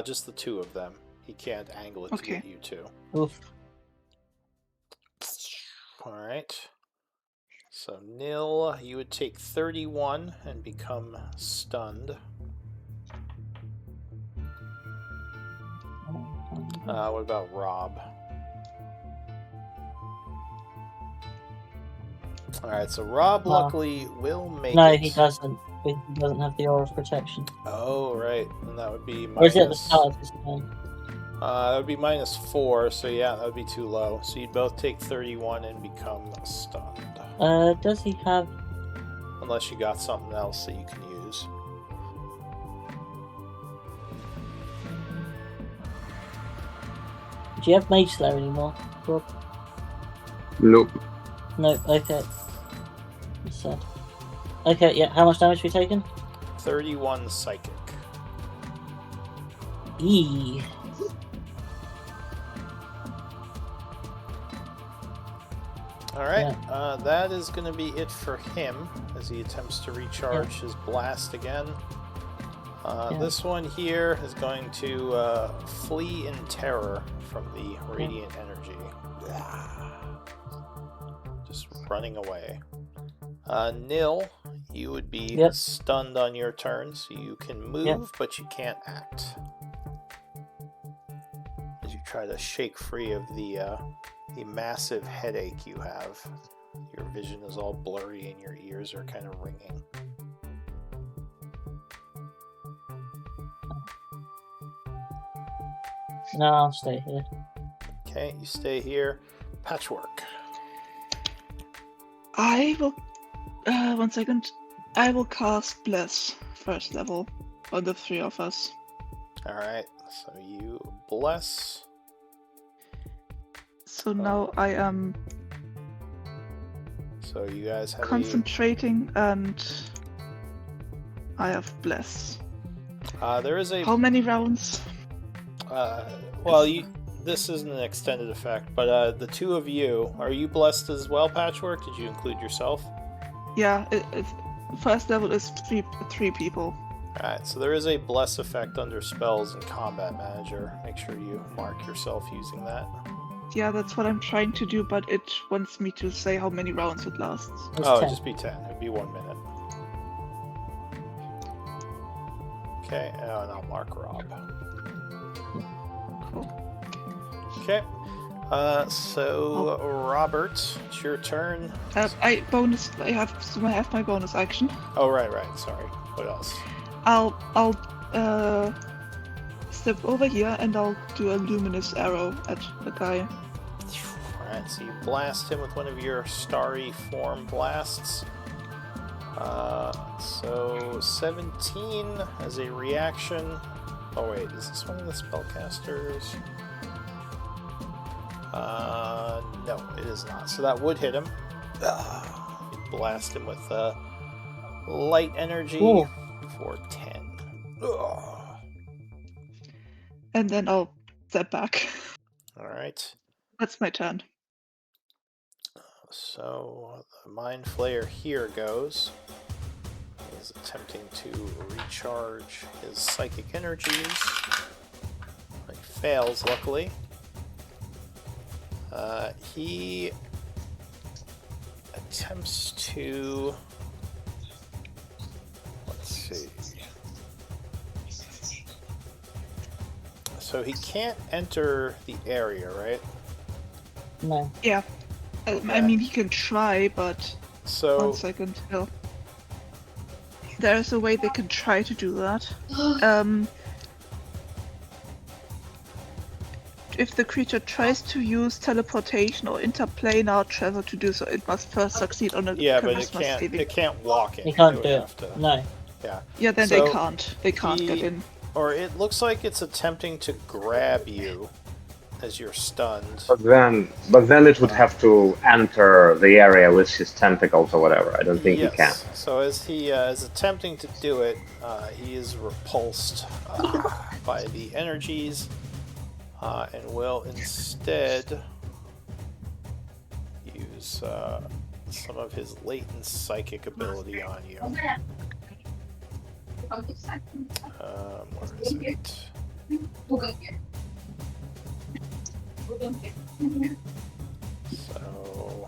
Just the two of them. He can't angle it to Okay. get you two. Oof. Alright. So, Nil, you would take 31 and become stunned. What about Rob? Alright, so Rob luckily will make No, it. he doesn't. He doesn't have the aura of protection. Oh, right. And that would be Or is it at the minus... start of his turn? that would be -4, so yeah, that would be too low. So you'd both take 31 and become stunned. Does he have... Unless you got something else that you can use. Do you have Mage Slayer anymore, Rob? Nope. No, okay. That's sad. Okay, yeah, how much damage have we taken? 31 psychic. Eee. Alright, that is going to be it for him as he attempts to recharge his blast again. This one here is going to flee in terror from the radiant energy. Just running away. Nil, you would be stunned on your turn, so you can move, but you can't act. As you try to shake free of the massive headache you have. Your vision is all blurry and your ears are kind of ringing. No, I'll stay here. Okay, you stay here. Patchwork. I will. 1 second. I will cast Bless first level on the three of us. Alright, So you bless. So now I am So you guys have concentrating and I have bless. there is a How many rounds? well, this isn't an extended effect, but the two of you, are you blessed as well, Patchwork? Did you include yourself? Yeah, first level is three people. Alright, so there is a bless effect under spells in Combat Manager. Make sure you mark yourself using that. Yeah, that's what I'm trying to do, but it wants me to say how many rounds it lasts. It's Oh, 10. it'd just be 10. It'd be 1 minute. Okay, and I'll mark Rob. Cool. Okay. So Robert, it's your turn. I have my bonus action. Oh, right. Sorry. What else? I'll step over here and I'll do a luminous arrow at the guy. Alright, so you blast him with one of your starry form blasts. So 17 as a reaction. Oh wait, is this one of the spellcasters? No, it is not. So that would hit him. You blast him with light energy for 10. And then I'll step back. Alright. That's my turn. So the Mind Flayer here goes. He's attempting to recharge his psychic energies. He fails, luckily. He attempts to... Let's see. So he can't enter the area, right? No. Yeah. Okay. I mean, he can try, but So 1 second. Oh. There's a way they can try to do that. If the creature tries to use teleportation or interplanar travel to do so, it must first succeed on a yeah, but charisma saving. it can't walk in. You can't would do it. have to- No. Yeah. Yeah, then So they can't. They can't get in. Or it looks like it's attempting to grab you as you're stunned. But then it would have to enter the area with his tentacles or whatever. I don't think he can. So as he is attempting to do it, he is repulsed by the energies and will instead use some of his latent psychic ability on you. Where is it? So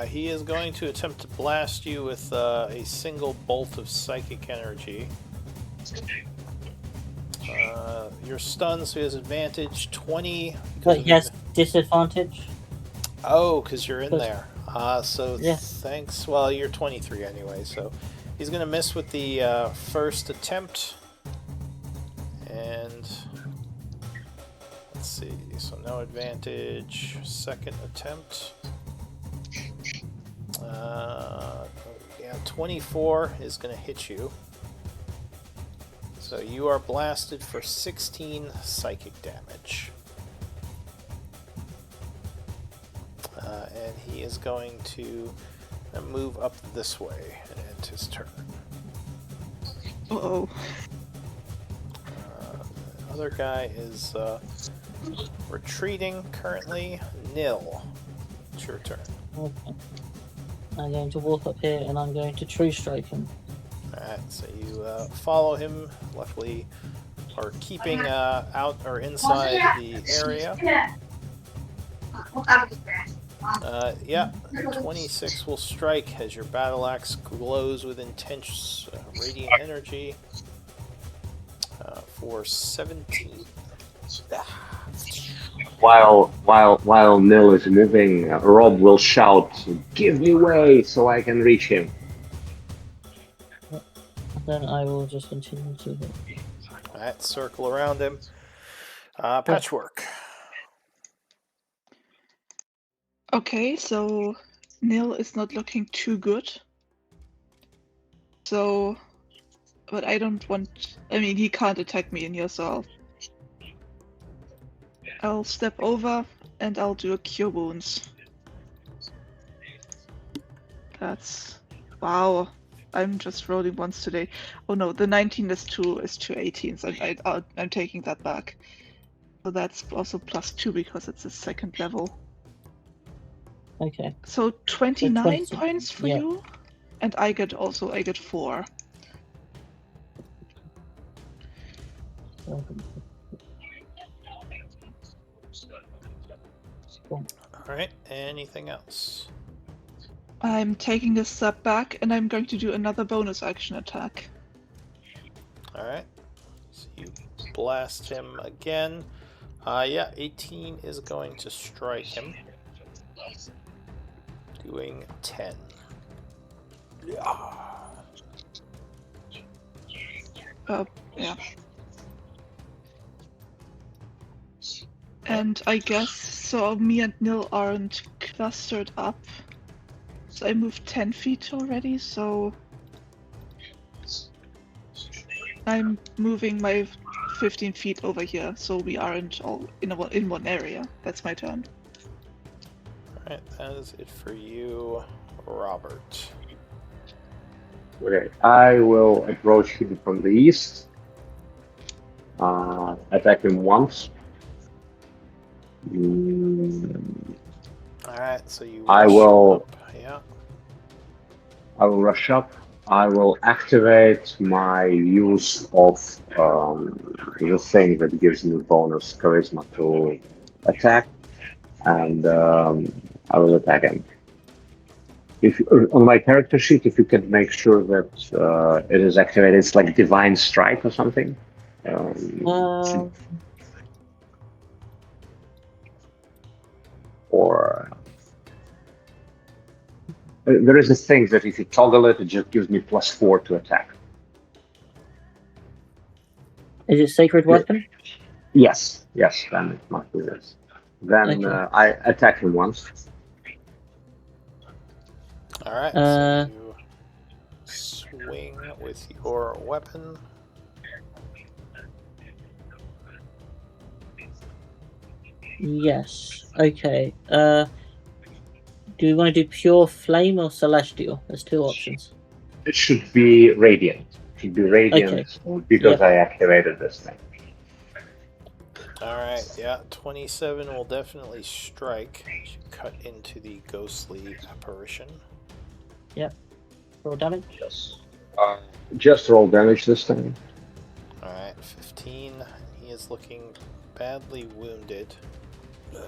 he is going to attempt to blast you with a single bolt of psychic energy. You're stunned, so he has advantage 20. But he has disadvantage. Oh, because you're in But- there. So Yes. thanks. Well, you're 23 anyway, so he's going to miss with the first attempt. And let's see. So no advantage. Second attempt. Yeah, 24 is going to hit you. So you are blasted for 16 psychic damage. And he is going to move up this way and end his turn. Uh-oh. The other guy is retreating currently. Nil. It's your turn. Okay. I'm going to walk up here and I'm going to tree strike him. Alright, so you follow him, luckily, or keeping out or inside the area. Yeah, 26 will strike as your battle axe glows with intense radiant energy for 17. While Nil is moving, Rob will shout, "Give me way so I can reach him." Then I will just continue to hit. Alright, circle around him. Patchwork. Okay, so Nil is not looking too good. So But I don't want... I mean, he can't attack me in here, so I'll step over and I'll do a Cure Wounds. That's... Wow. I'm just rolling once today. Oh no, the 19 is two 18s. I'm taking that back. So that's also +2 because it's a second level. Okay. So 29 20, points for yeah. you, and I get 4. Alright, anything else? I'm taking a step back, and I'm going to do another bonus action attack. Alright, so you blast him again. Yeah, 18 is going to strike him. Doing 10. Yeah. Yeah. And I guess so. Me and Nil aren't clustered up. So I moved 10 feet already. So I'm moving my 15 feet over here. So we aren't all in one area. That's my turn. Alright, that is it for you, Robert. Okay, I will approach him from the east. Attack him once. Alright, so you I rush will- up. Yeah. I will rush up. I will activate my use of the thing that gives me bonus charisma to attack, and I will attack him. If on my character sheet, if you can make sure that it is activated, it's like Divine Strike or something. Or there is a thing that if you toggle it, it just gives me +4 to attack. Is it Sacred Weapon? Yes, then it must be this. Then Okay. I attack him once. Alright, so you swing with your weapon. Yes. Okay. Do we want to do Pure Flame or Celestial? There's two options. It should be Radiant. It should be Radiant because Yep. I activated this thing. Alright, yeah, 27 will definitely strike as you cut into the ghostly apparition. Roll damage. Yes. Just roll damage this time. Alright, 15. He is looking badly wounded.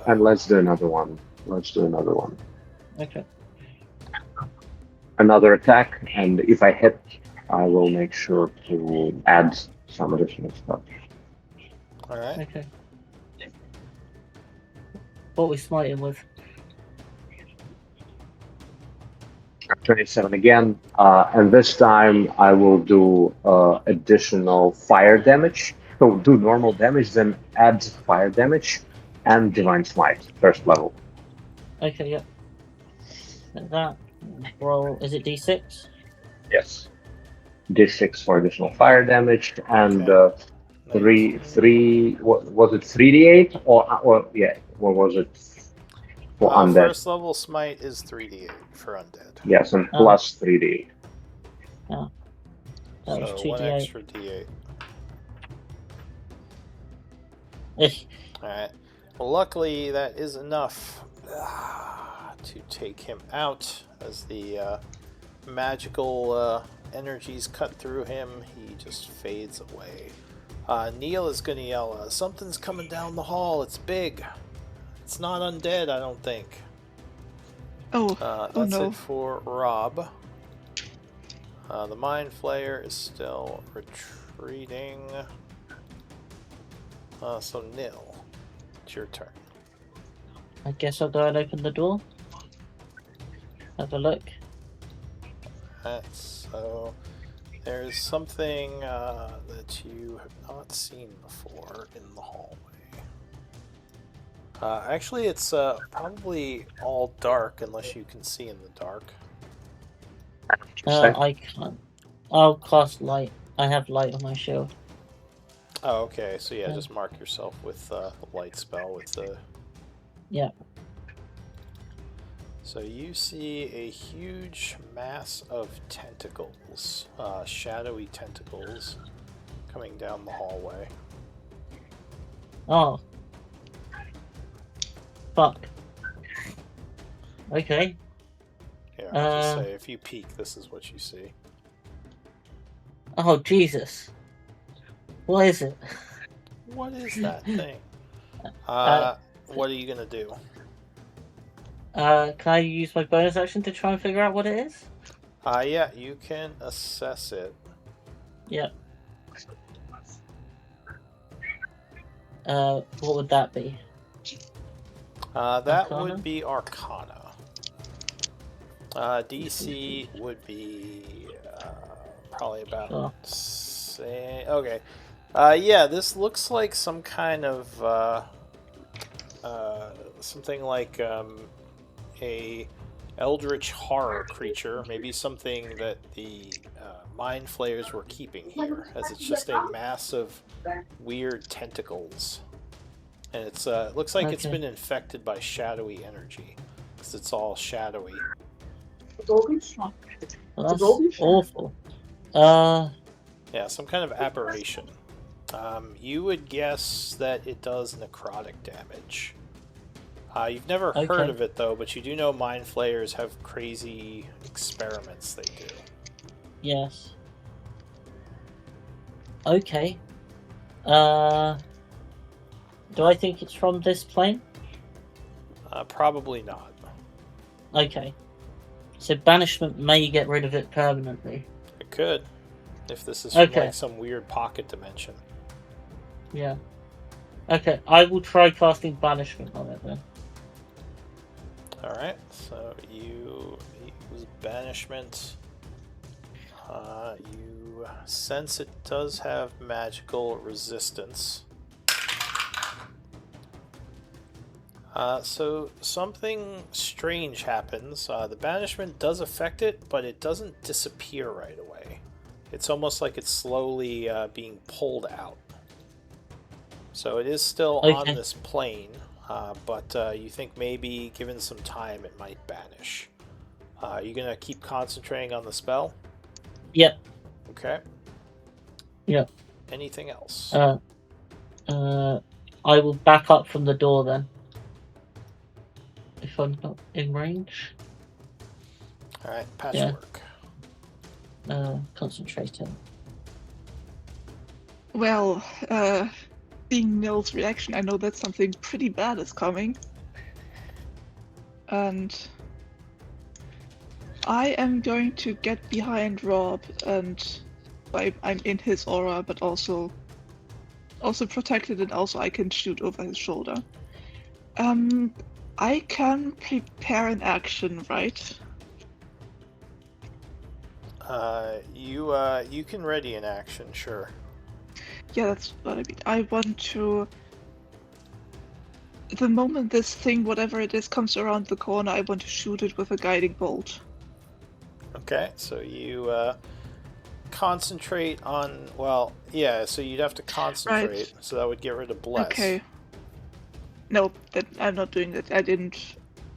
And let's do another one. Okay. Another attack, and if I hit, I will make sure to add some additional stuff. Alright, Okay. What we smite him with? 27 again, and this time I will do additional fire damage. So do normal damage, then add fire damage and Divine Smite, first level. Okay, yep. Like that. Roll. Is it D6? Yes. D6 for additional fire damage, and Okay. 3. What was it? 3d8 or yeah? What was it for undead? First level smite is 3d8 for undead. Yes, and plus 3d8. That was So 2d8. 1 extra d8. Alright. Well, luckily that is enough to take him out as the magical energies cut through him. He just fades away. Neil is going to yell, something's coming down the hall. It's big. It's not undead, I don't think. That's no. it for Rob. The Mind Flayer is still retreating. So Nil, it's your turn. I guess I'll go and open the door. Have a look. So there's something that you have not seen before in the hallway. Actually, it's probably all dark unless you can see in the dark. I can't. I'll cast light. I have light on my shield. Oh, okay. So yeah, Yeah. just mark yourself with the light spell with the. Yeah. So you see a huge mass of tentacles, shadowy tentacles, coming down the hallway. Oh. Fuck. Okay. Yeah, I'll just say if you peek, this is what you see. Oh, Jesus. What is it? What is that thing? What are you gonna do? Can I use my bonus action to try and figure out what it is? Yeah, you can assess it. Yeah. What would that be? That Arcana? would be Arcana. DC would be probably about say okay. Yeah, this looks like some kind of something like a eldritch horror creature, maybe something that the mind flayers were keeping here, as it's just a mass of weird tentacles, and it looks like it's Okay. been infected by shadowy energy, because it's all shadowy. Well, that's awful. Yeah, some kind of aberration. You would guess that it does necrotic damage. You've never heard Okay. of it though, but you do know mind flayers have crazy experiments they do. Yes. Okay. Do I think it's from this plane? Probably not. Okay. So banishment may get rid of it permanently. It could, if this is from Okay. like some weird pocket dimension. Yeah. Okay, I will try casting banishment on it then. Alright, so you use banishment. You sense it does have magical resistance. So something strange happens. The banishment does affect it, but it doesn't disappear right away. It's almost like it's slowly being pulled out. So it is still on this plane, but you think maybe given some time it might banish. You gonna keep concentrating on the spell? Yep. Okay. Yep. Anything else? I will back up from the door then. If I'm not in range. Alright, patchwork. Concentrating. Well, seeing Nils' reaction, I know that something pretty bad is coming. And I am going to get behind Rob, and I'm in his aura, but also protected, and also I can shoot over his shoulder. I can prepare an action, right? You can ready an action, sure. Yeah, that's what I mean. I want to... The moment this thing, whatever it is, comes around the corner, I want to shoot it with a guiding bolt. Okay, so you concentrate on... Well, yeah, so you'd have to concentrate, Right. so that would get rid of bless. Okay. No, I'm not doing that.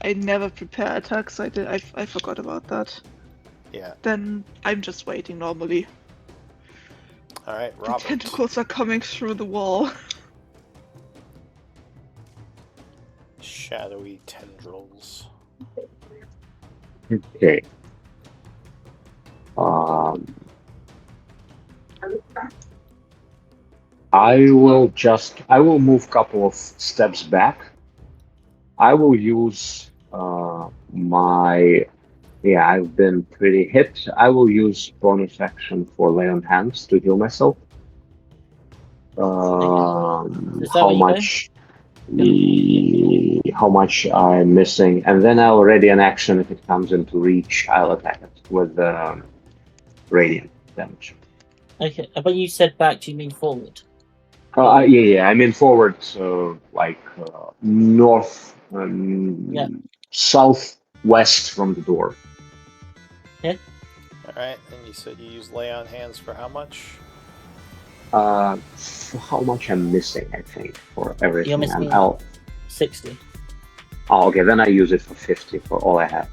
I never prepare attacks. I forgot about that. Yeah. Then I'm just waiting normally. Alright, The Robert. tentacles are coming through the wall. Shadowy tendrils. Okay. I will move a couple of steps back. I will use I've been pretty hit. I will use bonus action for lay on hands to heal myself. How much I'm missing, and then I'll ready an action if it comes into reach. I'll attack it with radiant damage. Okay, but you said back, do you mean forward? Yeah. I mean forward, so like north, southwest from the door. Yeah. Alright, and you said you use lay on hands for how much? How much I'm missing, I think, for You're everything. And missing I'll. 60. Oh, okay, then I use it for 50 for all I have.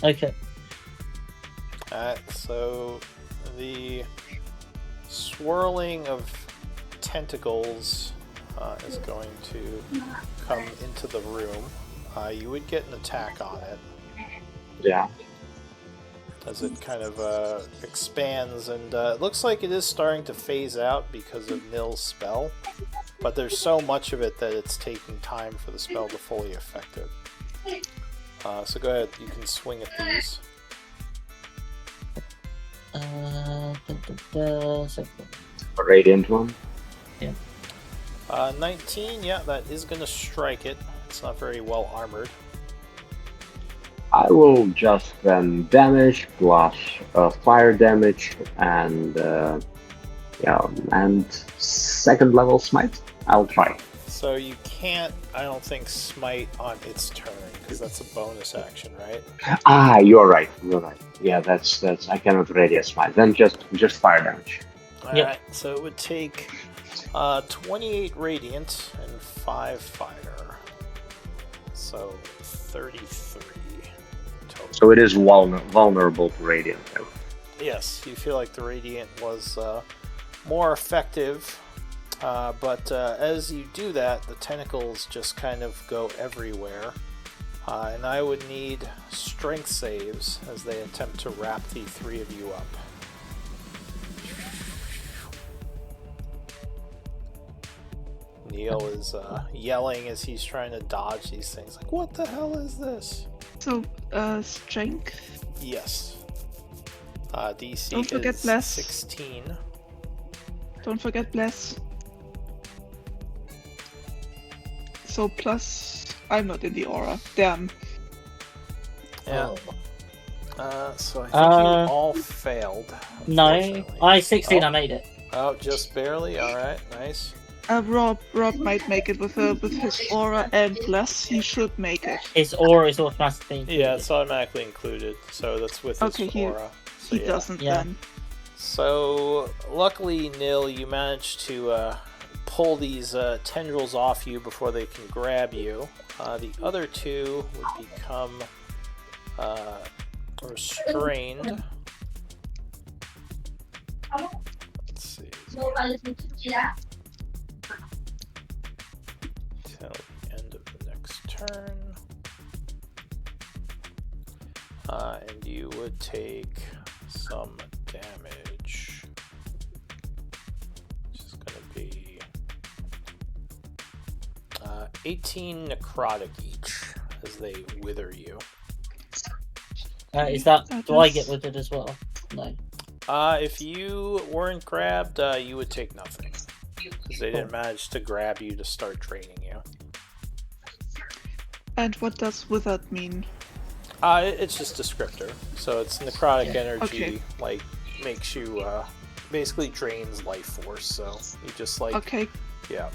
Okay. Alright, so the swirling of tentacles is going to come into the room. You would get an attack on it Yeah. as it kind of expands, and it looks like it is starting to phase out because of Nil's spell, but there's so much of it that it's taking time for the spell to fully affect it. So go ahead, you can swing at these. So, A radiant one. 19, yeah, that is going to strike it. It's not very well armored. I will just then damage plus fire damage and and second level smite. I'll try. So you can't, I don't think, smite on its turn, because that's a bonus action, right? Ah, you're right. You're right. Yeah, that's I cannot radius smite. Then just fire damage. Alright, so it would take 28 radiant and 5 fire. So 33 total. So it is vulnerable to radiant. Yes, you feel like the radiant was more effective, but as you do that, the tentacles just kind of go everywhere. And I would need strength saves as they attempt to wrap the three of you up. Neil is yelling as he's trying to dodge these things. Like, what the hell is this? So, strength. Yes. DC Don't forget is bless. 16. Don't forget bless. So plus, I'm not in the aura. Damn. Yeah. Oh. So I think you all failed. No, unfortunately. I 16. Oh. I made it. Oh, just barely. All right, nice. Rob might make it with his aura and bless. He should make it. His aura is automatically included. Yeah, it's automatically included, so that's with his Okay, aura. So, He doesn't Yeah. then. So luckily, Nil, you managed to pull these tendrils off you before they can grab you. The other two would become restrained. Let's see. Till the end of the next turn. And you would take some damage. Which is going to be 18 necrotic each as they wither you. Is that? That Do I is- get with it as well? No. If you weren't grabbed, you would take nothing. Because they didn't manage to grab you to start draining you. And what does withered mean? It's just descriptor. So it's necrotic energy, Okay. like, makes you, basically drains life force. So you just, like, Okay, yeah.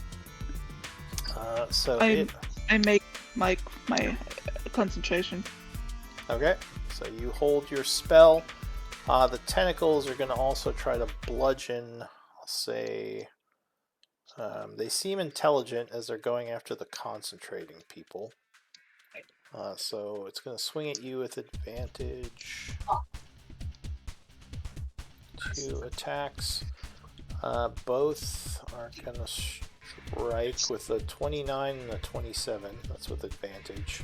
So I make my concentration. okay. So you hold your spell. The tentacles are going to also try to bludgeon, I'll say, they seem intelligent as they're going after the concentrating people. So it's going to swing at you with advantage. 2 attacks. Both are going to strike with a 29 and a 27. That's with advantage.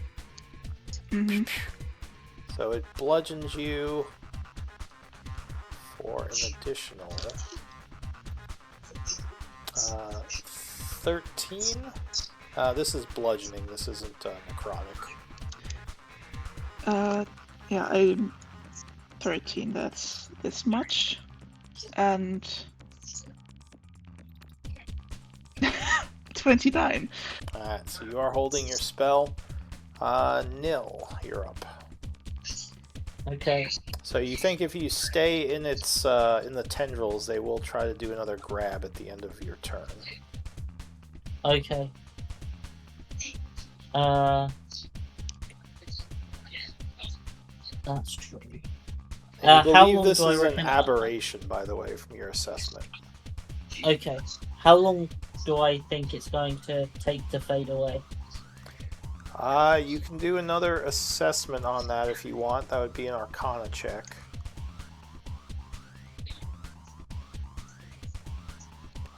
Mm-hmm. So it bludgeons you for an additional 13. This is bludgeoning. This isn't necrotic. Yeah, I'm 13. That's this much, and 29. Alright, so you are holding your spell. Nil, you're up. Okay. So you think if you stay in its in the tendrils, they will try to do another grab at the end of your turn. Okay. That's true. And you how believe long this do I is an reckon- aberration, by the way, from your assessment. Okay. How long do I think it's going to take to fade away? You can do another assessment on that if you want. That would be an Arcana check.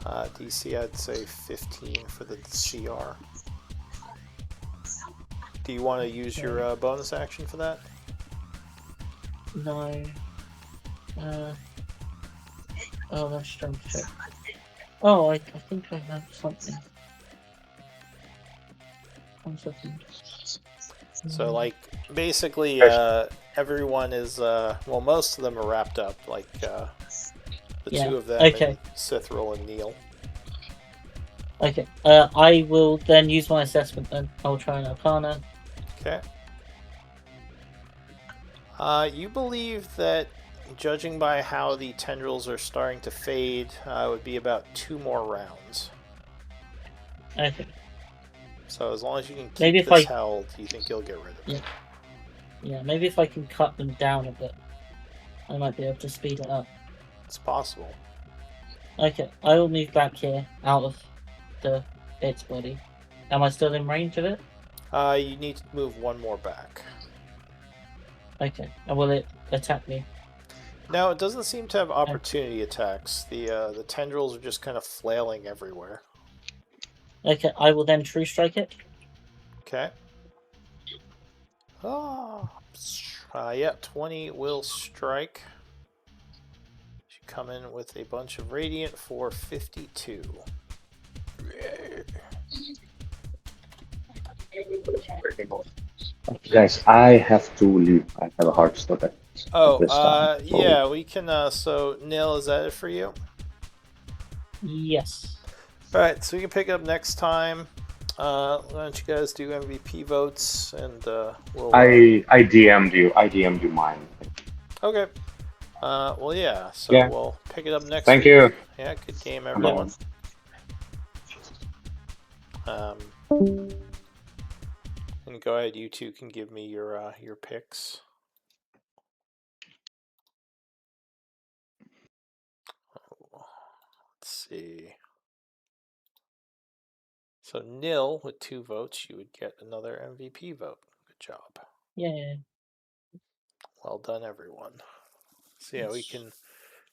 DC, I'd say 15 for the CR. Do you want to use your bonus action for that? No. Oh, that's strength check. Oh, I think I have something. 1 second. So, like, basically, everyone is, well, most of them are wrapped up, like, the two of them, okay. and Cithril and Neil. Okay, I will then use my assessment then. I'll try an Arcana. Okay. You believe that, judging by how the tendrils are starting to fade, it would be about 2 more rounds. Okay. So as long as you can keep Maybe if this held, you think you'll get rid of it. Yeah, maybe if I can cut them down a bit, I might be able to speed it up. It's possible. Okay, I will move back here, out of its body. Am I still in range of it? You need to move 1 more back. Okay, and will it attack me? No, it doesn't seem to have opportunity attacks. The tendrils are just kind of flailing everywhere. Okay, I will then True Strike it. Okay. Oh, yeah, 20 will strike. Should come in with a bunch of Radiant for 52. Guys, I have to leave. I have a hard stop at this time. So... yeah, we can, so, Nil, is that it for you? Yes. Alright, so we can pick up next time. Why don't you guys do MVP votes, and, we'll... I DM'd you. I DM'd you mine. Okay. Well, yeah, so Yeah. we'll pick it up next Thank week. you. Yeah, good game, everyone. And go ahead, you two can give me your picks. Let's see. So Nil with 2 votes, you would get another MVP vote. Good job. Yeah. Well done, everyone. So yeah, we can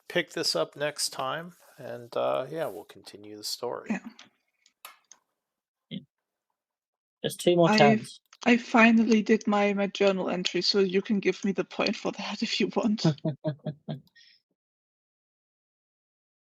pick this up next time, and yeah, we'll continue the story. Yeah. There's 2 more turns. I finally did my journal entry, so you can give me the point for that if you want.